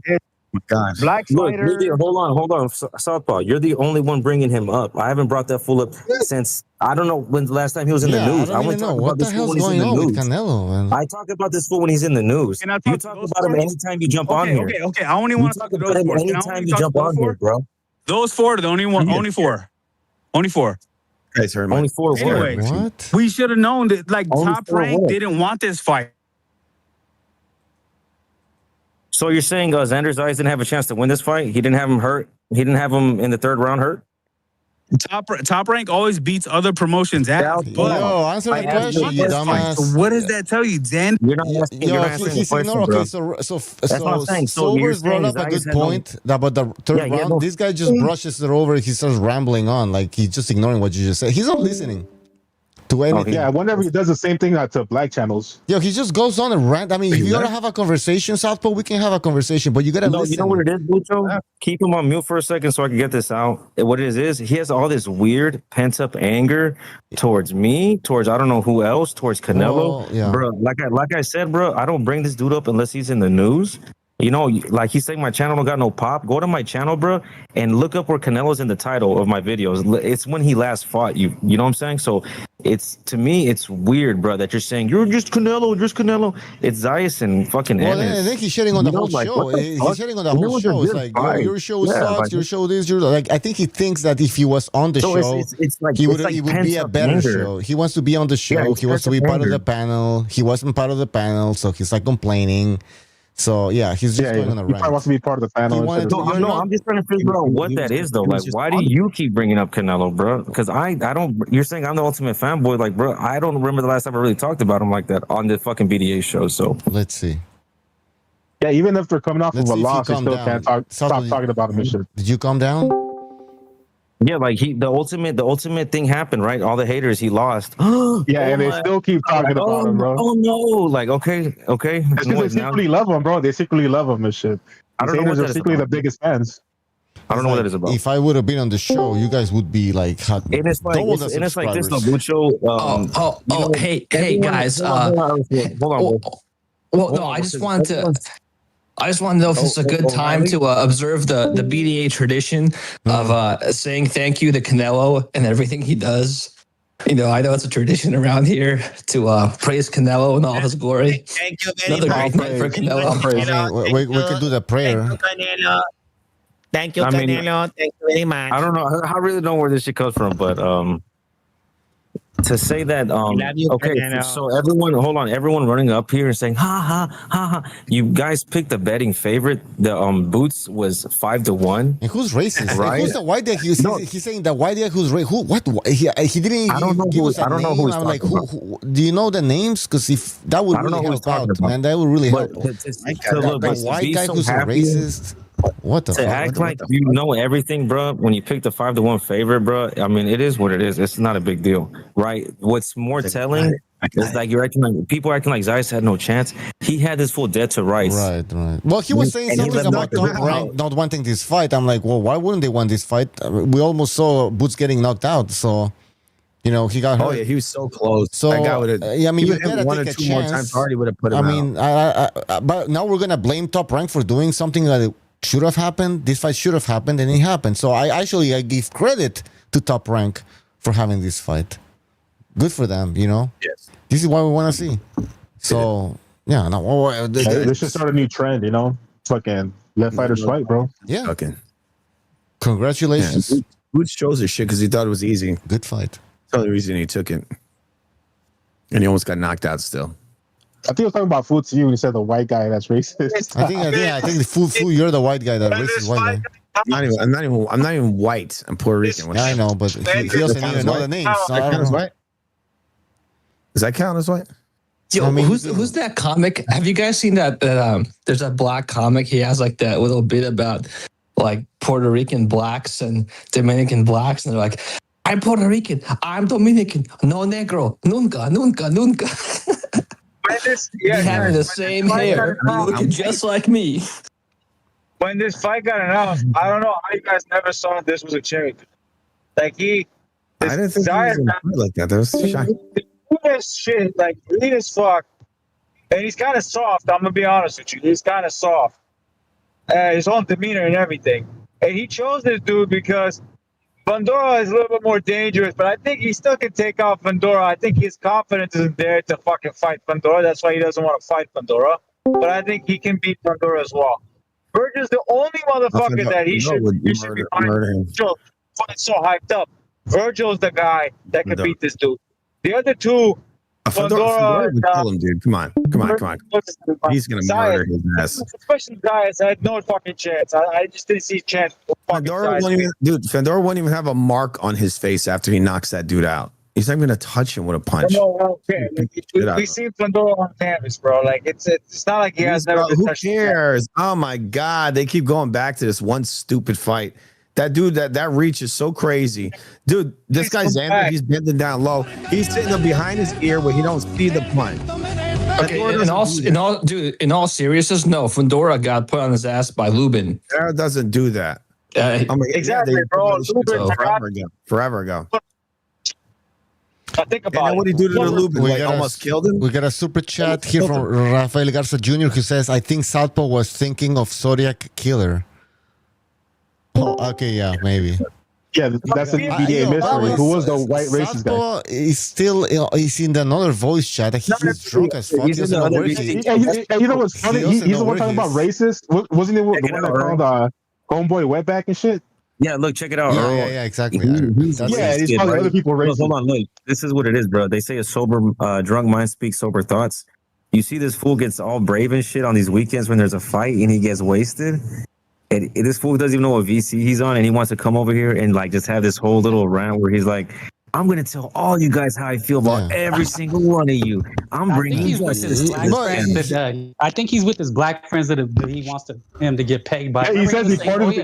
God. Black fighter. Hold on, Southpaw. You're the only one bringing him up. I haven't brought that fool up since I don't know when the last time he was in the news. I don't know what the hell's going on with Canelo, man. I talk about this fool when he's in the news. You talk about him anytime you jump on here. Okay. I only want to talk about him anytime you jump on here, bro. Those four are the only one. Only four. Only four. Only four. Anyway, what? We should have known that. Like Top Rank didn't want this fight. So you're saying Xander Zayas didn't have a chance to win this fight? He didn't have him hurt? He didn't have him in the third round hurt? Top Rank always beats other promotions. Answer the question, you dumbass. So what does that tell you, Dan? You're not asking the question, okay, so Sober's brought up a good point about the third round. This guy just brushes it over. He starts rambling on. Like, he's just ignoring what you just said. He's not listening to anything. Yeah, I wonder if he does the same thing to black channels. Yo, he just goes on and rant. I mean, if you gotta have a conversation, Southpaw, we can have a conversation, but you gotta listen. You know what it is, Bucho? Keep him on mute for a second so I can get this out. What it is he has all this weird pent-up anger towards me, towards I don't know who else, towards Canelo. Bro, like I said, bro, I don't bring this dude up unless he's in the news. You know, like he's saying my channel don't got no pop. Go to my channel, bro, and look up where Canelo's in the title of my videos. It's when he last fought you. You know what I'm saying? So to me, it's weird, bro, that you're saying you're just Canelo. It's Zayas and fucking Ennis. I think he's shitting on the whole show. He's shitting on the whole show. It's like, your show sucks. Your show this. Like, I think he thinks that if he was on the show, he would be a better show. He wants to be on the show. He wants to be part of the panel. He wasn't part of the panel, so he's like complaining. So he's just going on a rant. He probably wants to be part of the panel. I'm just trying to figure out what that is, though. Like, why do you keep bringing up Canelo, bro? Because I don't. You're saying I'm the ultimate fanboy, like, bro. I don't remember the last time I really talked about him like that on the fucking BDA show. So let's see. Yeah, even if they're coming off of a loss, they still can't stop talking about him and shit. Did you calm down? Yeah, like the ultimate thing happened, right? All the haters he lost. And they still keep talking about him, bro. Oh no! Like, okay. It's because they secretly love him, bro. They secretly love him and shit. I don't know what they're secretly the biggest fans. I don't know what that is about. If I would have been on the show, you guys would be like hot. And it's like this, Bucho. Hey guys. Hold on. Well, no, I just wanted to know if this is a good time to observe the BDA tradition of saying thank you to Canelo and everything he does. You know, I know it's a tradition around here to praise Canelo in all his glory. Thank you very Another much. great night for Canelo. We can do the prayer. Thank you, Canelo. Thank you very much. I don't know. I really don't know where this shit comes from, but To say that, okay, so everyone running up here and saying, ha ha ha ha. You guys picked the betting favorite. The Boots was 5-1. And who's racist? Right? Who's the white guy? He's saying the white guy who's who? What? He didn't even give us a name. I'm like, who? Do you know the names? Because if that would really help out, man, that would really help. The white guy who's a racist. What the fuck? Act like you know everything, bro. When you pick the 5-1 favorite, bro. I mean, it is what it is. It's not a big deal, right? What's more telling is like people acting like Zayas had no chance. He had this full dead to rights. Right. Well, he was saying something about Top Rank not wanting this fight. I'm like, well, why wouldn't they want this fight? We almost saw Boots getting knocked out, so. You know, he got hurt. Oh yeah, he was so close. So that guy would have. I mean, you gotta one take or a two chance. more times. Already would have put him but now we're gonna blame Top Rank for doing something that should have happened. This fight should have happened, and it happened. So I give credit to Top Rank for having this fight. Good for them, you know. Yes. This is what we want to see. So yeah, no. They should start a new trend, you know. Fucking let fighters fight, bro. Yeah. Okay. Congratulations. Yeah, Boots chose his shit because he thought it was easy. Good fight. That's the only reason he took it. And he almost got knocked out still. I think I was talking about food to you when you said the white guy that's racist. I think the fool, you're the white guy, that racist white guy. I'm not even white. I'm Puerto Rican. Yeah, I know, but he doesn't even know the names. So I don't know. Does that count as white? Yo, I mean, who's that comic? Have you guys seen that there's a black comic? He has like that little bit about like Puerto Rican blacks and Dominican blacks, and they're like, I'm Puerto Rican, I'm Dominican, no negro, nunca, nunca, nunca. He having the same hair, looking just like me. When this fight got announced, I don't know how you guys never saw this was a charity. Like I didn't think he was gonna fight like that. That was shocking. This shit, like lean as fuck, and he's kind of soft. I'm gonna be honest with you, he's kind of soft. His own demeanor and everything, and he chose this dude because Fundora is a little bit more dangerous, but I think he still can take out Fundora. I think his confidence isn't there to fucking fight Fundora. That's why he doesn't want to fight Fundora. But I think he can beat Fundora as well. Virgil's the only motherfucker that he should be fighting. Virgil, so hyped up. Virgil's the guy that could beat this dude. The other two, Fundora would kill him, dude. Come on. He's gonna murder his ass. Especially guys, I had no fucking chance. I just didn't see a chance. Fundora won't even have a mark on his face after he knocks that dude out. He's not even gonna touch him with a punch. No, okay. We've seen Fundora on canvas, bro. Like it's not like he has never. Who cares? Oh my god, they keep going back to this one stupid fight. That dude, that reach is so crazy. Dude, this guy's Xander, he's bending down low. He's sitting up behind his ear where he don't see the punch. Okay, in all seriousness, no, Fundora got put on his ass by Lubin. That doesn't do that. Exactly, bro. Forever ago. I think about what he do to the Lubin? Like almost killed him? We got a super chat here from Rafael Garza Jr. who says, I think Southpaw was thinking of Zodiac Killer. Oh, okay, yeah, maybe. Yeah, that's a BDA mystery. Who was the white racist guy? He's in another voice chat. He's drunk as fuck. You know what's funny? He's the one talking about racist. Wasn't it the one that called Homeboy Wetback and shit? Yeah, look, check it out. Yeah, exactly. He's calling other people racist. Hold on, look. This is what it is, bro. They say a sober, drunk mind speaks sober thoughts. You see this fool gets all brave and shit on these weekends when there's a fight and he gets wasted. And this fool doesn't even know what VC he's on, and he wants to come over here and like just have this whole little rant where he's like, "I'm gonna tell all you guys how I feel about every single one of you. I'm bringing you guys to this." I think he's with his black friends that he wants him to get pegged by. He says he parted with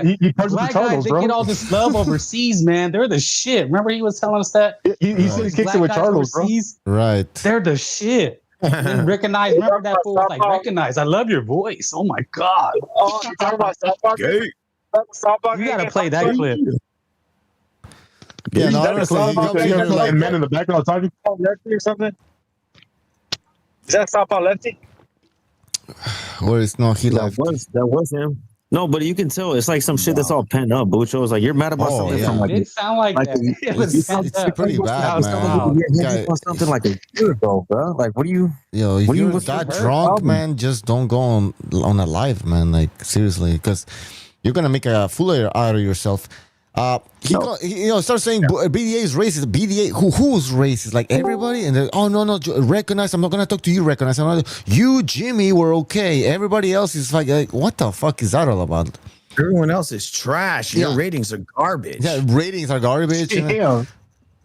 black the guys, they get all this love overseas, man. They're the shit. Remember he was telling us that? He said he kicks it with Charlos, bro. Right. They're the shit. And recognize, remember that fool was like, recognize, I love your voice. Oh my god. Oh, you talking about Southpaw? You gotta play that clip. Yeah, no, honestly, like men in the background talking. Lefty or something? Is that Southpaw Lefty? Where is no? He left. That was him. No, but you can tell it's like some shit that's all pent up. Bucho was like, "You're mad about something." Yeah. From like, It didn't sound like that. It's pretty bad, man. Something like a year ago, bro. Like, what do you? Yo, if you're that drunk, man, just don't go on a live, man. Like seriously, because you're gonna make a fool out of yourself. He starts saying BDA is racist. BDA, who's racist? Like everybody, and no, recognize. I'm not gonna talk to you. Recognize. You, Jimmy, were okay. Everybody else is like, what the fuck is that all about? Everyone else is trash. Your ratings are garbage. Yeah, ratings are garbage.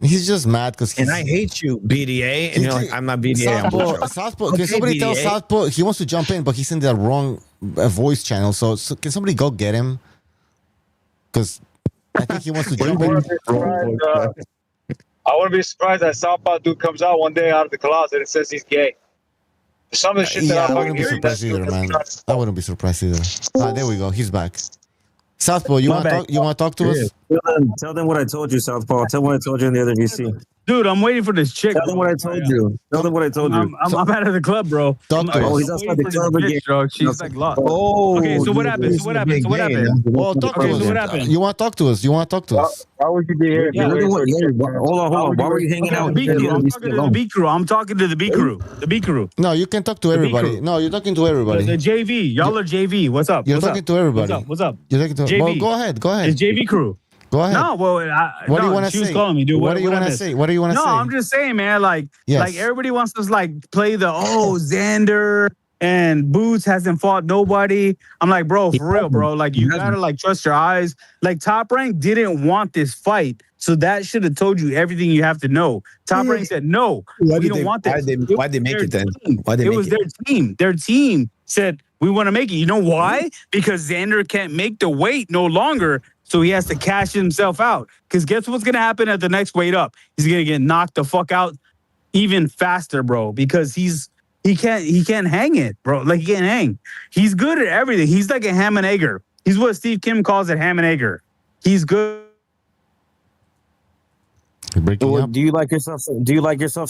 He's just mad because and I hate you, BDA. And you're like, I'm not BDA. Southpaw. Can somebody tell Southpaw he wants to jump in, but he's in the wrong voice channel. So can somebody go get him? Because I think he wants to jump in. I wouldn't be surprised that Southpaw dude comes out one day out of the closet and says he's gay. Some of the shit that I wouldn't be surprised either, man. I wouldn't be surprised either. There we go. He's back. Southpaw, you want to talk to us? Tell them what I told you, Southpaw. Tell them what I told you in the other VC. Dude, I'm waiting for this chick. Tell them what I told you. Tell them what I told you. I'm out of the club, bro. He's outside the club again. She's like lost. Okay, so what happened? Well, talk to us. What happened? You want to talk to us? Why would you be here? Hold on. Why were you hanging out? I'm talking to the B crew. I'm talking to the B crew. The B crew. No, you can talk to everybody. No, you're talking to everybody. The JV. Y'all are JV. What's up? You're talking to everybody. What's up? You're talking to JV. Well, go ahead. It's JV crew. Go ahead. No, well, what do you want to she say? was calling me, dude. What do you want to say? What do you want to say? No, I'm just saying, man. Like everybody wants to like play the Xander and Boots hasn't fought nobody. I'm like, bro, for real, bro. Like you gotta like trust your eyes. Like Top Rank didn't want this fight, so that should have told you everything you have to know. Top Rank said no, we don't want this. Why'd they make it then? It was their team. Their team said we want to make it. You know why? Because Xander can't make the weight no longer. So he has to cash himself out. Because guess what's going to happen at the next weight up? He's going to get knocked the fuck out even faster, bro. Because he can't hang it, bro. Like, he can't hang. He's good at everything. He's like a ham and egger. He's what Steve Kim calls it, ham and egger. He's good. Do you like yourself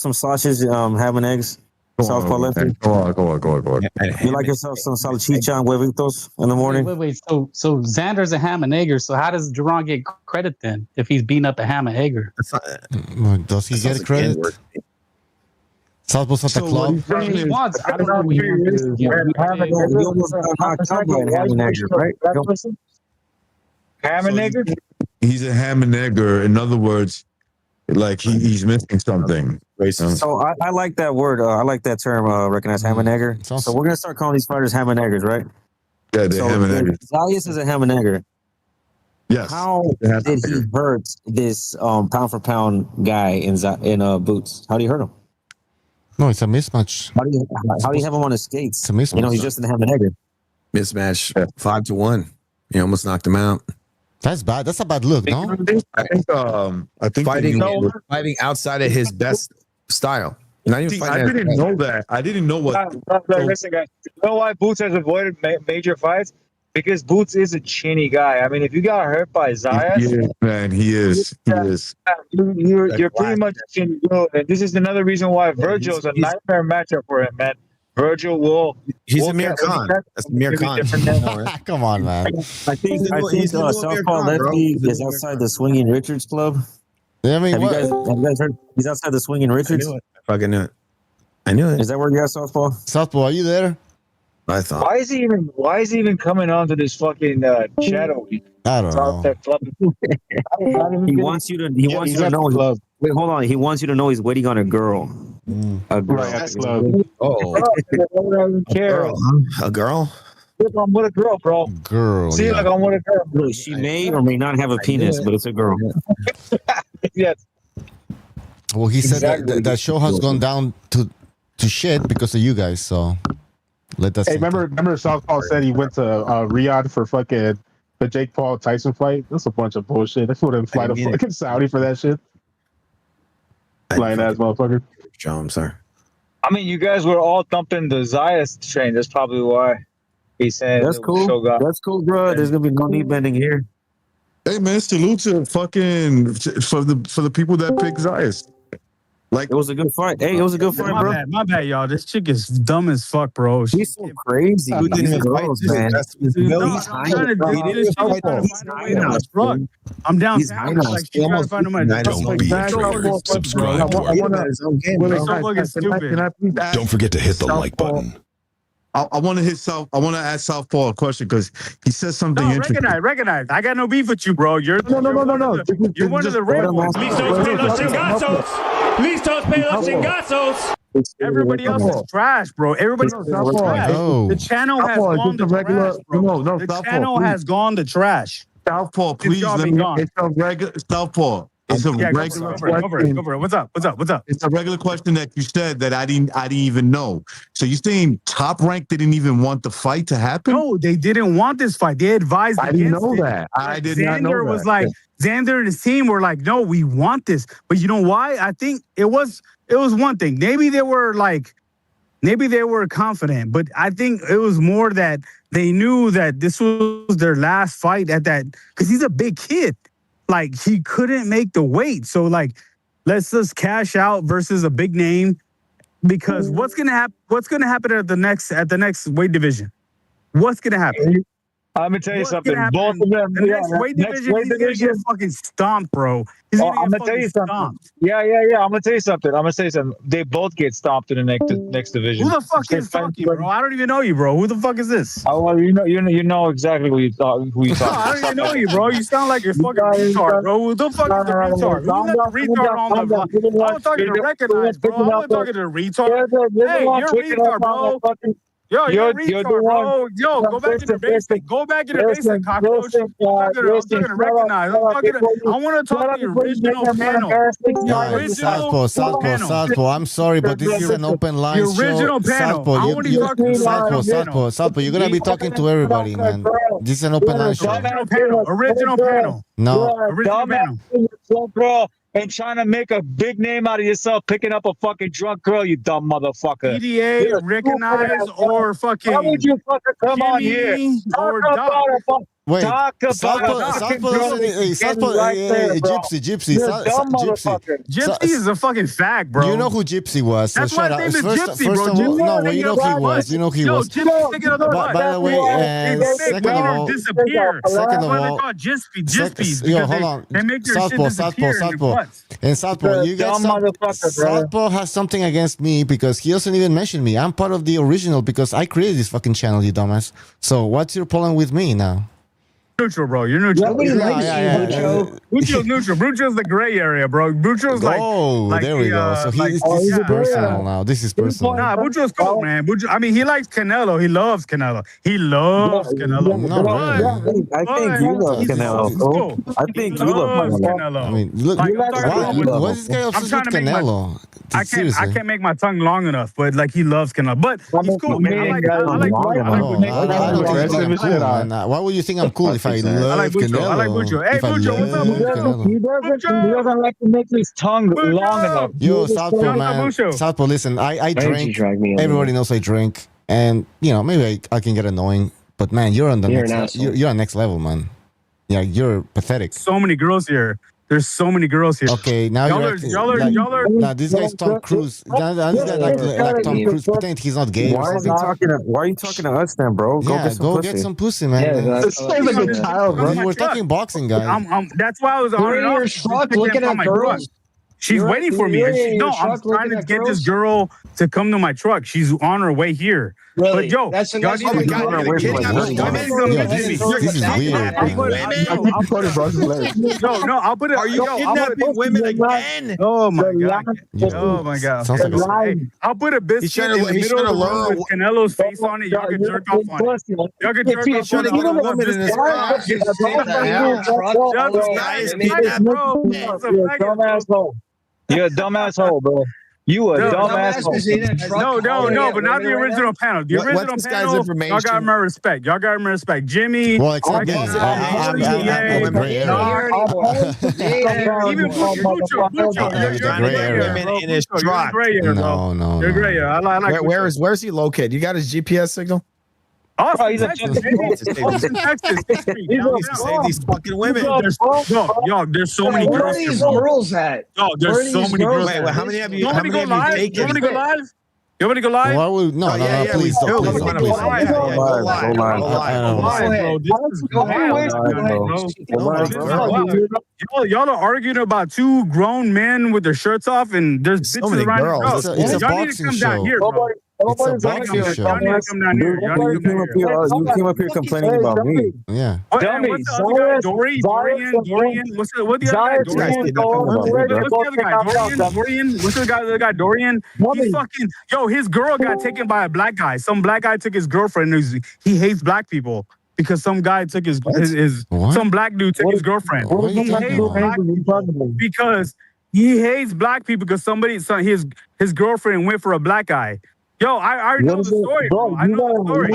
some sausage, ham and eggs? Southpaw lefty. Go on. You like yourself some salchicha and huevitos in the morning? Wait. So Xander's a ham and egger. So how does Duran get credit then if he's beating up a ham and egger? Does he get credit? Southpaw's at the club. He wants. I don't know what he wants. Ham and egger? He's a ham and egger. In other words, like he's missing something. So I like that word. I like that term. Recognize ham and egger. So we're gonna start calling these fighters ham and eggers, right? Yeah, they're ham and eggers. Zayas is a ham and egger. Yes. How did he hurt this pound for pound guy in Boots? How do you hurt him? No, it's a mismatch. How do you have him on his skates? It's a mismatch. You know, he's just a ham and egger. Mismatch 5-1. You almost knocked him out. That's bad. That's a bad look, no? I think fighting outside of his best style. Not even I didn't know that. I didn't know what. Listen, guys. You know why Boots has avoided major fights? Because Boots is a chinny guy. I mean, if you got hurt by Zayas, he is. You're pretty much a chinny dude. And this is another reason why Virgil is a nightmare matchup for him, man. Virgil will. He's Amir Khan. That's Amir Khan. Come on, man. I think Southpaw Lefty is outside the Swinging Richards Club. Yeah, I mean, have you guys heard? He's outside the Swinging Richards. I fucking knew it. I knew it. Is that where you're at, Southpaw? Southpaw, are you there? I thought. Why is he even coming onto this fucking shadow? I don't know. He wants you to know. Wait, hold on. He wants you to know he's waiting on a girl. A girl. I don't care. A girl? I'm with a girl, bro. Girl. See, like I'm with a girl. Look, she may or may not have a penis, but it's a girl. Yes. Well, he said that show has gone down to shit because of you guys. So let us. Hey, remember Southpaw said he went to Riyadh for fucking the Jake Paul Tyson fight? That's a bunch of bullshit. They wouldn't fly to fucking Saudi for that shit. Flying ass motherfucker. Joe, I'm sorry. I mean, you guys were all thumping the Zayas train. That's probably why he's saying that's cool. That's cool, bro. There's gonna be no knee bending here. Hey man, salute to fucking for the people that pick Zayas. Like it was a good fight. Hey, it was a good fight, bro. My bad, y'all. This chick is dumb as fuck, bro. She's so crazy. I'm down. Don't be afraid. Subscribe to our channel. Don't forget to hit the like button. I want to hit South. I want to ask Southpaw a question because he said something interesting. Recognize. I got no beef with you, bro. You're No. You're one of the real ones. Everybody else is trash, bro. Everybody else is trash. The channel has gone to trash, bro. The channel has gone to trash. Southpaw, please let me. It's a regular Southpaw. It's a regular question. Go for it. What's up? It's a regular question that you said that I didn't even know. So you saying Top Rank didn't even want the fight to happen? No, they didn't want this fight. They advised I didn't know that. I did not know that. Xander was like, Xander and his team were like, no, we want this. But you know why? I think it was one thing. Maybe they were confident, but I think it was more that they knew that this was their last fight at that, because he's a big kid. Like, he couldn't make the weight. So, like, let's just cash out versus a big name, because what's gonna happen at the next weight division? What's gonna happen? I'm gonna tell you something. Both of them. The next weight division, he's gonna get fucking stomped, bro. He's gonna get fucking stomped. Yeah. I'm gonna tell you something. They both get stomped in the next division. Who the fuck is talking, bro? I don't even know you, bro. Who the fuck is this? Oh, well, you know exactly who you talking. I don't even know you, bro. You sound like you're fucking retard, bro. Who the fuck is the retard? Who's that retard on the? I was talking to Recognize, bro. I wasn't talking to retard. Hey, you're a retard, bro. Yo, you're a retard, bro. Yo, go back in the basement. Go back in the basement, cockroach. I'm talking to Recognize. I want to talk to the original panel. Southpaw. I'm sorry, but this is an open line show. The original panel. Southpaw, you're gonna be talking to everybody, man. This is an open line show. Original panel. No. Original panel. Bro. And trying to make a big name out of yourself, picking up a fucking drunk girl, you dumb motherfucker. PDA, Recognize, or fucking. Why would you fucking come on here? Or Wait, talk about Gypsy. Gypsy is a fucking fag, bro. You know who Gypsy was. So that's why his name is Gypsy, bro. You know he was. You know he was. By the way, second of all, Gypsy. Hold on. They make their shit disappear. And Southpaw, you guys. Southpaw has something against me because he doesn't even mention me. I'm part of the original because I created this fucking channel, you dumbass. So what's your problem with me now? Neutral, bro. You're neutral. Nobody likes you, Bucho. Bucho's neutral. Bucho's the gray area, bro. Bucho's like. Oh, there we go. So this is personal now. This is personal. Nah, Bucho's cool, man. Bucho, I mean, he likes Canelo. He loves Canelo. Not really. I think you love Canelo. I think you love Canelo. I mean, look. Why is this guy obsessed with Canelo? I can't make my tongue long enough, but like he loves Canelo. But he's cool, man. Why would you think I'm cool if I love Canelo? I like Bucho. Hey, Bucho, what's up? He doesn't like to make his tongue long enough. Yo, Southpaw, man. Southpaw, listen, I drink. Everybody knows I drink. And, you know, maybe I can get annoying. But, man, you're on next level, man. Yeah, you're pathetic. So many girls here. There's so many girls here. Okay, now y'all are. Nah, this guy's Tom Cruise. This guy like Tom Cruise. Pretend he's not gay. Why are you talking to us then, bro? Go get some pussy, man. This sounds like a child, bro. We're talking boxing, guys. That's why I was on and off. Your truck looking at girls. She's waiting for me. I'm trying to get this girl to come to my truck. She's on her way here. Really? But yo, that's y'all need to This is weird. I'll put it. Are you kidnapping women again? Oh my god! Oh my god! I'll put a biscuit in the middle of the room with Canelo's face on it. Y'all can jerk off on it. Y'all can jerk off on it. You're a dumb asshole, bro. You a dumb asshole. No, but not the original panel. The original panel, y'all got my respect. Jimmy. Well, except me. I'm a gray area. Even Bucho, in his truck. No. You're gray area. I like. Where's he located? You got his GPS signal? He's in Texas. Save these fucking women. There's so many girls. Where are these girls at? There's so many girls. Wait, how many have you? You want me to go live? You want me to go live? You want me to go live? No, please don't. Y'all are arguing about two grown men with their shirts off, and there's bitches around. It's a boxing show. It's a Nobody's gonna boxing give a show. Y'all need to dumbass. come down here. Y'all need to come down here. You came up here complaining about me. Yeah. What, and Dummy, what's the other guy? Zayas, Dorian. What's the other guy? Zayas, Dorian. and Thor, What's ready to the go other take guy? out South, dummy. Dorian. What's the other guy? Dorian. He Dummy. fucking his girl got taken by a black guy. Some black guy took his girlfriend. He hates black people because some guy took his What? some black dude took his girlfriend. What are you He talking hates about? black people because he hates black people because his girlfriend went for a black guy. Yo, I already know the story, bro. I know the story.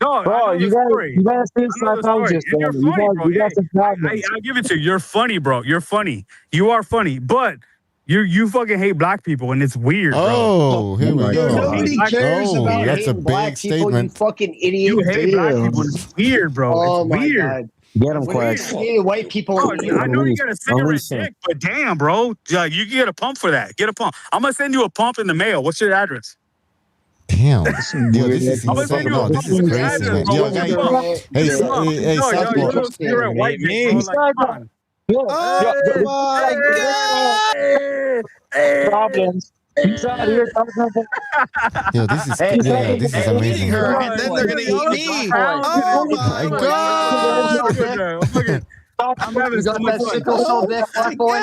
No, Bro, you gotta see psychologist, and you're man. funny, bro. You got some problems. I'll give it to you. You're funny, bro. You're funny. You are funny, but you fucking hate black people, and it's weird, bro. Oh, here we Dude, go. nobody cares Oh, about that's a hating black big people, you statement. fucking idiot. You hate black people. It's weird, bro. Oh It's my weird. god. Get him, When Quacks. you hate white people, Bro, I know you got a cigarette Unleash him. dick, but damn, bro. Yeah, you get a pump for that. Get a pump. I'm gonna send you a pump in the mail. What's your address? Damn. Yo, this is I'm gonna send insane. you a No, this pump is in the crazy, address, man. bro. Yo, What's guy, your pump? hey, Yo, Southpaw. you're a white man, bro. Like, come on. Problems. He's out here talking about. Yo, this is amazing. her, and then they're gonna eat me. Oh my god! I'm having so much fun. sickle cell dick, black boy.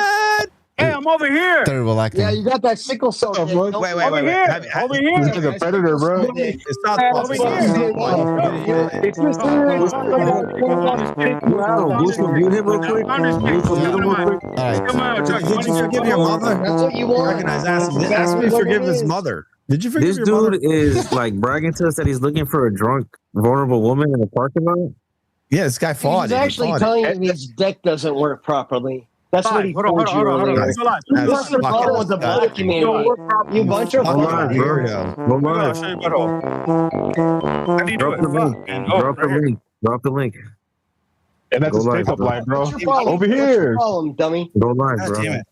Hey, I'm over here. Terrible acting. Yeah, you got that sickle cell dick. Wait, Don't- Over here. Over here. This is a predator, bro. It's not Over here. It's just serious. Bruce will mute him real quick. Bruce will mute him real quick. All right. Come on, Chuck. Did you forgive your mother? That's what you want. Recognize ask me to forgive his mother. Did you forgive This your mother? dude is like bragging to us that he's looking for a drunk, vulnerable woman in a parking lot. Yeah, this guy fought He's it. He actually fought telling it. you his dick doesn't work properly. That's what he Hold on, told you earlier. That's- What's the problem with the black community? You bunch of Hold on, bro. Hold I'll on. show you butthole. How do you do Drop the it? link. Fuck, man. Oh, Drop the right here. link. Drop the link. And that's Go his live, pickup bro. line, bro. What's your problem? Over What's your here. problem, dummy? Go live, God bro. damn it.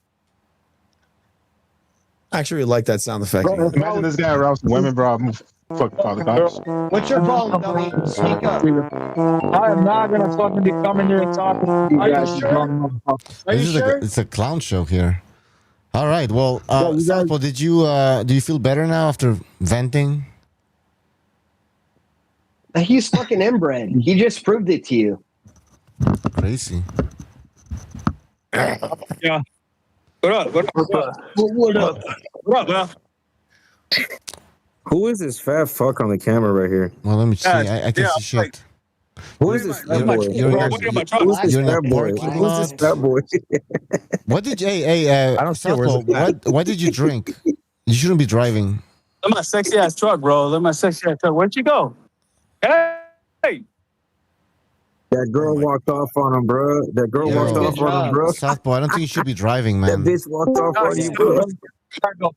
I actually like that sound effect. Imagine this guy around some women, bro. I'm fucking call the cops. What's your problem, dummy? Speak up. I am not gonna fucking be coming here and talking to you Are you guys. sure? Are This you is sure? it's a clown show here. All right. Well, you guys- Southpaw, do you feel better now after venting? He's fucking inbred. He just proved it to you. Crazy. Yeah. What up? What up? What up? What up, bro? Who is this fat fuck on the camera right here? Well, let me see. Yeah, I can yeah, see shit. Who is this fat boy? You're Bro, in what a- about Chuck? Who's this You're in a fat boy? parking Who's this lot. fat boy? What did you? Hey, I don't see where's Southpaw, the what did you drink? You shouldn't be driving. Look at my sexy ass truck, bro. Look at my sexy ass truck. Where'd you go? Hey. That girl walked off on him, bro. That girl Yo, walked off on him, bro. Southpaw, I don't think you should be driving, That man. bitch walked off on you, bro.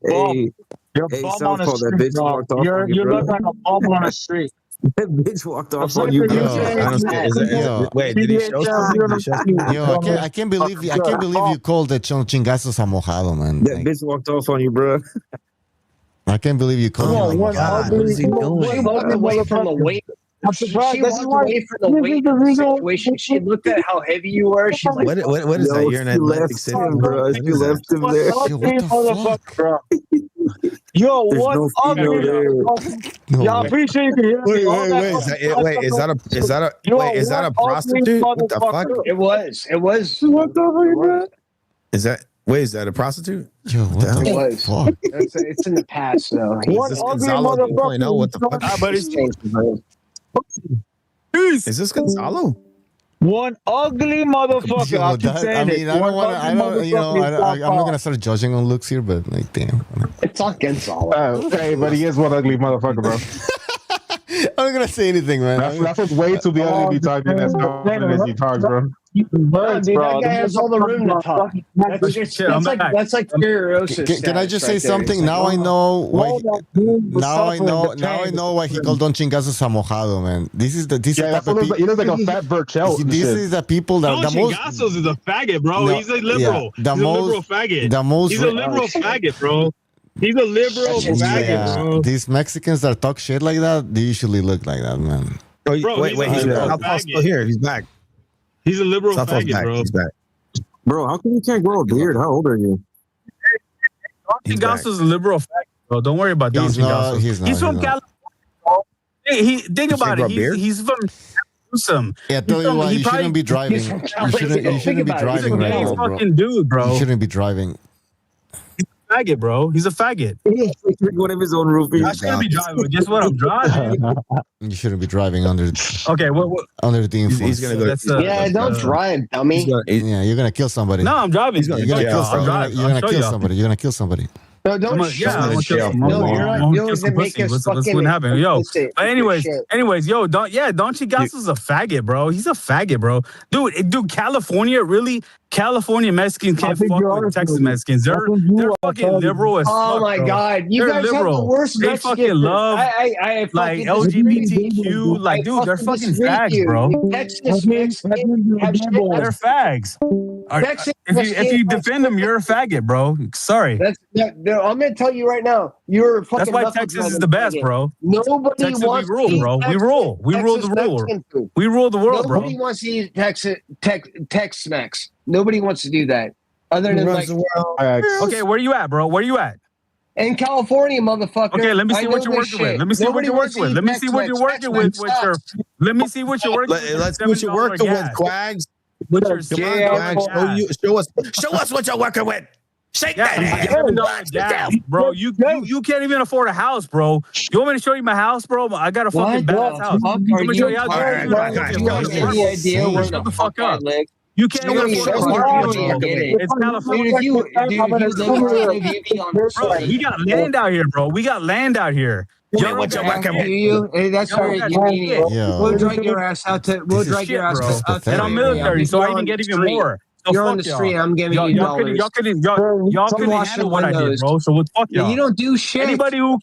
Hey, You're hey, bum on Southpaw, the that street, bitch bro. walked off on you, You bro. look like a bum on the street. That bitch walked off on you, Yo, bro. I don't see. Is Yo. wait, did he show something? Did he show something? Yo, I can't believe you called the chingazos a mojado, man. That bitch walked off on you, bro. I can't believe you called Come him on, a mojado. What is he She doing? walked away from the weight. I'm She surprised. This is walked why. away from the weight of the situation. She looked at how heavy you were. She's like, What is that? Yo, You're in she Atlantic left City. him, bro. What She is that? left him there. Yo, what the fuck? Bro. Yo, There's what no female there. No Yeah, I way. appreciate you hearing Wait, me. All that is that it? Wait, is that a You wait, is that a one ugly prostitute? What the fuck? motherfucker. it was. It was. What the fuck, man? Is that wait, is that a prostitute? Yo, what It the was. fuck? It's in the past, though. What Is this ugly Gonzalo motherfucker. 2.0? What the fuck? He's changed his name. Is this Gonzalo? One ugly motherfucker. Yo, I keep that, saying I mean, it. I One don't want to. I ugly don't. You know, motherfucker is I'm not gonna start judging on looks here, but like, damn. It's not Gonzalo. Hey, but he is one ugly motherfucker, bro. I'm not gonna say anything, man. That's what's way too the ugly to be talking as confident as he talks, bro. No, dude, that guy has all the room to talk. That's like Furiosa's Can I just say status right there. something? It's now like, I know why. Now I know. the Now I pain. know why he called Don Chingazos a mojado, man. This is the Yeah, that's type what of he looks like a fat Burchell. This is the people that Don the most. Chingazos is a faggot, bro. No, He's a liberal. yeah, the He's most- a liberal faggot. the most He's a liberal faggot, bro. He's a liberal faggot, Yeah, bro. these Mexicans that talk shit like that, they usually look like that, man. Oh, Bro, wait, he's he's a liberal Southpaw's still faggot. here. He's back. He's a liberal Southpaw's faggot, back. bro. He's back. Bro, how come you can't grow a beard? How old are you? Gonzalo's a liberal faggot, bro. Don't worry about He's Doncic. not. He's not. He's from not. California. He think about it. beer? He's from Newsom. Yeah, tell you what, you shouldn't be driving. You shouldn't be driving right now, bro. Fucking dude, bro. You shouldn't be driving. Faggot, bro. He's a faggot. One of his own roofies. I shouldn't be driving. Guess what? I'm driving. You shouldn't be driving under. Okay, what? Under the influence. He's gonna go. Yeah, don't drive, dummy. Yeah, you're gonna kill somebody. No, I'm driving. You're gonna kill somebody. You're gonna kill somebody. You're gonna kill somebody. No, don't. Yeah, No, you're not. You don't even make us What's fucking. what happened, yo? Listen, But anyways, yo, Doncic Gastel's a faggot, bro. He's a faggot, bro. Dude, California really. California Mexicans can't fuck with Texas Mexicans. They're fucking liberal as fuck. Oh my bro. God, you They're guys have the worst They Mexican fucking food. love I like fucking LGBTQ. Like, dude, they're fucking disagree with fags, you. bro. Texas Mexicans have shit. They're fags. If you defend them, you're a faggot, bro. Sorry. I'm gonna tell you right now, you're fucking. That's why Texas is the best, bro. Nobody Texas, wants we rule, to eat bro. We Texas- rule. We rule the Texas rule. Mexican food. We rule the world, bro. Nobody wants to eat Tex-Mex. Nobody wants to do that. Other than like, Okay, where you at, bro? Where you at? in California, motherfucker. Okay, let me I see what know you're this working with. shit. Let me see what Nobody you're wants working with. to Let eat me see what you're Tex-Mex. working with your. Let me see what you're working with. Let's see what you're working with, gas. Quags. With your Come on, Quags. Show us what you're working with. Shake that ass. $7 gas, bro. You can't even afford a house, bro. You want me to show you my house, bro? I got a fucking badass house. Fuck You are want me to show you? you how Alright, you have any idea where Shut the the fuck up. live? You can't even afford a apartment, bro. It's California. Dude, if you live in Tel Aviv on Bro, we got land out here, bro. We got land out here. Y'all what you're working with? You? Hey, that's Y'all right. got You mean shit. it. We'll drag your ass out to. We'll This is drag your shit, ass bro. out to. And I'm military, so I even get even more. So You're fuck on the y'all. street. I'm giving you Y'all dollars. couldn't handle what I did, bro. So what? Fuck y'all. You don't do shit. Anybody who's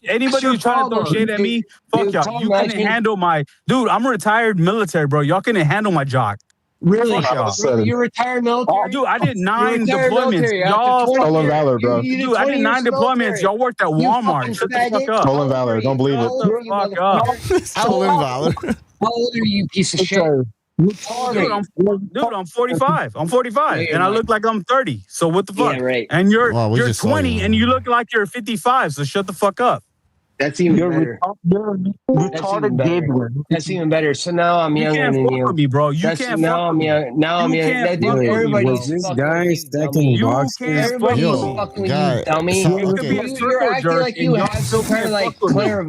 trying to throw shit at me, fuck y'all. You couldn't handle my dude. I'm a retired military, bro. Y'all couldn't handle my jock. Really? Fuck y'all. You're retired military? Dude, I did 9 retired deployments. military after Y'all 20 Stolen years. valor, bro. You did Dude, I 20 did 9 years deployments. military. Y'all worked at You Walmart. fucking Shut the fuck faggot. up. Stolen valor. Don't believe it. How old are you, Fuck up. motherfucker? Stolen valor. How old are you, piece of shit? Dude, I'm 45. I'm 45, and I look like I'm 30. So what the fuck? Yeah, right. And you're Wow, we you're just saw 20, you. and you look like you're 55. So shut the fuck up. That's even better. That's even better. That's even better. So now I'm You younger can't than fuck you. with me, bro. You That's, can't now fuck I'm with me. young. Now I'm You young. can't That dude, fuck with me, everybody's bro. This fucking guy with you, stacking dummy. You boxes. can't fuck Everybody's with Yo, me. fucking with guy, you, dummy. so- You could be a okay. circle You're acting jerk, like you and have y'all some kind of can't like fuck with me. Claire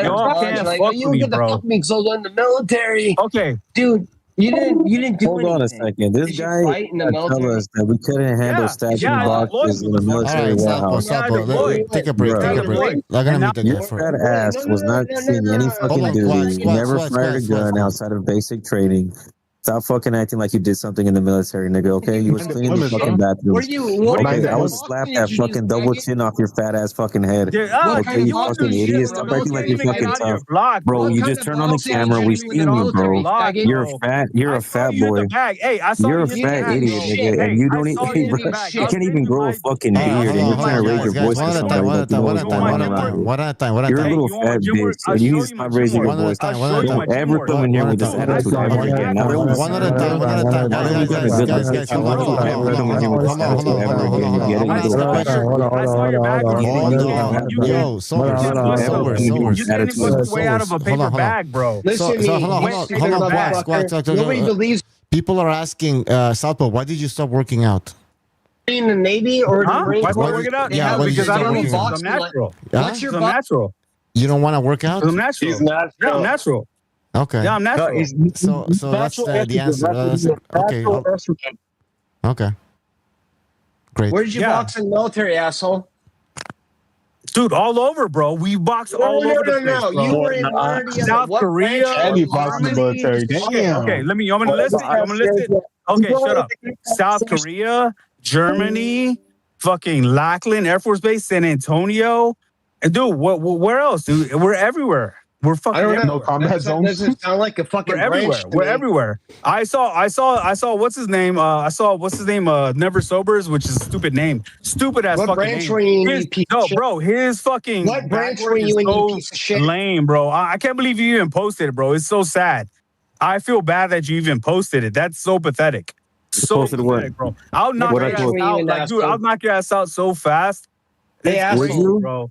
Y'all Lodge. can't Like, fuck you with me, get the bro. fuck me so in the military. Okay. Dude, you didn't do Hold on a anything. second. This Did you guy fight in the tell military? us that we couldn't handle stacking I boxes in a deployed. All military right, Sapo, warehouse. Sapo. Take a break. Take a break. Deployed. I'm gonna And meet the Your guy for. fat ass was not seeing any Hold fucking on, duty. You never Squats, fired a gun outside of basic training. Stop fucking acting like you did something in the military, nigga. Okay, you was cleaning the fucking bathroom. Okay, I would slap that fucking double chin off your fat ass fucking head. Okay, you fucking idiot. Stop acting like you're fucking tough, bro. You just turn on the camera. We seen you, bro. You're fat. You're a fat boy. Hey, I saw You're a you in the fat bag, idiot, bro. nigga, and you don't even. You can't even grow a fucking beard, and you're trying to raise your voice to somebody like you know what's going on around here. One at a time. You're a little fat bitch, and you need to stop raising your voice. Don't ever come in here with this attitude ever again. Now, One at a time. One at a time. Guys, hold on. Yo, way out of a paper bag, bro. Listen to me. Nobody believes people are asking, Southpaw, why did you stop working out? in the Navy or the Marine Why Corps. work it out? Yeah, why because did you I don't stop need working I'm out? natural. What's your I'm natural. You don't want to work out? I'm natural. He's natural. Yeah, I'm natural. Okay. Yeah, I'm natural. So that's the answer. Okay. Okay. Great. Where did you box in the military, asshole? Dude, all over, bro. We box all over the place, bro. You were in South Korea. And he boxed in the military. Damn. Okay, I'm gonna list it. I'm gonna list it. Okay, shut up. South Korea, Germany, fucking Lackland Air Force Base, San Antonio. And dude, where else, dude? We're everywhere. We're fucking. I don't everywhere. know. No combat zones. Doesn't sound like a fucking We're everywhere. branch to We're me. everywhere. I saw what's his name? Never Sobers, which is a stupid name. Stupid ass What fucking branch name. were you in, you piece of shit? Bro, his fucking What branch backwork were you is in, you so piece of shit? lame, bro. I can't believe you even posted it, bro. It's so sad. I feel bad that you even posted it. That's so pathetic. So posted pathetic, bro. I'll knock What your I ass posted? out. Like, dude, I'll knock your ass out so fast. They asked Crazy, you, bro.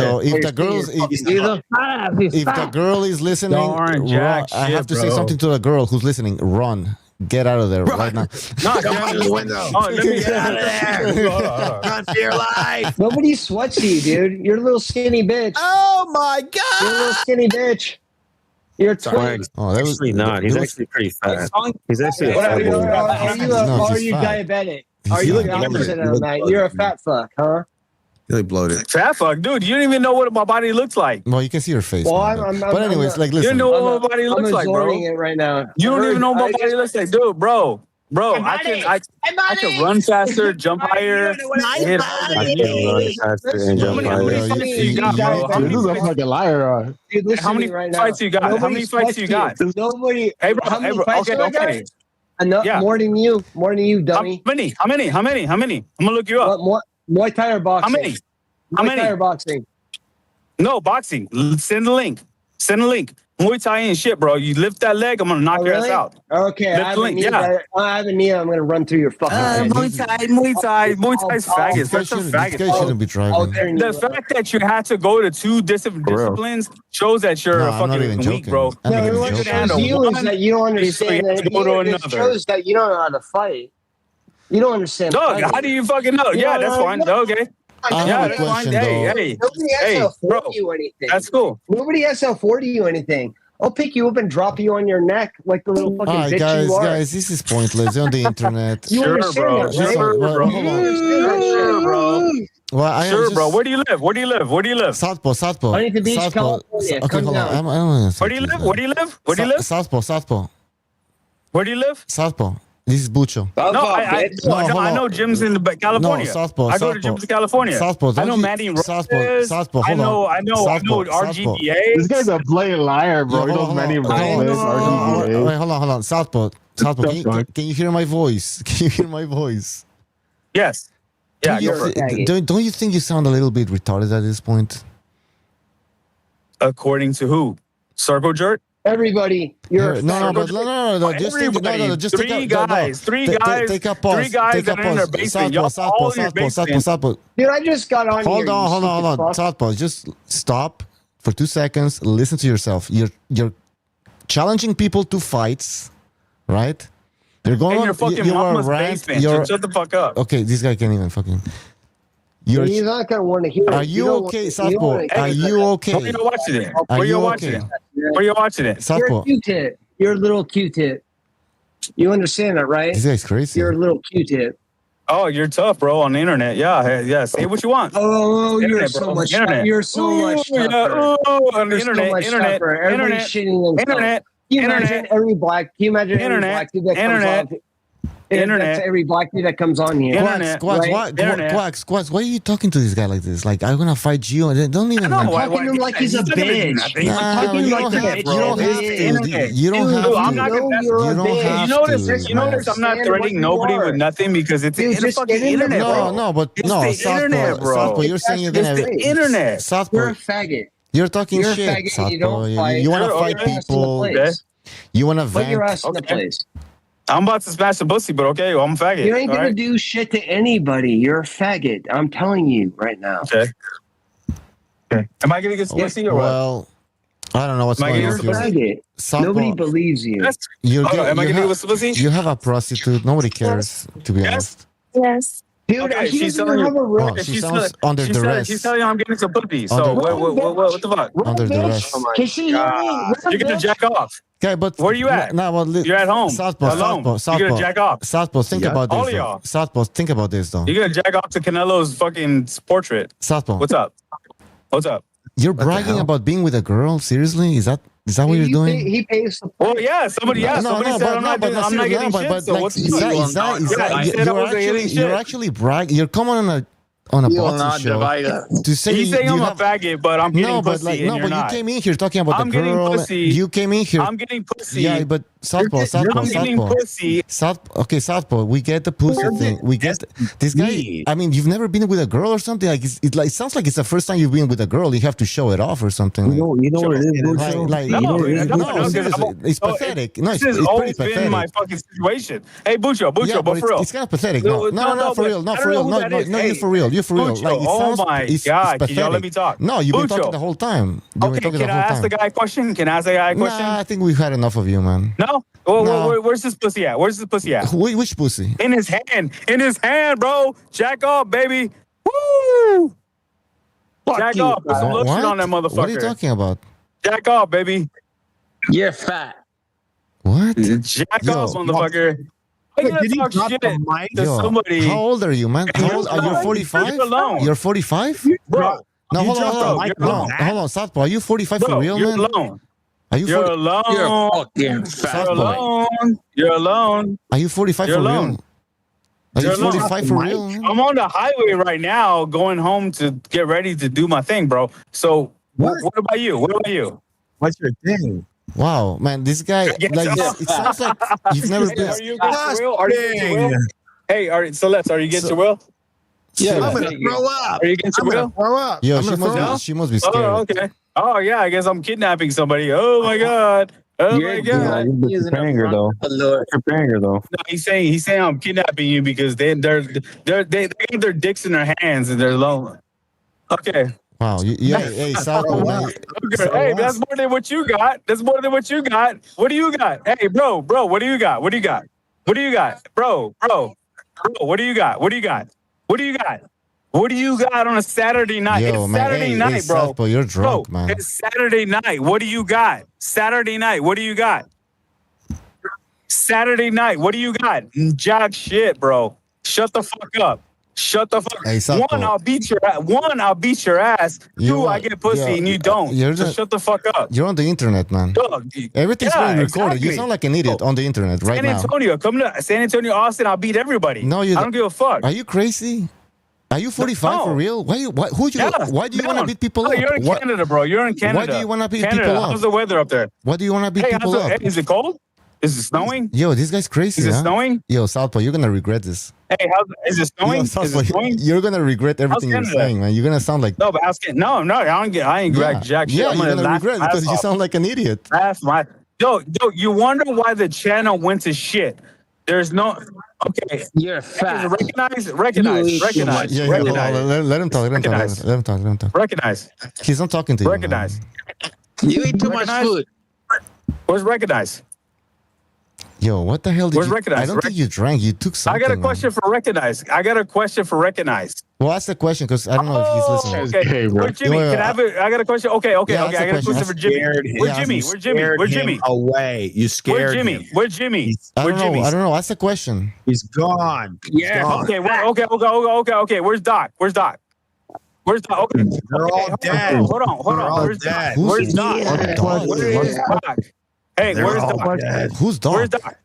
though. If the girls, if the girl is listening, Darn jack I shit, have to say bro. something to the girl who's listening. Run. Get out of there right now. Knock out the window. Oh, let me Get out of there. Run for your life. Nobody sweats you, dude. You're a little skinny bitch. Oh my god. You're a little skinny bitch. You're a twig. Oh, that was Actually not. He's that was- actually pretty fat. He's actually a What fat are you, boy. No, are he's you fat. diabetic? He's Are you fat. the opposite of that? You're a fat fuck, huh? You look bloated. Fat fuck, dude. You don't even know what my body looks like. Well, you can see your face. Well, man, I'm- but anyways, like You listen. don't know what my body I'm looks like, bro. absorbing it right now. You don't even know what my body looks like, dude, bro. Bro, I can run faster, jump higher. Hit harder I than can you. run faster and How jump many higher. fights do you got, bro? How Dude, many this is a fights? fucking liar. Dude, listen How to many me right fights now. you got? How many Nobody's fights you got? Nobody. Hey, bro. How Hey, many bro. fights Okay, do I got? okay. Enough. Yeah. More than you. More than you, dummy. How many? I'm gonna look you up. What? Muay Thai or boxing? How many? How Muay many? Thai or boxing? No, boxing. Send the link. Send the link. Muay Thai ain't shit, bro. You lift that leg, I'm gonna knock your ass out. Okay, Lift I have the a link. knee. Yeah. I have a knee. I'm gonna run through your fucking head. Muay Thai's faggots. That's some This faggots. guy shouldn't be driving. The fact that you had to go to two different disciplines shows that you're No, I'm not fucking even weak, joking. bro. I'm not even What joking. shows you is that you don't understand that go to it another. shows that you don't know how to fight. You don't understand. Dog, fighting. how do you fucking know? You Yeah, don't that's know- fine. Okay. I Yeah, have a that's fine. question, Hey, though. hey, Nobody has hey, to afford bro. you anything. That's cool. Nobody has to afford you anything. I'll pick you up and drop you on your neck like the little fucking All right, bitch you are. guys, this is pointless. You're on the internet. You understand that, right? Sure, bro. hold on. Sure, bro. Well, I Sure, just, bro. Where do you live? Where do you live? Where do you live? Southpaw. Huntington Beach, California. Okay, Come hold on. down. I don't want to Where do you live? Where do you live? Where do you live? Southpaw. Where do you live? Southpaw. This is Bucho. No, I know gyms in California. No, Southpaw. I go to gyms in California. Southpaw. I know Manny Rodriguez. Southpaw. I know Southpaw. RGBA. This guy's a blatant liar, bro. He knows many Wait, hold on. Southpaw. Can you hear my voice? Can you hear my voice? Yes. Yeah, Don't you think you sound a little bit retarded at this point? According to who? Circle jerk? Everybody, you're no. Just think, just three guys. Take a pause. Take a pause. Southpaw. Dude, I just got on Hold here. on. Southpaw, just stop for 2 seconds. Listen to yourself. You're challenging people to fights, right? You're going in your fucking mama's basement. Shut the fuck up. Okay, this guy can't even fucking. He's not gonna want to hear it. Are you okay, Southpaw? Are you okay? Where you watching it? Where you watching it? Where you watching it? You're a Southpaw. Q-tip. You're a little Q-tip. You understand that, right? This guy's crazy. You're a little Q-tip. Oh, you're tough, bro, on the internet. Yeah. Say what you want. Oh, you're internet, so bro. much. Internet. You're so much tougher. On the You're so internet. much tougher. Everybody's shitting themselves. Internet. Can you imagine every black? Can you imagine every black dude that comes on? That's every black dude that comes on here. Quacks, why are you talking to this guy like this? Like, I'm gonna fight you. And don't even. I'm talking to him like he's a bitch. Nah, you don't have to. You don't have to. I'm not gonna. You don't have to. You notice I'm not threatening nobody with nothing because it's in the fucking internet, bro. It's the internet, bro. Southpaw, you're saying you're gonna. It's the internet. Southpaw, you're a faggot. You're talking You're a shit. faggot. Southpaw, You don't fight. you wanna fight people. You wanna Put your vent. ass in the place. I'm about to smash the pussy, but okay, well, I'm a faggot. You ain't gonna do shit to anybody. You're a faggot. I'm telling you right now. Okay. Am I gonna get pussy or what? Well, I don't know what's going on. You're a faggot. Nobody believes you. Am I gonna get pussy? You have a prostitute. Nobody cares, to be honest. Yes. Dude, Okay, he she's doesn't telling have you. a real. She sounds under duress. She's telling you I'm getting some pussy. So what the fuck? Under duress. Can she hear me? You're gonna jack off. Okay, but where are you at? You're at home. Southpaw, alone. You're gonna jack off. Southpaw, think about this. All of y'all. Southpaw, think about this though. You're gonna jack off to Canelo's fucking portrait. Southpaw. What's up? What's up? You're bragging about being with a girl? Seriously? Is that what you're doing? He pays the. Oh yeah, somebody said I'm not getting shit. So what's you're actually bragging. You're coming on a boxing show to say he's saying I'm a faggot, but I'm getting pussy. You came in here talking about the girl. You came in here. I'm getting pussy. Yeah, but Southpaw. Pussy. Okay, Southpaw. We get the pussy thing. We get this guy. I mean, you've never been with a girl or something. Like it sounds like it's the first time you've been with a girl. You have to show it off or something. You know what it is, no, seriously, it's pathetic. No, this has always been my fucking situation. Hey, Bucho, but for real, it's kind of pathetic. No, for real, for real. No, you for real. You for real. Like, oh my god, can y'all let me talk? No, you've been talking the whole time. Okay, can I ask the guy a question? Nah, I think we've had enough of you, man. No? Where's this pussy at? Which pussy? In his hand, bro. Jack off, baby. Woo! Jack off. Put some lotion on that motherfucker. What are you talking about? Jack off, baby. You're fat. What? Jack off, motherfucker. Did he drop the mic to somebody? How old are you, man? How old are you? 45? You're 45? Bro. No, hold on. Hold on, Southpaw. Are you 45 for real, man? You're alone. Are you? You're 40, alone. You're fucking fat. You're alone. You're alone. Are you 45 You're for alone. real? Are you You're alone. 45 for real? Man? I'm on the highway right now, going home to get ready to do my thing, bro. So what about you? What about you? What's your thing? Wow, man, this guy, like, it sounds like you've never Hey, been. are you against your will? Are you against your will? Hey, Celeste, are you against your will? Yeah, I'm gonna throw up. Are you against your will? Throw up. Yo, I'm gonna throw up. she must be scared. Oh, okay. Oh, yeah, I guess I'm kidnapping somebody. Oh, my God. Oh, my God. You're preparing her though. Preparing her though. No, he's saying I'm kidnapping you because they got their dicks in their hands and they're alone. Okay. Wow, hey, Sako, man. Okay. Hey, that's more than what you got. That's more than what you got. What do you got? Hey, bro, what do you got? What do you got? What do you got? Bro, what do you got? What do you got? What do you got? What do you got on a Saturday night? Yo, It's man, Saturday hey, night, bro. Southpaw, you're drunk, bro, man. It's Saturday night. What do you got? Saturday night. What do you got? Saturday night. What do you got? Jack shit, bro. Shut the fuck up. Shut the fuck up. Hey, Southpaw. I'll beat your ass. Two, I get pussy and you don't. So shut the fuck up. You're on the internet, man. Dog, Everything's yeah, being recorded. exactly. You sound like an idiot on the internet right San now. Antonio, come to San Antonio, Austin. I'll beat everybody. No, you I don't give a fuck. Are you crazy? Are you 45 for real? Why do you want to beat people up? You're in Canada, bro. You're in Canada. Why do you want to beat Canada, people up? how's the weather up there? Why do you want to beat people up? Is it cold? Is it snowing? Yo, this guy's crazy. Is it huh? snowing? Yo, Southpaw, you're gonna regret this. Hey, is it snowing? Yo, Is Southpaw, it snowing? you're gonna regret everything you're Canada? saying, man. You're gonna sound like No, but I ain't grab jack shit. yeah. I'm You're gonna laugh regret my because ass you off. sound like an idiot. That's my yo. You wonder why the channel went to shit? There's no. Okay, you're fat. Recognize. Yeah, hold on, let him talk. Let him talk. Recognize. He's not talking to you. Recognize. You eat too much food. Where's recognize? Yo, what the hell did Where's you? Recognize? I don't think you drank. You took something. I got a man. question for recognize. Well, ask the question because I don't know if he's listening. Okay, where's Jimmy? Yo, Can I have I got a question. Okay. Yeah, I got a question for Jimmy. Where's Jimmy? Where's Jimmy? Away. You scared him. Where's Jimmy? I don't know. Ask the question. He's gone. Yeah. Okay. Okay. Where's Doc? Okay. They're all dead. Hold on. Where's Doc? Where's Doc? Where is Doc? Hey, where's Doc? Who's Doc? Where's Doc?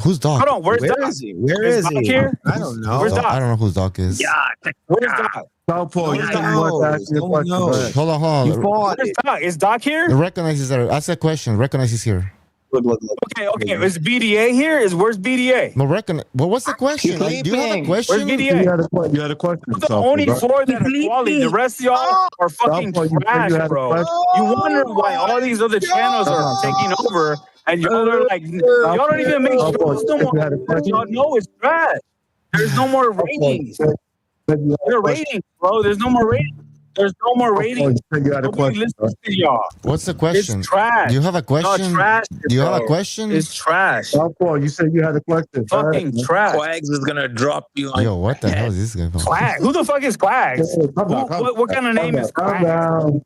Who's Doc? Hold on. Where's Doc? Where is he? Where is Doc he? here? I don't know. Where's Doc? I don't know who Doc is. Where's Doc? Southpaw, you Who want to ask me a question? knows? Go ahead. Hold on. Where's Doc? Is Doc here? Recognize is there. Ask a question. Recognize is here. Okay. Is BDA here? Where's BDA? But what's the question? Do you have a question? Where's BDA? You had a question. The only four that are quality. The rest of y'all are fucking trash, bro. You wonder why all these other channels are taking over, and y'all are like, y'all don't even make shows no more. Y'all know it's trash. There's no more ratings. There's ratings, bro. There's no more ratings. There's no more ratings. Nobody listens to y'all. What's the question? It's trash. Do you have a question? No, trash, Do you have bro. a question? It's trash. Southpaw, you said you had a question. Fucking trash. Quags is gonna drop you. Yo, what the hell is this guy? Quag? Who the fuck is Quags? What kind of name is Quags?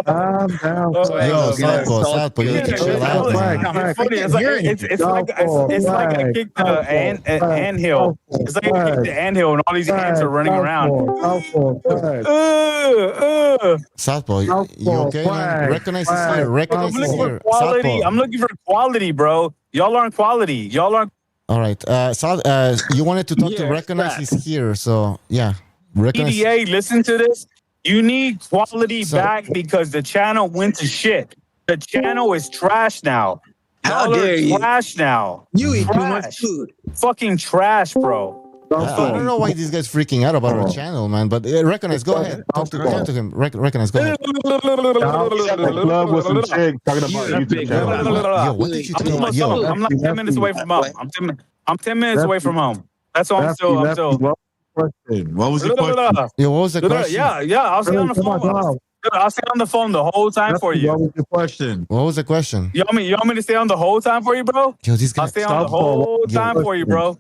Calm down. Yo, Southpaw, you need to chill out, man. Funny. It's like I kicked the anthill. It's like I kicked the anthill and all these ants are running around. Southpaw, you okay, man? Recognize this here. Recognize this here. Quality. I'm looking for quality, bro. Y'all aren't quality. Y'all aren't. All right. You wanted to talk to Recognize he's here, so yeah. Recognize. PDA, listen to this. You need quality back because the channel went to shit. The channel is trash now. How Y'all are dare you? trash now. You eat too Trash. much food. Fucking trash, bro. I don't know why this guy's freaking out about our channel, man. But Recognize, go ahead. Talk to him. Recognize, go ahead. Club with some chick talking about YouTube channel. Yo, what did you do? Yo, I'm like 10 minutes away from home. I'm 10 minutes away from home. That's all I'm still. What was your question? Yo, what was the question? Yeah. I'll stay on the phone. I'll stay on the phone the whole time for you. What was your question? What was the question? You want me to stay on the whole time for you, bro? Yo, this guy. I'll stay on the whole time for you, bro.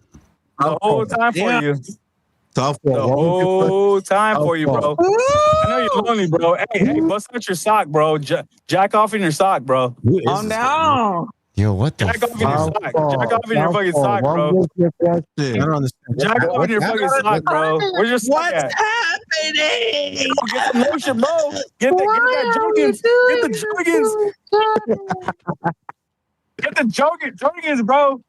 The whole time for you. The whole time for you, bro. I know you're lonely, bro. Hey, bust out your sock, bro. Jack off in your sock, bro. Calm down. Yo, what the Jack off in your sock. Jack off in your fucking sock, bro. I don't understand. Jack off in your fucking sock, bro. Where's your sock at? happening? Get some lotion, bro. Get that Jergens. Get the Jergens. Get the Jergens, bro.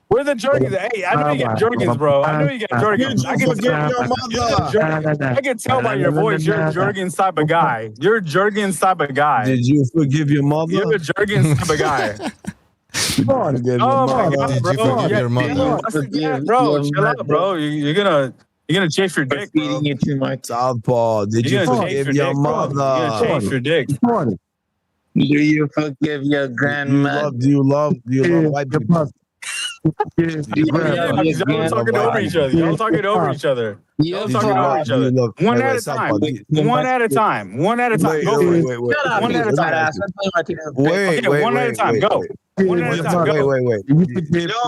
Where the Jergens? Hey, I know you get Jergens, bro. I know you get Jergens. I can tell by your voice you're a Jergens type of guy. You're a Jergens type of guy. Did you forgive your mother? You're a Jergens type of guy. Oh my God, bro. Did you forgive your mother? Bro, chill out, bro. You're gonna chase your dick, bro. Feeding it too much. Southpaw, did you forgive your mother? You're gonna chase your dick. Do you forgive your grandma? Do you love white people? Y'all talking over each other. Y'all talking over each other. Y'all talking over each other. One at a time. One at a time. One at a time. Go for it. One at a time. Wait, one at a time. Go. One at a time. Go. Wait. Yo,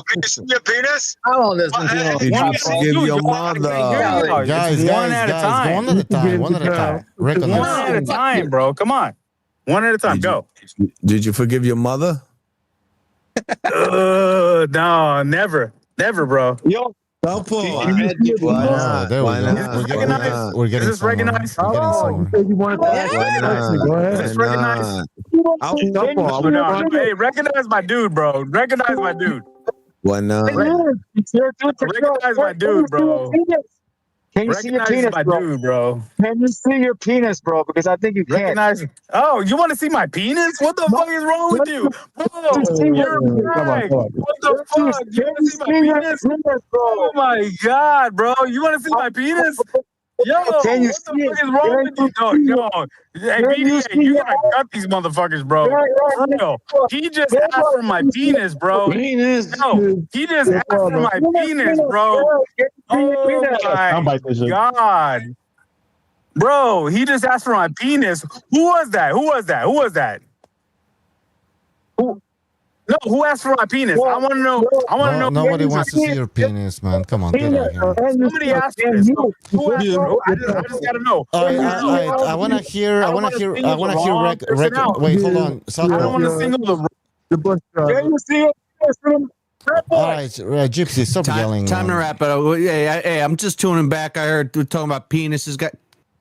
can you see your penis? I don't listen to Did you forgive your mother? Guys, one at a time. one at a time. One at a time. Recognize. One at a time, bro. Come on. One at a time. Go. Did you forgive your mother? No, never, bro. Yo, Southpaw. Why not? We're getting Is this recognized? Go ahead. Is this recognized? Hey, recognize my dude, bro. Recognize my dude. Why not? Recognize my dude, bro. Can you see your penis, my bro? dude, bro? Can you see your penis, bro? Because I think you can. Recognize. Oh, you want to see my penis? What the fuck is wrong with you, bro? You're right. What the fuck? You want to see my penis? Oh my god, bro! You want to see my penis? Yo, Can you what the see fuck it? is wrong with you? Yo, hey, BDA, you gotta cut these motherfuckers, bro. For real. He just asked for my penis, bro. No, he just asked for my penis, bro. Oh my god. Bro, he just asked for my penis. Who was that? Who asked for my penis? I want to know. Nobody wants to see your penis, man. Come on, get out of here. Somebody asked for this. Who asked for it? I just gotta know. I want to hear. Wait, hold on. I don't want to single the Can you see it? All right, Gypsy, stop yelling. Time to wrap it up. Hey, I'm just tuning back. I heard we're talking about penises. Got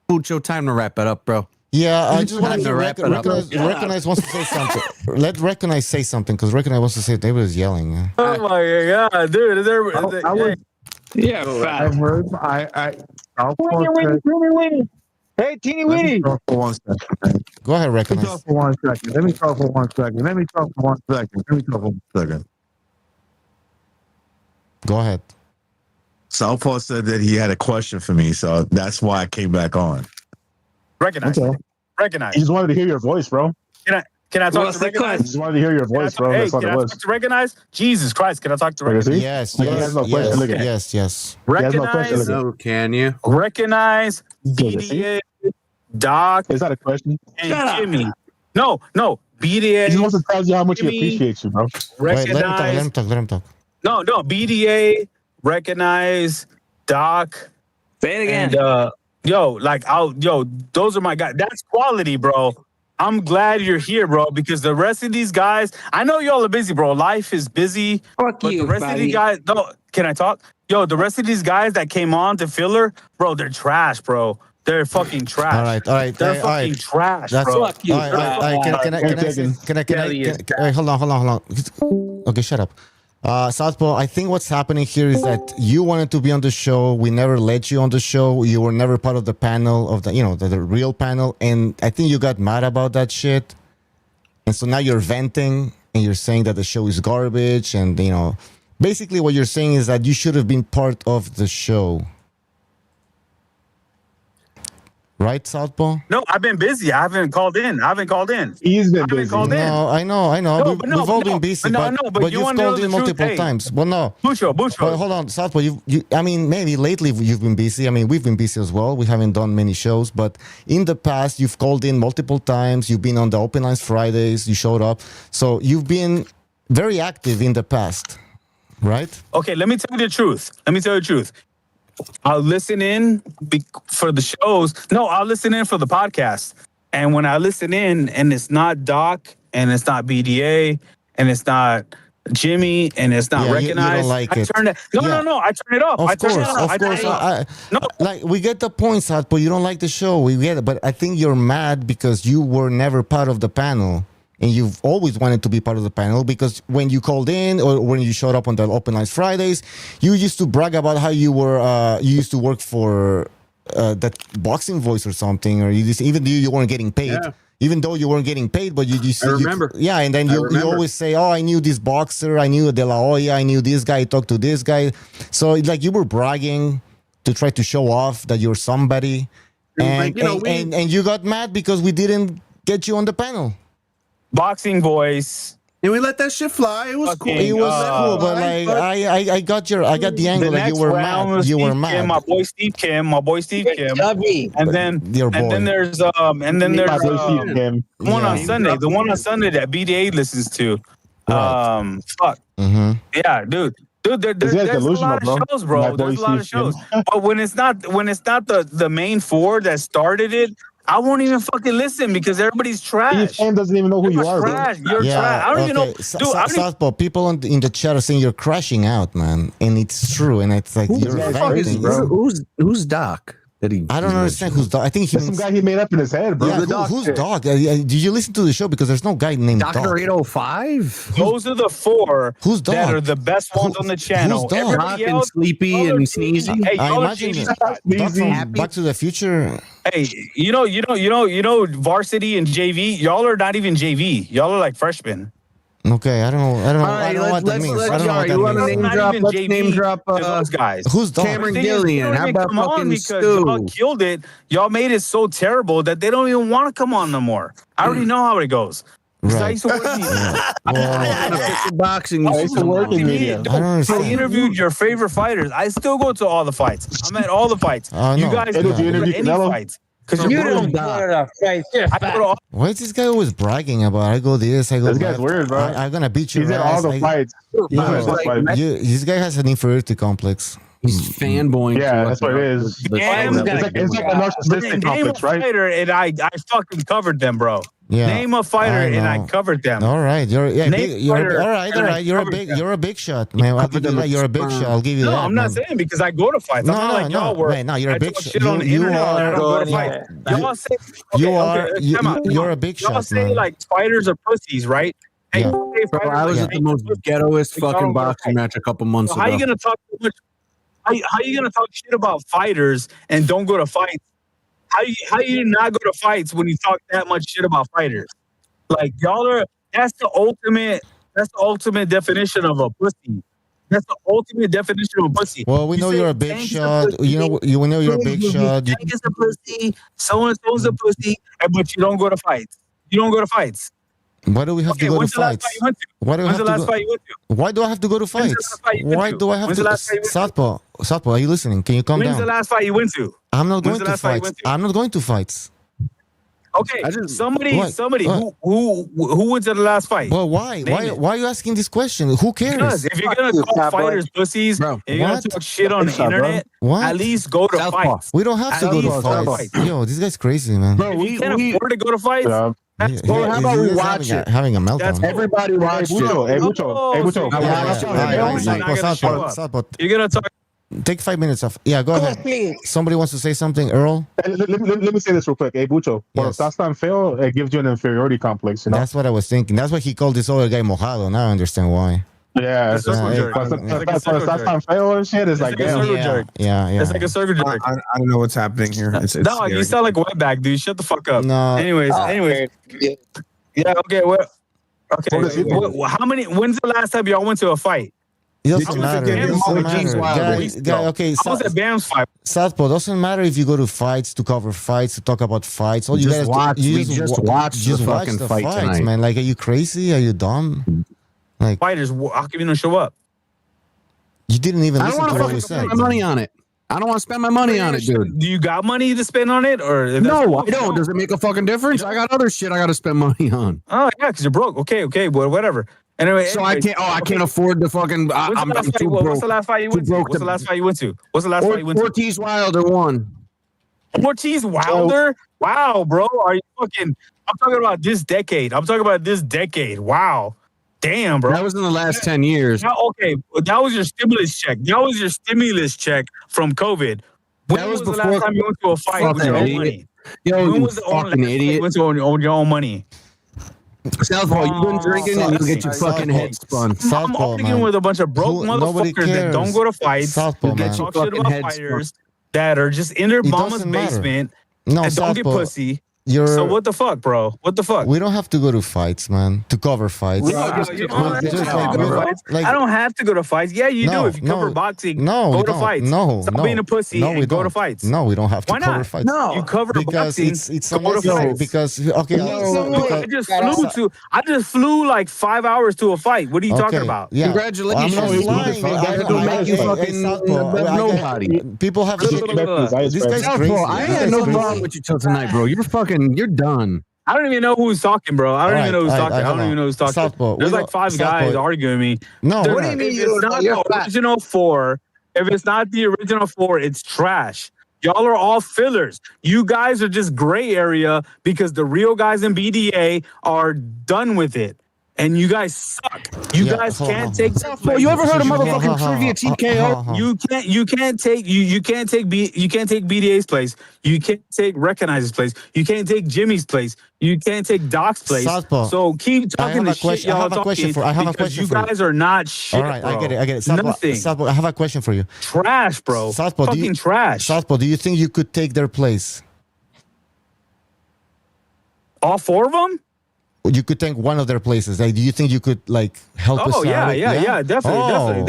Pucho. Time to wrap it up, bro. Yeah, I just want to wrap it up. Recognize wants to say something. Let Recognize say something because Recognize wants to say they was yelling. Oh my god, dude! Yeah, fat. Hey, teeny weeny. Go ahead, Recognize. Let me talk for one second. Go ahead. Southpaw said that he had a question for me, so that's why I came back on. Recognize. Okay. Recognize. He just wanted to hear your voice, bro. Can I talk to Recognize? He just wanted to hear your voice, bro. That's all it was. Talk to Recognize? Jesus Christ, can I talk to Recognize? Yes. Recognize. No, can you? Recognize. BDA. Doc. Is that a question? And Jimmy. No. BDA. He just wants to tell you how much he appreciates you, bro. Wait, let him talk. No, BDA. Recognize. Doc. Say it again. And, those are my guys. That's quality, bro. I'm glad you're here, bro, because the rest of these guys, I know y'all are busy, bro. Life is busy. Fuck but you, the rest buddy. of these guys, no, can I talk? Yo, the rest of these guys that came on to filler, bro, they're trash, bro. They're fucking trash. All right. They're fucking trash, That's bro. Fuck you, All right. Hold on. Okay, shut up. Southpaw, I think what's happening here is that you wanted to be on the show. We never let you on the show. You were never part of the panel of the real panel. And I think you got mad about that shit. And so now you're venting and you're saying that the show is garbage. And, basically what you're saying is that you should have been part of the show. Right, Southpaw? No, I've been busy. I haven't called in. He's been busy. No, I know. We've all been busy, but you've called in multiple times. Well, no. Bucho. But hold on, Southpaw. Maybe lately you've been busy. We've been busy as well. We haven't done many shows, but in the past you've called in multiple times. You've been on the Open Lines Fridays. You showed up, so you've been very active in the past, right? Okay, let me tell you the truth. I'll listen in for the shows. No, I'll listen in for the podcast. And when I listen in and it's not Doc and it's not BDA and it's not Jimmy and it's not Yeah, recognized. you don't like I it. turn it. No. I turn it off. Of I turn course, it off. of course. No. Like we get the points out, but you don't like the show. We get it, but I think you're mad because you were never part of the panel, and you've always wanted to be part of the panel because when you called in or when you showed up on the Open Lines Fridays, you used to brag about how you were you used to work for that Boxing Voice or something, or even though you weren't getting paid. Yeah. Even though you weren't getting paid, but you I remember. yeah, and then you always say, "Oh, I knew this boxer, I knew De La Hoya, I knew this guy, I talked to this guy." So like you were bragging to try to show off that you're somebody, and and you got mad because we didn't get you on the panel. Boxing Voice. And we let that shit fly. It was cool. It was cool, but like I got the angle that you were mad. You were mad. Kim, my boy Steve Kim, and then there's the one on Sunday, that BDA listens to. Fuck. Mm-hmm. Yeah, dude, there's a lot of shows, bro. There's a lot of shows, but when it's not the main four that started it, I won't even fucking listen because everybody's trash. Fan doesn't even know who you are, trash. bro. You're trash. I don't even know, dude. Southpaw, people in the chat are saying you're crashing out, man, and it's true. And it's like you're venting. Who's Doc? I don't understand who's Doc. I think he's some guy he made up in his head, bro. Yeah, who's Doc? Did you listen to the show? Because there's no guy named Doc. Dr. 805? Those are the four who's Doc? that are the best ones on the channel. Who's Doc? Doc and Sleepy and Sneezy. Hey, I imagine Doc from Back to the Future. Hey, you know, varsity and JV. Y'all are not even JV. Y'all are like freshmen. Okay, I don't know. I don't know what that means. I don't know what that means. Let's name drop those guys. Who's Doc? Cameron Gillian. How about fucking Stu? Y'all killed it. Y'all made it so terrible that they don't even want to come on no more. I already know how it goes. Right. I used to work in boxing. I used to work in media. I interviewed your favorite fighters. I still go to all the fights. I'm at all the fights. You guys don't go to any fights. Because you don't go to the fights. Why is this guy always bragging about? I go this, I go. This guy's weird, bro. I'm gonna beat you. He's at all the fights. This guy has an inferiority complex. He's fanboying. Yeah, that's what it is. It's like a narcissistic complex, right? And I fucking covered them, bro. Yeah, name a fighter, and I covered them. All right, you're all right. You're a big shot, man. I'll give you that. You're a big shot. I'll give you that. No, I'm not saying because I go to fights. I'm not like y'all were. No, you're a big shot. You are. Y'all say you're a big shot. Y'all say like fighters are pussies, right? Hey, I was at the most ghettoest fucking boxing match a couple months ago. How you gonna talk so much? How you gonna talk shit about fighters and don't go to fights? How you not go to fights when you talk that much shit about fighters? Like y'all are. That's the ultimate definition of a pussy. That's the ultimate definition of a pussy. Well, we know you're a big shot. We know you're a big shot. Tank is a pussy. So and so's a pussy, but you don't go to fights. You don't go to fights. Why do we have to go to fights? When's the last fight you went to? Why do I have to go to fights? Why do I have to? Southpaw, are you listening? Can you calm down? When's the last fight you went to? I'm not going to fights. I'm not going to fights. Okay, somebody who went to the last fight. Well, why? Why are you asking this question? Who cares? Because if you're gonna call fighters pussies, and you're gonna talk shit on the internet, at least go to fights. We don't have to go to fights. Yo, this guy's crazy, man. Bro, we can't afford to go to fights. Well, how about we watch it? Having a meltdown. Everybody watch it. Hey, Mucho. You're gonna talk. Take 5 minutes off. Yeah, go ahead. Somebody wants to say something, Earl? Let me say this real quick. Hey, Bucho, when Sastan fail, it gives you an inferiority complex. You know? That's what I was thinking. That's why he called this other guy Mojado. Now I understand why. Yeah, it's just Sastan fail and shit. It's like, damn. Yeah. It's like a circle jerk. I don't know what's happening here. Dog, you sound like a wetback, dude. Shut the fuck up. No. Anyways. Yeah, okay. Well, okay. When's the last time y'all went to a fight? It doesn't matter. Okay, I was at Bam's fight. Southpaw, doesn't matter if you go to fights to cover fights to talk about fights. All you just watch. You just watch the fucking fight tonight, man. Like, are you crazy? Are you dumb? Like fighters, how come you don't show up? You didn't even listen to what we said. I don't want to spend my money on it. I don't want to spend my money on it, dude. Do you got money to spend on it, or no? I don't. Does it make a fucking difference? I got other shit I got to spend money on. Oh yeah, because you're broke. Okay, well, whatever. Anyway, so I can't. I can't afford the fucking. I'm too broke. What's the last fight you went to? What's the last fight you went to? Ortiz Wilder won. Ortiz Wilder? Wow, bro. Are you fucking? I'm talking about this decade. Wow. Damn, bro. That was in the last 10 years. Now, okay, that was your stimulus check. That was your stimulus check from COVID. When was the last time you went to a fight with your own money? Yo, when was the only last time you went to on your own money? Southpaw, you've been drinking and you get your fucking head spun. I'm arguing with a bunch of broke motherfuckers that don't go to fights, Southpaw, that talk shit about fighters, that are just in their mama's basement and don't get pussy. So what the fuck, bro? What the fuck? We don't have to go to fights, man, to cover fights. I don't have to go to fights. Yeah, you do. If you cover boxing, go to fights. Stop being a pussy and go to fights. No, we don't have to Why cover not? fights. No, you cover boxing. It's go to fights. because okay. I just flew like 5 hours to a fight. What are you talking about? Yeah. Congratulations. Nobody. People have shit. This guy's crazy. I had no problem with you till tonight, bro. You're done. I don't even know who's talking, bro. I don't even know who's talking. I don't even know who's talking. Southpaw. There's like 5 guys arguing me. No, what do you mean? It's not the original 4. If it's not the original 4, it's trash. Y'all are all fillers. You guys are just gray area because the real guys in BDA are done with it. And you guys suck. You guys can't take. You ever heard of motherfucking trivia TKO? You can't take BDA's place. You can't take Recognize's place. You can't take Jimmy's place. You can't take Doc's place. Southpaw. So keep talking the shit y'all talking because you guys are not shit. All right, bro. I get it. Southpaw, I have a question for you. Trash, bro. Southpaw, trash. Southpaw, do you think you could take their place? All 4 of them? You could take one of their places. Like, do you think you could like help us out? Yeah, definitely. Yeah.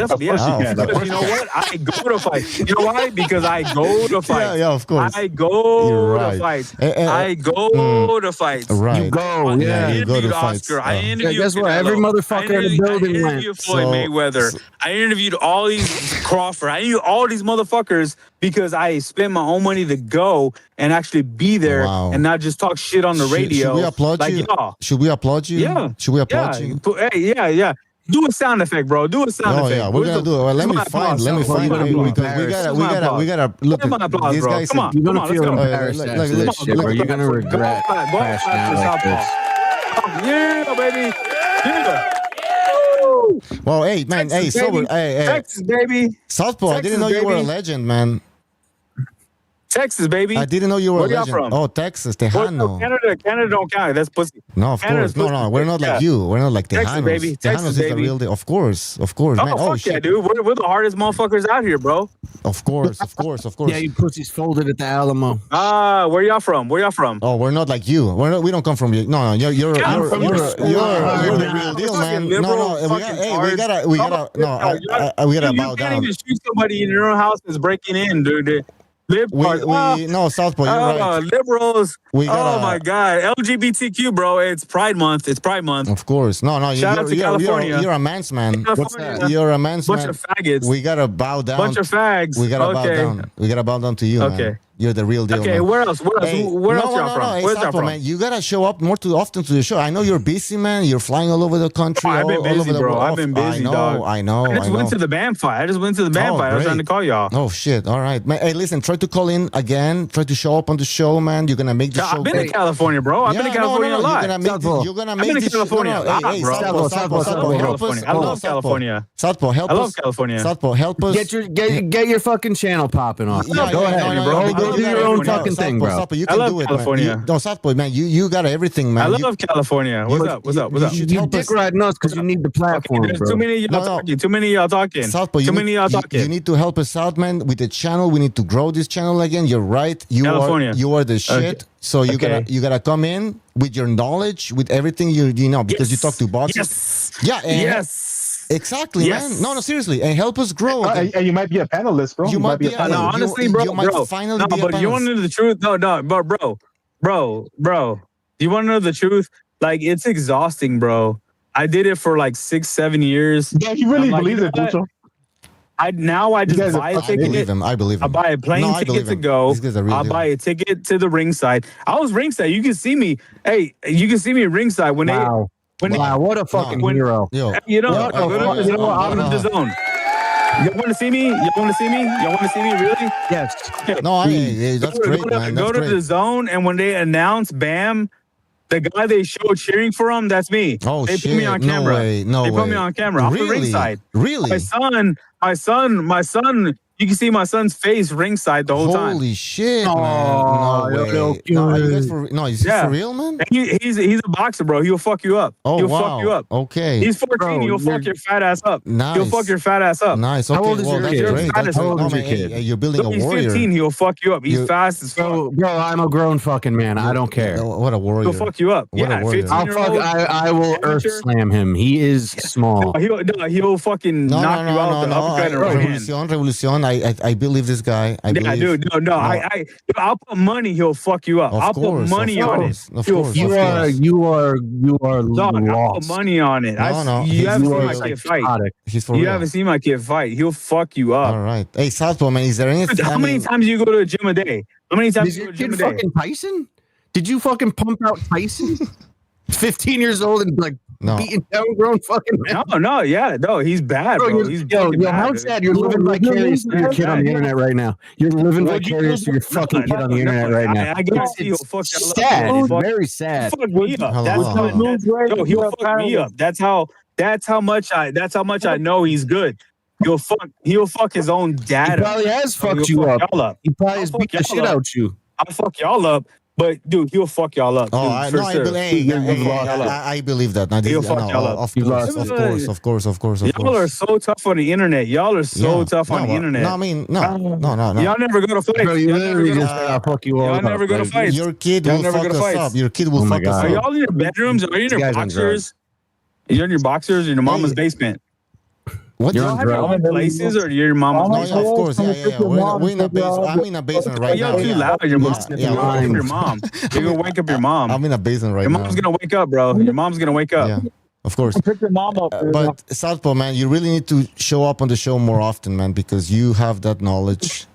Because you know what? I go to fights. You know why? Because I go to fights. Yeah, of course. I go to fights. I go to fights. Right. You go. Yeah, you go to fights. Oscar. I interviewed guess what? Every motherfucker in the building I went. interviewed Floyd Mayweather. I interviewed all these Crawford. I interviewed all these motherfuckers because I spent my own money to go and actually be there and not just talk shit on the radio. Should we applaud you? Should we applaud you? Yeah. Should we applaud you? Hey, yeah. Do a sound effect, bro. Do a sound effect. Yeah, we're gonna do it. Well, let me find because we gotta look at these guys. Come on, you're gonna feel embarrassed after this shit, bro. You're gonna regret crashing out like this. Yeah, baby. Yeah. Well, hey, man, Texas, hey, baby. sober, hey, Texas, baby. Southpaw, I didn't know you were a legend, man. Texas, baby. I didn't know you were Where a legend. y'all from? Oh, Texas, Tejano. Canada don't count. That's pussy. No, of Canada's course. No, we're not like you. We're not like Tejanos. Texas, baby. Tejanos Texas, is the baby. real deal. Of course, man. Oh, fuck yeah, dude. We're the hardest motherfuckers out here, bro. Of course. Yeah, you pussies folded at the Alamo. Where y'all from? Oh, we're not like you. We don't come from you. No, you're the real deal, man. No, we gotta bow You can't down. even shoot somebody in your own house that's breaking in, dude. No, Southpaw, you're right. Liberals. We gotta, oh my God, LGBTQ, bro. It's Pride Month. Of course. No. Shout out to California. You're a man's man. What's that? You're a man's man. Bunch of faggots. We gotta bow down. Bunch of fags. We gotta bow down. We gotta bow down to you, Okay. man. You're the real deal. Okay, man. where else? Where else y'all from? Hey, Where's y'all Southpaw, from? man. You gotta show up more too often to the show. I know you're busy, man. You're flying all over the country. I've been all busy, over the bro. world. I've been busy, dog. I know. I just went to the band fight. I was trying to call y'all. Oh shit! All right, man. Hey, listen. Try to call in again. Try to show up on the show, man. You're gonna make the show. I've been to California, bro. I've been to California a lot. You're gonna make this. California. Hey, Southpaw, help us. I love California. Southpaw, help us. I love California. Southpaw, help us. Get your fucking channel popping off. Yeah, go ahead, bro. Go do your own fucking thing, bro. Southpaw, you can do it, California. man. No, Southpaw, man. You got everything, man. I love California. What's up? You You dick riding us because you need the platform, There's bro. too many of y'all talking. Too many of y'all talking. Southpaw, Too many of y'all talking. You need to help us out, man, with the channel. We need to grow this channel again. You're right. You are the shit. Okay. So you gotta come in with your knowledge, with everything you know, because you talk to boxers. Yes. Yeah. Yes. Exactly, man. No, seriously, and help us grow. And you might be a panelist, bro. You might be a panelist. No, honestly, bro. You might finally be a but you want to know the truth? No, but bro. You want to know the truth? Like, it's exhausting, bro. I did it for like 6-7 years. Yeah, you really believe it, Bucho. I just buy a ticket. I believe him. I buy a plane ticket to go. I'll buy a ticket to the ringside. I was ringside. You can see me. Hey, you can see me ringside when Wow, what a fucking hero. Yo, you know, I'm in the zone. You want to see me? You want to see me? You want to see me? Really? Yes. No, that's great, man. Go to the zone, and when they announce Bam The guy they showed cheering for him, that's me. Oh, they shit. put me on No camera. way. No they way. put me on camera. I'm Really? ringside. Really? My son. You can see my son's face ringside the whole time. Holy shit, man. No way. No, are you guys is he for real, man? And he's a boxer, bro. He'll fuck you up. Oh, He'll wow. fuck you up. Okay. He's 14. Bro, he'll fuck your fat ass up. Nice. He'll fuck your fat ass up. Nice. Okay, well, that's great. That's great. No, man, hey, you're building a He's warrior. 15. He'll fuck you up. He's fast as fuck. Bro, I'm a grown fucking man. I don't care. What a warrior. He'll fuck you up. What a warrior. I will earth slam him. He is small. He'll fucking knock you out. Revolucion. I believe this guy. Dude. No. I'll put money. He'll fuck you up. I'll put money on it. You are lost. I'll put money on it. You haven't seen my kid fight. You haven't seen my kid fight. He'll fuck you up. All right. Hey, Southpaw, man, is there anything? How many times do you go to the gym a day? How many times do you go to the gym a day? Fucking Tyson? Did you fucking pump out Tyson? 15 years old and beating down grown fucking man. No, he's bad, bro. He's how sad you're living vicarious through your kid on the internet right now. You're living vicarious through your fucking kid on the internet right now. I guarantee he'll fuck you up. Sad. Very sad. He'll fuck me up. He'll fuck me up. That's how much I know he's good. He'll fuck his own dad. He probably has fucked you up. He probably has beat the shit out you. I'll fuck y'all up. But dude, he'll fuck y'all up. Oh, I believe that. He'll fuck y'all up. Of course. Y'all are so tough on the internet. Y'all are so tough on the internet. No. Y'all never go to fights. Bro, you literally just I'll fuck you all Y'all never go to fights. Your kid will fuck us up. Your kid will fuck us up. Are y'all in your bedrooms? Are you in your boxers? You're in your boxers in your mama's basement. What? You have your own places or your mama's basement? Of course. Yeah. We're in a basement. I'm in a basement right now. You're too loud. Your mom's gonna wake up your mom. You're gonna wake up your mom. I'm in a basement right now. Your mom's gonna wake up, bro. Your mom's gonna wake up. Yeah. Of course. Pick your mom up. But Southpaw, man, you really need to show up on the show more often, man, because you have that knowledge.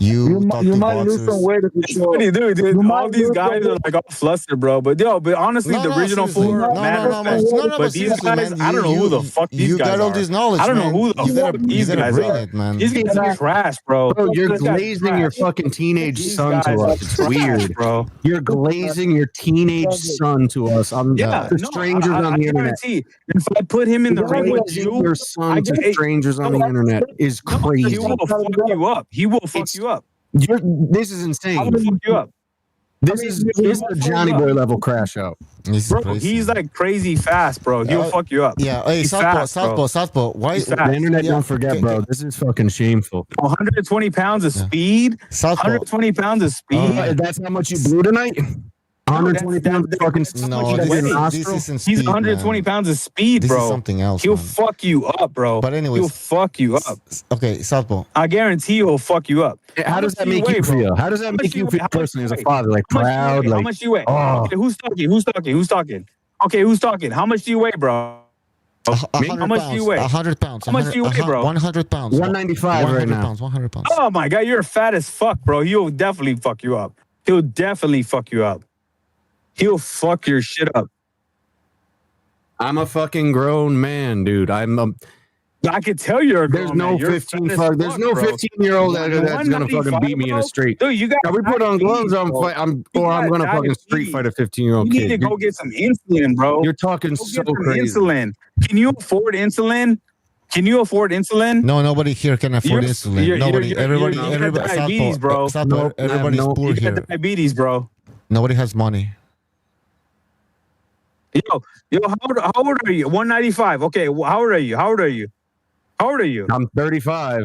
You might lose some weight if you show up. Dude, all these guys are like all flustered, bro. But honestly, the original four, but these guys, I don't know who the fuck these guys are. You got all this knowledge. I don't know who the fuck these guys bring are. it, man. These guys are trash, bro. You're glazing your fucking teenage son to us. It's weird, bro. You're glazing your teenage son to us on the strangers on the internet. If I put him in the ring with you, your son to strangers on the internet is crazy. He will fuck you up. He will fuck you up. This is insane. I'll fuck you up. This is a Johnny Boy level crash out. Bro, he's like crazy fast, bro. He'll fuck you up. Yeah. Hey, Southpaw. Why? The internet, don't forget, bro. This is fucking shameful. 120 pounds of speed. 120 pounds of speed. That's how much you blew tonight? 120 pounds of fucking He's 120 pounds of speed, bro. This is something else. He'll fuck you up, bro. But anyways, he'll fuck you up. Okay, Southpaw. I guarantee he'll fuck you up. How does that make you feel? How does that make you feel personally as a father? Like proud? How much do you weigh? Okay, who's talking? Okay, who's talking? How much do you weigh, bro? How much do you weigh? 100 pounds. How much do you weigh, bro? 100 pounds. 195 right now. 100 pounds. Oh my god, you're fat as fuck, bro. He'll definitely fuck you up. He'll fuck your shit up. I'm a fucking grown man, dude. I could tell you're a grown man. There's no 15-year-old that's gonna fucking beat me in a street. Dude, you got. Now we put on gloves. I'm gonna fucking street fight a 15-year-old kid. You need to go get some insulin, bro. You're talking so crazy. Insulin. Can you afford insulin? No, nobody here can afford insulin. Everybody, diabetes, bro. Everybody's poor here. Diabetes, bro. Nobody has money. Yo, how old are you? 195. Okay, how old are you? I'm 35,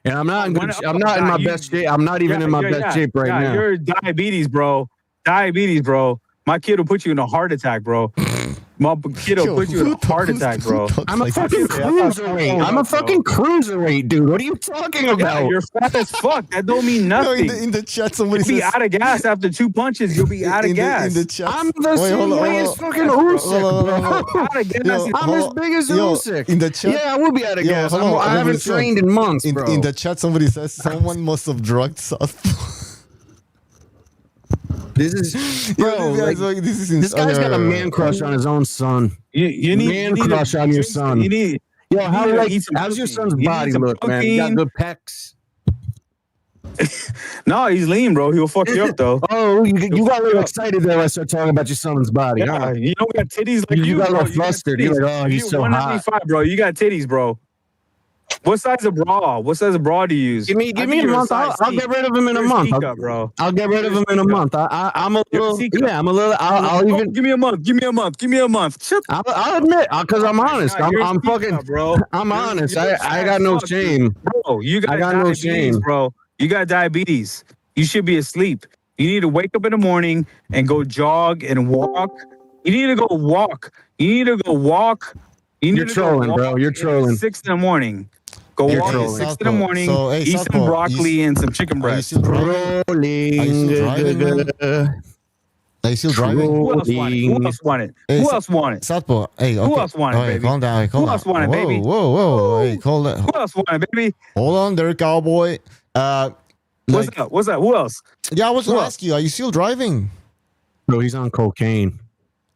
and I'm not in my best shape. I'm not even in my best shape right now. You're diabetes, bro. My kid will put you in a heart attack, bro. My kid will put you in a heart attack, bro. I'm a fucking cruiserweight. I'm a fucking cruiserweight, dude. What are you talking about? You're fat as fuck. That don't mean nothing. In the chat, somebody You'll be out of gas after 2 punches. You'll be out of gas. In the chat, I'm the same way as fucking Usyk, bro. Out of gas. I'm as big as Usyk. In the chat, yeah, I will be out of gas. I haven't trained in months, bro. In the chat, somebody says someone must have drugged Southpaw. This is this guy's got a man crush on his own son. You need crush on your son. How's your son's body look, man? You got good pecs. No, he's lean, bro. He'll fuck you up though. Oh, you got a little excited there when I started talking about your son's body. Yeah, Huh? you don't got titties like You got a bro. little flustered. You got You're titties. like, oh, he's so hot. 195, bro. You got titties, bro. What size of bra? What size of bra do you use? Give me a month. I'll get rid of him in a month. Bro. I'll get rid of him in a month. I'm a little. Yeah, I'm a little. I'll even give me a month. Give me a month. Give me a month. I'll admit, because I'm honest. God, I'm fucking, bro. I'm honest. I got no shame, bro. You got no diabetes, shame, bro. You got diabetes. You should be asleep. You need to wake up in the morning and go jog and walk. You need to go walk. You need to go walk. You're trolling, bro. You're trolling. 6 in the morning. Go walk at 6 in the morning. So, hey, eat some broccoli and some chicken breast. Are you still driving? Who else wanted? Who else wanted? Southpaw. Hey, okay. Who else wanted, baby? Calm down. Who else wanted, baby? Whoa. Hey, hold on. Who else wanted, baby? Hold on there, cowboy. What's up? What's up? Who else? Yeah, I was going to ask you, are you still driving? Bro, he's on cocaine.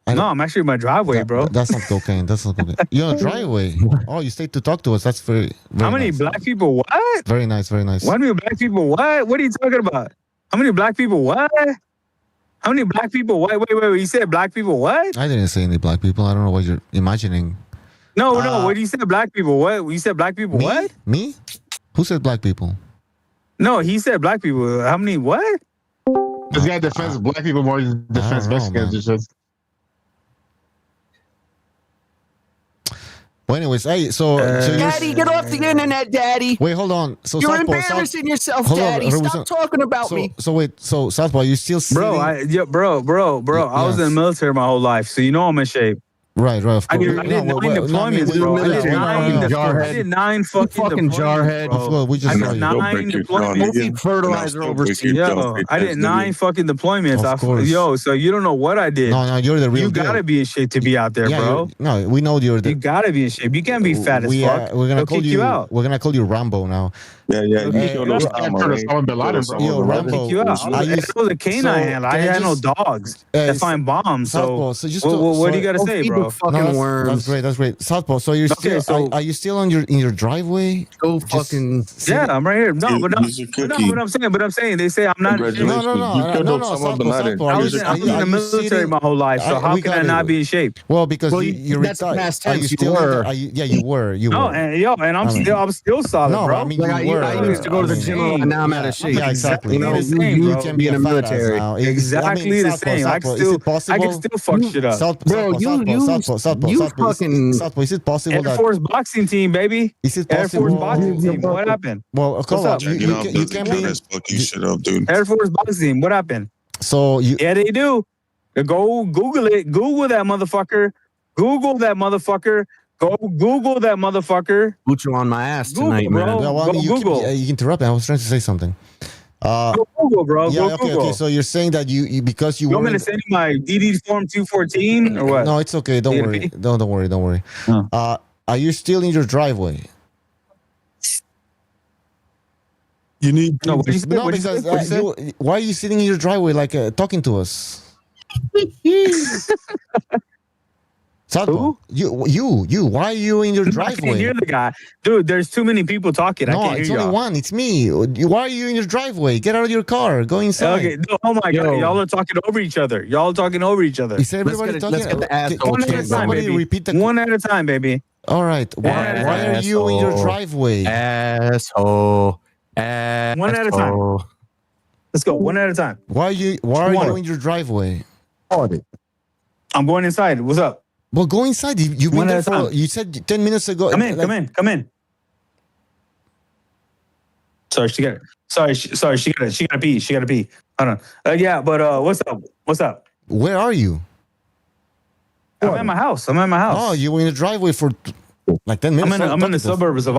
No, I'm actually in my driveway, bro. That's not cocaine. That's not cocaine. You're on a driveway. Oh, you stayed to talk to us. That's very How many nice. black people? What? Very nice. Very nice. How many black people? What? What are you talking about? How many black people? What? How many black people? Wait. You said black people? What? I didn't say any black people. I don't know what you're imagining. No. What do you say? Black people? What? You said black people? Me? What? Me? Who said black people? No, he said black people. How many? What? This guy defends black people more than defends Mexicans. Just well, anyways, hey, so Daddy, get off the internet, Daddy. Wait, hold on. So You're Southpaw, embarrassing yourself, hold on, Daddy. Stop talking about me. So wait, so Southpaw, you still sitting? Bro. I was in the military my whole life, so you know I'm in shape. Right, of I course. did 9 deployments, bro. I did 9 fucking jarhead. Bro. We just I did 9 deployments. Fertilizer overseas. Yo, I did 9 fucking deployments. Yo, so you don't know what I did. No, you're the real You gotta be in shape to be out there, bro. No, we know you're the. You gotta be in shape. You can't be fat as fuck. We're gonna They'll call kick you out. We're gonna call you Rambo now. Yeah. You killed Osama, right? Yo, Rambo. Kick you out. It was a canine handler. I had no dogs that find bombs. So what do you gotta say, bro? That's great. Southpaw. So you're still? Are you still in your driveway? Go fucking. Yeah, I'm right here. No, but I'm saying they say I'm not. No. Southpaw. I was in the military my whole life, so how can I not be in shape? Well, because you're retired. Past Are you tense. still? Yeah, you were. No, and I'm still solid, no, bro. I mean, I used to go to the gym, and now I'm out of shape. Yeah, exactly. You know, you can be in the military. Exactly the same. I can still fuck shit up. Bro, you fucking. Southpaw, is it possible Air Force boxing team, baby. Is it Air possible? Force boxing team. What happened? Well, what's up? You can be. Fuck you, shut up, dude. Air Force boxing team. What happened? So yeah, they do. Go Google it. Google that motherfucker. Go Google that motherfucker. Put you on my ass tonight, Google, man. bro. Yeah, well, Go Google. You interrupt me. I was trying to say something. Go Google, bro. Yeah, Go okay. Google. So you're saying that you because you want me to send you my DD form 214 or what? No, it's okay. Don't worry. Don't worry. Are you still in your driveway? You need no because why are you sitting in your driveway like talking to us? Southpaw, you. Why are you in your driveway? I can't hear the guy, dude. There's too many people talking. No, I can't it's hear only one. It's me. Why are you in your driveway? Get out of your car. Go inside. Okay. Oh my God, y'all are talking over each other. Is everybody talking? Let's get the asshole one at a time, baby. Repeat the one at a time, baby. All right. Why are you in your driveway? Asshole. One at a time. Let's go. One at a time. Why are you in your driveway? I'm going inside. What's up? Well, go inside. You've been there for. You said 10 minutes ago. Come in. Sorry, she got to pee. Hold on. Yeah, but what's up? Where are you? I'm at my house. Oh, you were in the driveway for like 10 minutes. I'm in the suburbs of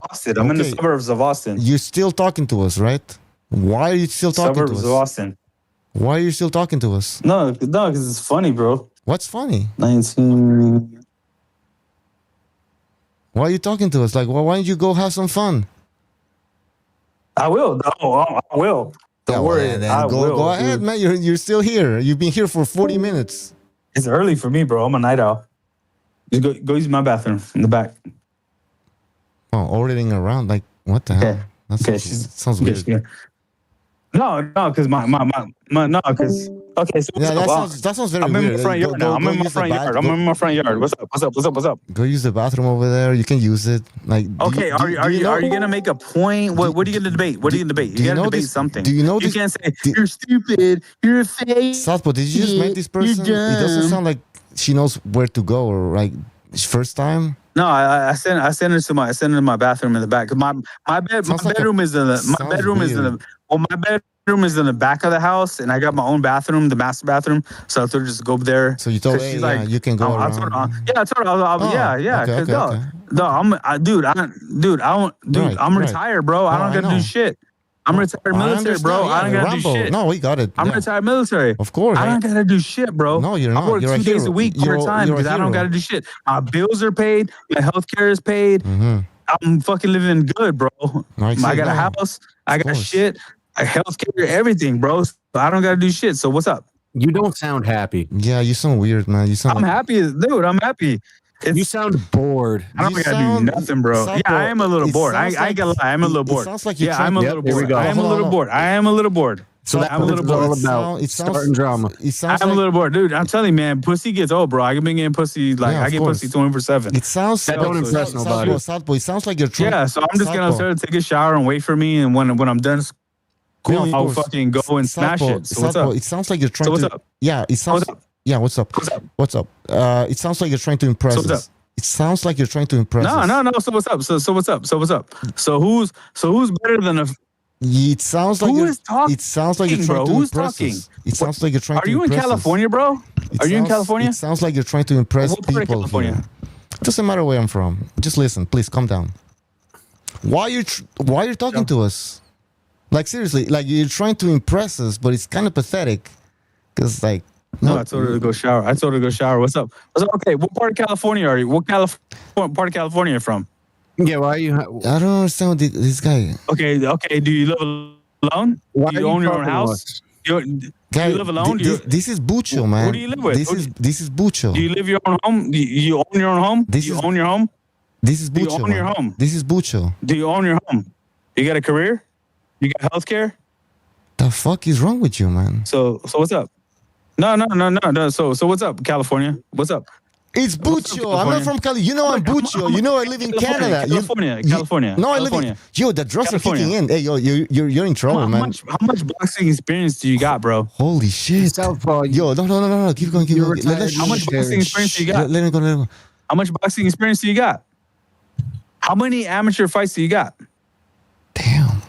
Austin. You're still talking to us, right? Why are you still talking to us? Suburbs of Austin. Why are you still talking to us? No, because it's funny, bro. What's funny? 19. Why are you talking to us? Like, why don't you go have some fun? I will. No, I will. Don't worry. Go ahead, man. You're still here. You've been here for 40 minutes. It's early for me, bro. I'm a night owl. Just go use my bathroom in the back. Oh, ordering around. Like, what the hell? That sounds weird. No, because because okay. So Yeah, that sounds very I'm weird. in my front yard now. I'm in my front yard. I'm in my front yard. What's up? Go use the bathroom over there. You can use it. Like, Okay, are you gonna make a point? What are you gonna debate? What are you gonna debate? You gotta debate something. Do you know you can't say you're stupid, you're a fake. Southpaw, did you just meet this person? It doesn't sound like she knows where to go, or like first time. No, I sent her to my bathroom in the back. My bedroom is in the back of the house, and I got my own bathroom, the master bathroom. So I told her just go there. So you told her, yeah, you can go around. I told her, yeah. Okay. No, I'm retired, bro. I don't gotta do shit. I'm retired military, bro. I don't gotta do shit. No, we got it. I'm retired military. Of course. I don't gotta do shit, bro. No, you're not. I work you're 2 days a week part time because I don't gotta do shit. My bills are paid. My health care is paid. I'm fucking living good, bro. I got a house. I got shit. I health care, everything, bro. I don't gotta do shit. So what's up? You don't sound happy. Yeah, you sound weird, man. I'm happy, dude. I'm happy. You sound bored. I don't gotta do nothing, bro. Yeah, I am a little bored. I ain't gonna lie. I'm a little bored. Sounds like I'm a little bored. I am a little bored. I am a little bored. So that's what it's all about. It's starting drama. I'm a little bored, dude. I'm telling you, man. Pussy gets old, bro. I've been getting pussy I get pussy 24/7. It sounds that don't impress nobody. Southpaw, it sounds like you're trying. Yeah, so I'm just gonna start to take a shower and wait for me, and when I'm done, cool. I'll fucking go and smash it. So what's up? It sounds like you're trying to. What's up? Yeah, it sounds. Yeah, what's up? What's up? It sounds like you're trying to impress us. It sounds like you're trying to impress us. No. So what's up? So what's up? So who's better than a? It sounds like Who is talking? It sounds like you're trying to Who's impress talking? us. It sounds like you're trying to impress us. Are you in California, bro? Are you in California? It sounds like you're trying to impress What part of people California? here. Doesn't matter where I'm from. Just listen, please. Calm down. Why you're talking to us? Like seriously, like you're trying to impress us, but it's kind of pathetic. Cause like. No, I told her to go shower. What's up? Okay, what part of California are you? What part of California are you from? Yeah, why are you? I don't understand what this guy. Okay. Do you live alone? Why do you own your own house? Do you live alone? This is Bucho, man. Who do you live with? This is Bucho. Do you live your own home? Do you own your own home? Do you own your home? This is Bucho. Do you own your home? This is Bucho. Do you own your home? You got a career? You got health care? The fuck is wrong with you, man? So what's up? No. So what's up, California? What's up? It's Bucho. I'm not from Cali. You know I'm Bucho. You know I live in Canada. California. No, I live in. Yo, the drugs are kicking in. Hey, yo, you're in trouble, man. How much boxing experience do you got, bro? Holy shit. Yo, no. Keep going. How much boxing experience do you got? Let me go. How much boxing experience do you got? How many amateur fights do you got? Damn.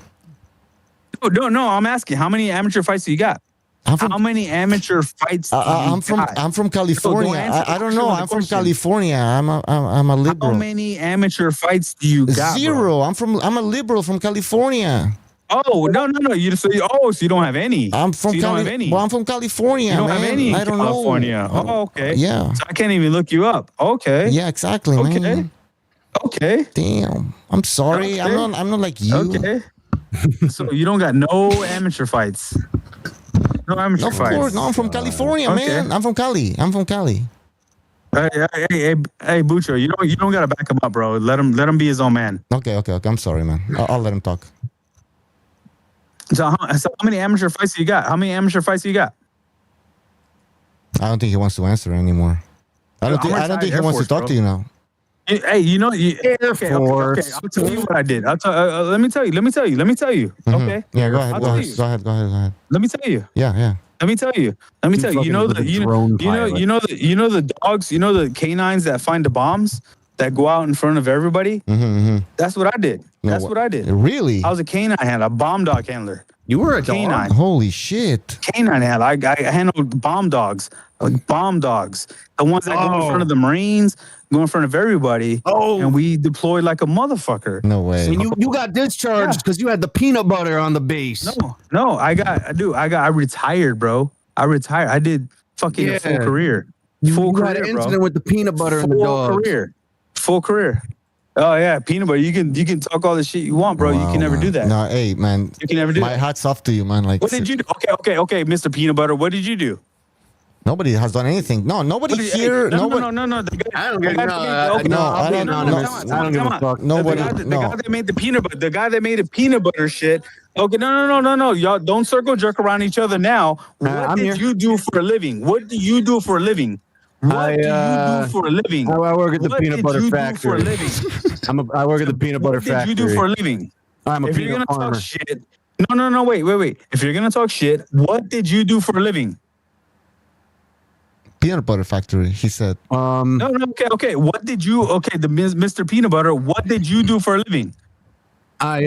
No. I'm asking. How many amateur fights do you got? How many amateur fights? I'm from California. I don't know. I'm from California. I'm a liberal. How many amateur fights do you got? 0. Bro? I'm a liberal from California. Oh no! So you don't have any. I'm from you don't have any. Well, I'm from California. You don't man. have any. I don't California. know. Oh, okay. Yeah. So I can't even look you up. Okay. Yeah, exactly. Okay. Man. Okay. Damn. I'm sorry. Okay. I'm not like you. Okay. So you don't got no amateur fights. No amateur fights. Of course. No, I'm from California, okay. man. I'm from Cali. Hey, Bucho, you don't gotta back him up, bro. Let him be his own man. Okay. I'm sorry, man. I'll let him talk. So how many amateur fights do you got? I don't think he wants to answer anymore. I don't think he wants to talk to you now. Hey, okay. I'll tell you what I did. Let me tell you. Mm-hmm. Okay. Yeah, go ahead. Go ahead. Let me tell you. Yeah. Let me tell you. You know the dogs. You know the canines that find the bombs that go out in front of everybody. Mm-hmm. That's what I did. What I did. Really? I was a canine handler, a bomb dog handler. You were a canine. Dog? Holy shit! Canine handler. I handled bomb dogs. Like bomb dogs. The ones that go in front of the Marines, go in front of everybody. And we deployed like a motherfucker. No way. So you got discharged because you had the peanut butter on the base. No. I retired, bro. I did fucking a full career. You had an incident with the peanut butter and the dogs. Full career. Oh yeah, peanut butter. You can talk all the shit you want, bro. Wow, you can never man. do that. No, hey, man. You can never do My that. hat's off to you, man. Like, what did you do? Okay, Mr. Peanut Butter. What did you do? Nobody has done anything. No, nobody here. No. I don't give a fuck. Nobody. The guy that made the peanut butter. The guy that made the peanut butter shit. Okay, no. Y'all don't circle jerk around each other now. What did you do for a living? What do you do for a living? What do you do for a living? I work at the peanut butter factory. For a living? I work at the peanut butter factory. What did you do for a living? I'm a if peanut you're gonna farmer. talk shit, no, wait. If you're gonna talk shit, what did you do for a living? Peanut butter factory, he said. No, okay. What did you? Okay, the Mr. Peanut Butter. What did you do for a living? I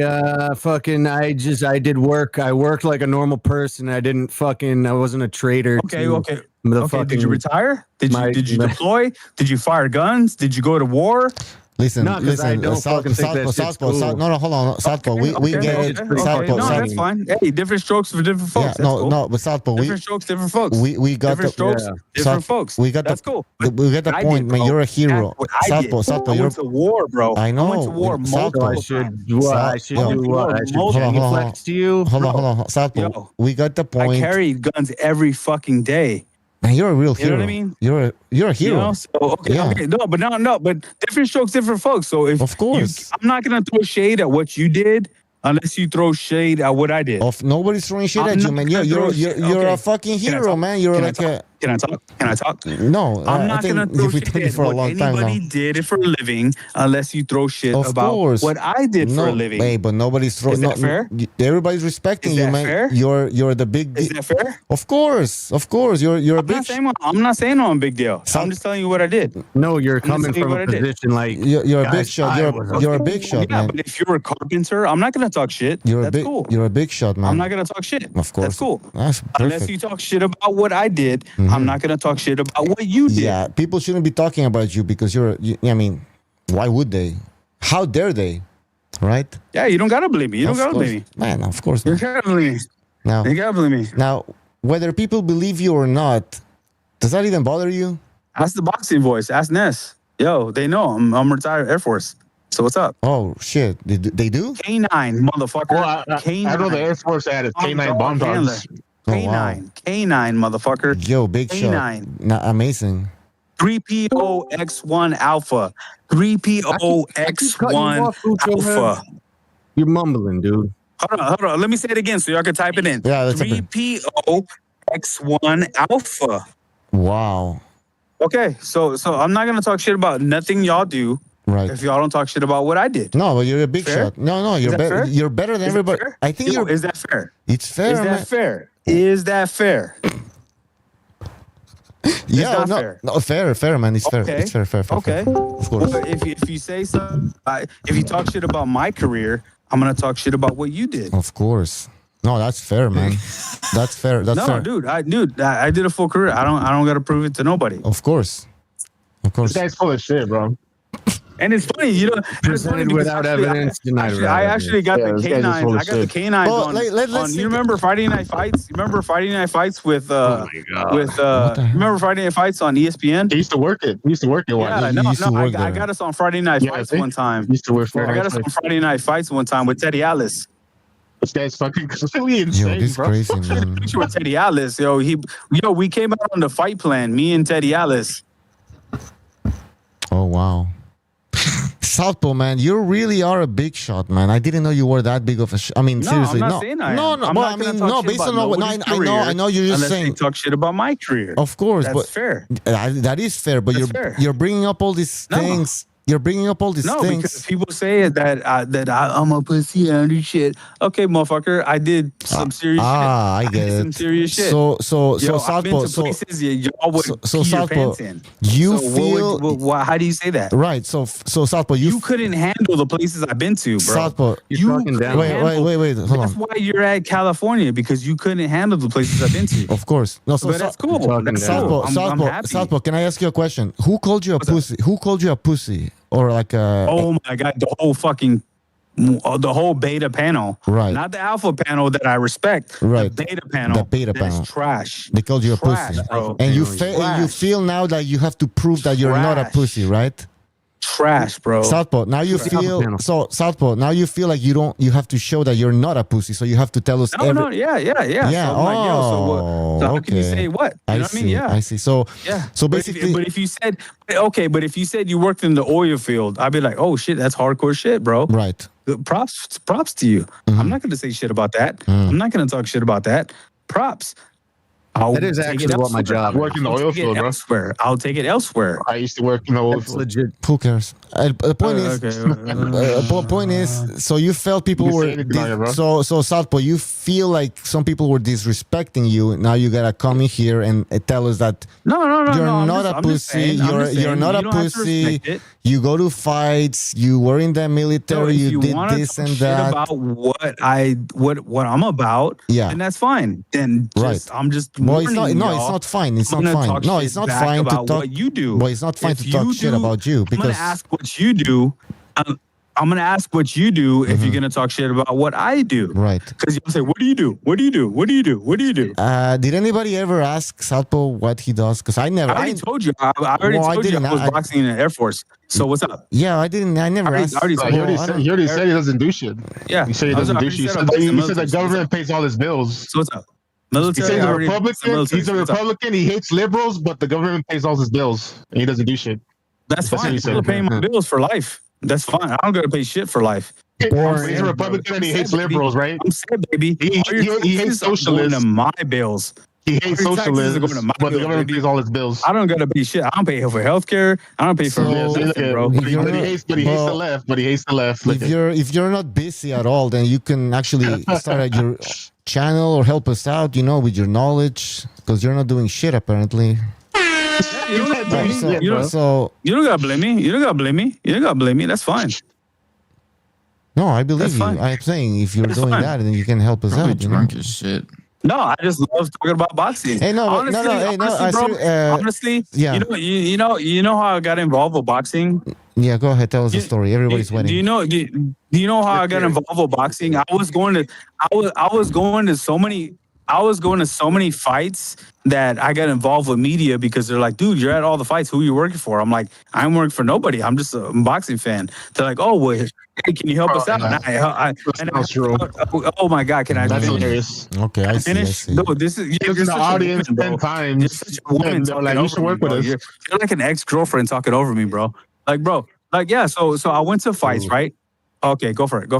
did work. I worked like a normal person. I wasn't a trader. Okay. Did you retire? Did you deploy? Did you fire guns? Did you go to war? Listen, I don't fucking think that shit's cool. No, hold on, Southpaw. We get it. Southpaw, no, that's fine. Hey, different strokes for different folks. Yeah, no, but Southpaw, different strokes, different folks. We got different strokes, different folks. We got that's cool. We got the point, man. You're a hero. Southpaw, I went to war, bro. I know. I went to war multiple times. I should do what? Can you flex to you? Hold on, Southpaw. We got the point. I carried guns every fucking day. Man, you're a real hero. You know what I mean? You're a hero. You know? So, okay. No, but different strokes, different folks. So if of course, I'm not gonna throw shade at what you did unless you throw shade at what I did. Nobody's throwing shade at you, man. You're a fucking hero, man. You're like a. Can I talk? No, I'm not gonna throw shit at what anybody did it for a living unless you throw shit about what I did for a living. Hey, but nobody's throwing. Is that fair? Everybody's respecting you, man. Fair? You're the big. Is that fair? Of course. You're a big. I'm not saying I'm a big deal. I'm just telling you what I did. No, you're coming from a position like you're a big shot. You're a big shot, man. Yeah, but if you're a carpenter, I'm not gonna talk shit. That's cool. You're a big shot, man. I'm not gonna talk shit. Of course. That's cool. That's perfect. Unless you talk shit about what I did, I'm not gonna talk shit about what you did. Yeah, people shouldn't be talking about you because I mean, why would they? How dare they? Right? Yeah, you don't gotta blame me. You don't gotta blame me. Man, of course not. You gotta blame me. Now, you gotta blame me. Now, whether people believe you or not, does that even bother you? Ask the boxing voice. Ask Ness. Yo, they know I'm retired Air Force. So what's up? Oh shit, they do? K9, motherfucker. Well, K9. I know the Air Force had a K9 bomb dogs. K9, K9, motherfucker. Yo, big K9. shot. Amazing. 3POX1 Alpha. 3POX1 Alpha. You're mumbling, dude. Hold on. Let me say it again so y'all can type it in. Yeah, that's 3POX1 Alpha. Wow. Okay, so I'm not gonna talk shit about nothing y'all do. Right. If y'all don't talk shit about what I did. No, but you're a big shot. No, you're better. You're better than everybody. I think you're. Is that fair? It's fair. Is that fair? Is that fair? Yeah, fair, man. It's fair. Okay. It's fair. Okay. Of course. Well, if you say something, if you talk shit about my career, I'm gonna talk shit about what you did. Of course. No, that's fair, man. That's fair. That's fair. Dude, I did a full career. I don't gotta prove it to nobody. Of course. This guy's full of shit, bro. And it's funny, you know. Presented without evidence, denied without I actually got the K9s. I got the K9s on. You remember Friday Night Fights? You remember Friday Night Fights with remember Friday Night Fights on ESPN? He used to work it. Yeah, I got us on Friday Night Fights one time. Used to work I got us on Friday Night Fights one time with Teddy Atlas. This guy's fucking completely insane, yo, this bro. crazy, man. Picture with Teddy Atlas, we came out on the fight plan, me and Teddy Atlas. Oh wow. Southpaw, man, you really are a big shot, man. I didn't know you were that big of a. I mean, seriously, I'm not saying I am. No. I'm Well, not I mean, talk no. shit Based about on what I know you're just unless saying. they talk shit about my career. Of course, that's but fair. That is fair. But you're bringing up all these things. You're bringing up all these things. No, because people say that I'm a pussy and do shit. Okay, motherfucker, I did some serious shit. I get it. Some serious shit. So I've been to places y'all would pee your pants in. You so feel. how do you say that? Right. So Southpaw, you couldn't handle the places I've been to, bro. Southpaw, wait. Hold on. That's why you're at California, because you couldn't handle the places I've been to. Of course. No, but that's cool. Southpaw, can I ask you a question? Who called you a pussy? Who called you a pussy? Or like a... Oh my God, the whole beta panel. Right. Not the alpha panel that I respect. Right. The beta panel. The beta panel. Is trash. They called you a pussy. Bro. And you feel now that you have to prove that you're not a pussy, right? trash, bro. Southpaw. Now you feel so Southpaw. Now you feel like you have to show that you're not a pussy. So you have to tell us. Yeah. Yeah. So I'm like, yo, so how can you say what? You know what I mean? Yeah. I see. So yeah. So basically, but if you said if you said you worked in the oil field, I'd be like, oh shit, that's hardcore shit, bro. Right. Props to you. I'm not gonna say shit about that. I'm not gonna talk shit about that. Props. That is actually what my job. Work in the oil field, bro. Elsewhere. I'll take it elsewhere. I used to work in the oil That's field. legit. Who cares? The point is, point is, so you felt people You were say anything about it, bro. so Southpaw. You feel like some people were disrespecting you. Now you gotta come in here and tell us that no, you're I'm not just- a I'm just pussy. saying, I'm just You're saying, not you a don't have to pussy. respect it. You go to fights. You were in the So military. if you did wanna this talk and shit that. about what I'm about, Yeah. and that's fine. Then Right. I'm just Well, it's warning not. No, y'all, it's not fine. It's I'm not gonna fine. talk No, shit it's not back fine to about talk. what you do. But it's not fine If to talk you shit do- about you I'm because gonna ask what you do. I'm gonna ask what you do if you're gonna talk shit about what I do. right. Because you'll say, "What do you do? What do you do? What do you do? What do you do?" Did anybody ever ask Southpaw what he does? Because I never. I already told you. I already Well, I told you didn't. I was I- boxing in the Air Force. So what's up? Yeah, I didn't. I never asked. I already He told already, you. said, he already said he doesn't do shit. Yeah. He said he I was- doesn't I do already shit. said I was in the He said the military, so government pays all his bills. So what's up? He Military. says I he's a already- Republican. military, He's a so what's up? Republican. He hates liberals, but the government pays all his bills, and he doesn't do shit. That's what fine. he I'm still said. paying my bills for life. That's fine. I don't gotta pay shit for life. He's a Republican and he hates liberals, right? I'm sad, baby. He All your hates taxes are going socialists. to my bills. He hates All your taxes are going to socialists, my but the bills, government baby. pays all his bills. I don't gotta pay shit. I don't pay for healthcare. I don't pay for nothing, bro. But he you're hates the not- left. But he hates the left. Look If you're not busy at all, then you can actually start at your channel or help us out. With your knowledge, because you're not doing shit apparently. You don't gotta blame me. You don't- So You don't gotta blame me. You don't gotta blame me. You don't gotta blame me. That's fine. no, I believe That's you. fine. I'm saying if you're That's doing fine. that, then you can help us out. Drunk as shit. No, I just love talking about boxing. Hey, no, but- no, hey, no, I bro, see, honestly, yeah. you know how I got involved with boxing. Yeah, go ahead. Tell us the story. Everybody's Do waiting. you know? Do you know how I got involved with boxing? I was going to so many fights that I got involved with media because they're like, dude, you're at all the fights. Who are you working for? I'm like, I'm working for nobody. I'm just a boxing fan. They're like, oh, well, hey, can you help us out? Oh my God, can I? That's finish? hilarious. Okay, I see. I Finish? see. No, this is He was in the audience 10 times. You're such a woman And they're talking like, you over should me, work with bro. us. You're like an ex-girlfriend talking over me, bro. Like yeah. So I went to fights, right? Okay, go for it.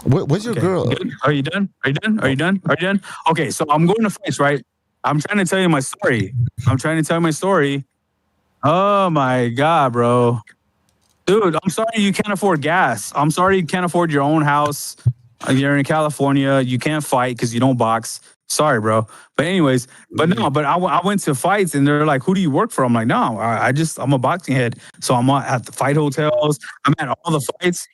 Where's your Okay, girl? good. Are you done? Okay, so I'm going to fights, right? I'm trying to tell you my story. Oh my God, bro. Dude, I'm sorry you can't afford gas. I'm sorry you can't afford your own house. You're in California. You can't fight because you don't box. Sorry, bro. But anyways, I went to fights and they're like, who do you work for? I'm like, no, I'm a boxing head. So I'm at the fight hotels. I'm at all the fights.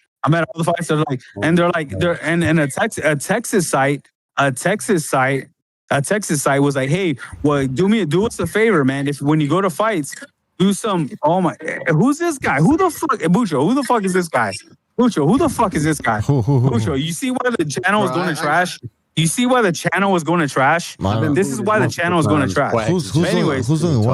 They're like, and a Texas site was like, hey, well, do us a favor, man. If when you go to fights, do some. Oh my, who's this guy? Who the fuck, Bucho? Who the fuck is this guy? Bucho, who the fuck is this guy? Bucho, you see why the channel was going to trash? You see why the channel was going to trash? This is why the channel was going to trash. Who's doing what?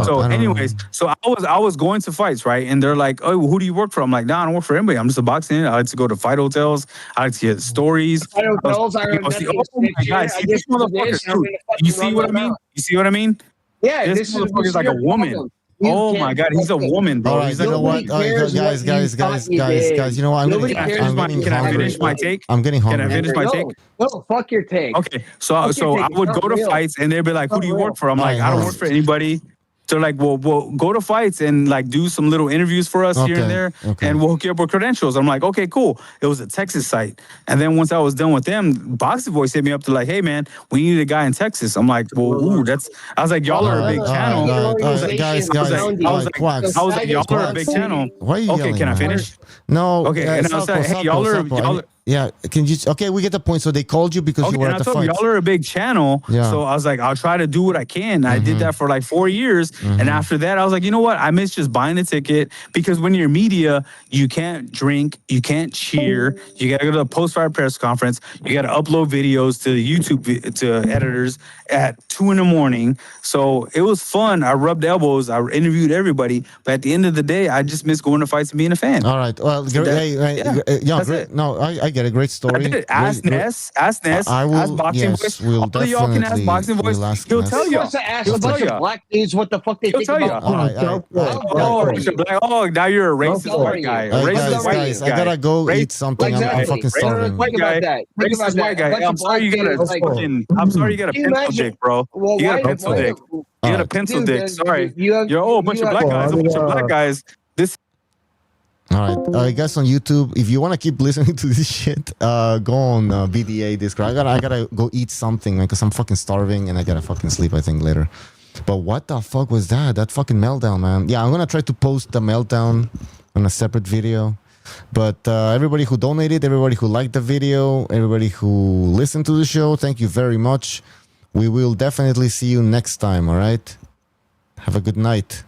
So, I don't know. anyways, so I was going to fights, right? And they're like, "Oh, who do you work for?" I'm like, "Nah, I don't work for anybody. I'm just a boxing. I like to go to fight hotels. I like to hear stories." Fight hotels, I remember See, this oh my shit. God, I see, just this motherfucker, this, I'm dude. gonna fucking You see run what I them mean? out. You see what I mean? Yeah, This this is motherfucker's like a your woman. problem. You Oh can't my God, he's a fucking- woman, bro. All right, He's you like know a what? woman. All right, guys. You know what? I'm Nobody getting, cares I'm what getting you Can I thought hungry. finish my take? I'm getting Can I hungry. finish my take? No, fuck your take. Okay, so Fuck your I take. would It's go not to real. fights and they'd be like, "Who do you work for?" I'm like, Alright, "I don't hold work for anybody." They're like, well, go to fights and like do some little interviews for us here Okay, and there, okay. and we'll hook you up with credentials. I'm like, okay, cool. It was a Texas site, and then once I was done with them, Boxing Voice hit me up to like, hey man, we need a guy in Texas. I'm like, well, ooh, that's. I was like, y'all are a big channel. Guys, quacks. I was like, y'all are a big channel. Why are you Okay, yelling, can I man? finish? No. Okay, and I was like, hey, y'all are. Yeah, can you? Okay, we get the point. So they called you because you were and at I the told fight. them, y'all are a big channel. Yeah. So I was like, I'll try to do what I can. I did that for like 4 years. And after that, I was like, you know what? I miss just buying a ticket because when you're media, you can't drink, you can't cheer. You got to go to the post-fight press conference. You got to upload videos to YouTube, to editors at 2 a.m. So it was fun. I rubbed elbows. I interviewed everybody. But at the end of the day, I just miss going to fights and being a fan. All right. Well, So that's great. it. No, I get a great story. Ask Ness. Ask Ness. I will. Ask Boxing Yes, Voice. we'll All of y'all can ask definitely. Boxing Voice. We'll ask He'll Ness. tell He you. wants to ask He'll a bunch tell of you. black dudes what the fuck they He'll think tell you. about. All right. Oh, Mr. Black. Oh, now you're a racist white guy. A racist white guys, guy. I gotta go eat something. I'm fucking starving. Think about that. Think about Racist white that. guy. I'm sorry you got a fucking. I'm sorry you got a Can you pencil imagine? dick, bro. Well, You got a why- pencil why- dick. You got a pencil Dude, dick. Sorry. you You're a bunch of black guys. A bunch of black guys. This. All right, guys on YouTube, if you want to keep listening to this shit, go on BDA Discord. I gotta go eat something because I'm fucking starving and I gotta fucking sleep. I think later. But what the fuck was that? That fucking meltdown, man. Yeah, I'm gonna try to post the meltdown on a separate video. But everybody who donated, everybody who liked the video, everybody who listened to the show, thank you very much. We will definitely see you next time. All right. Have a good night.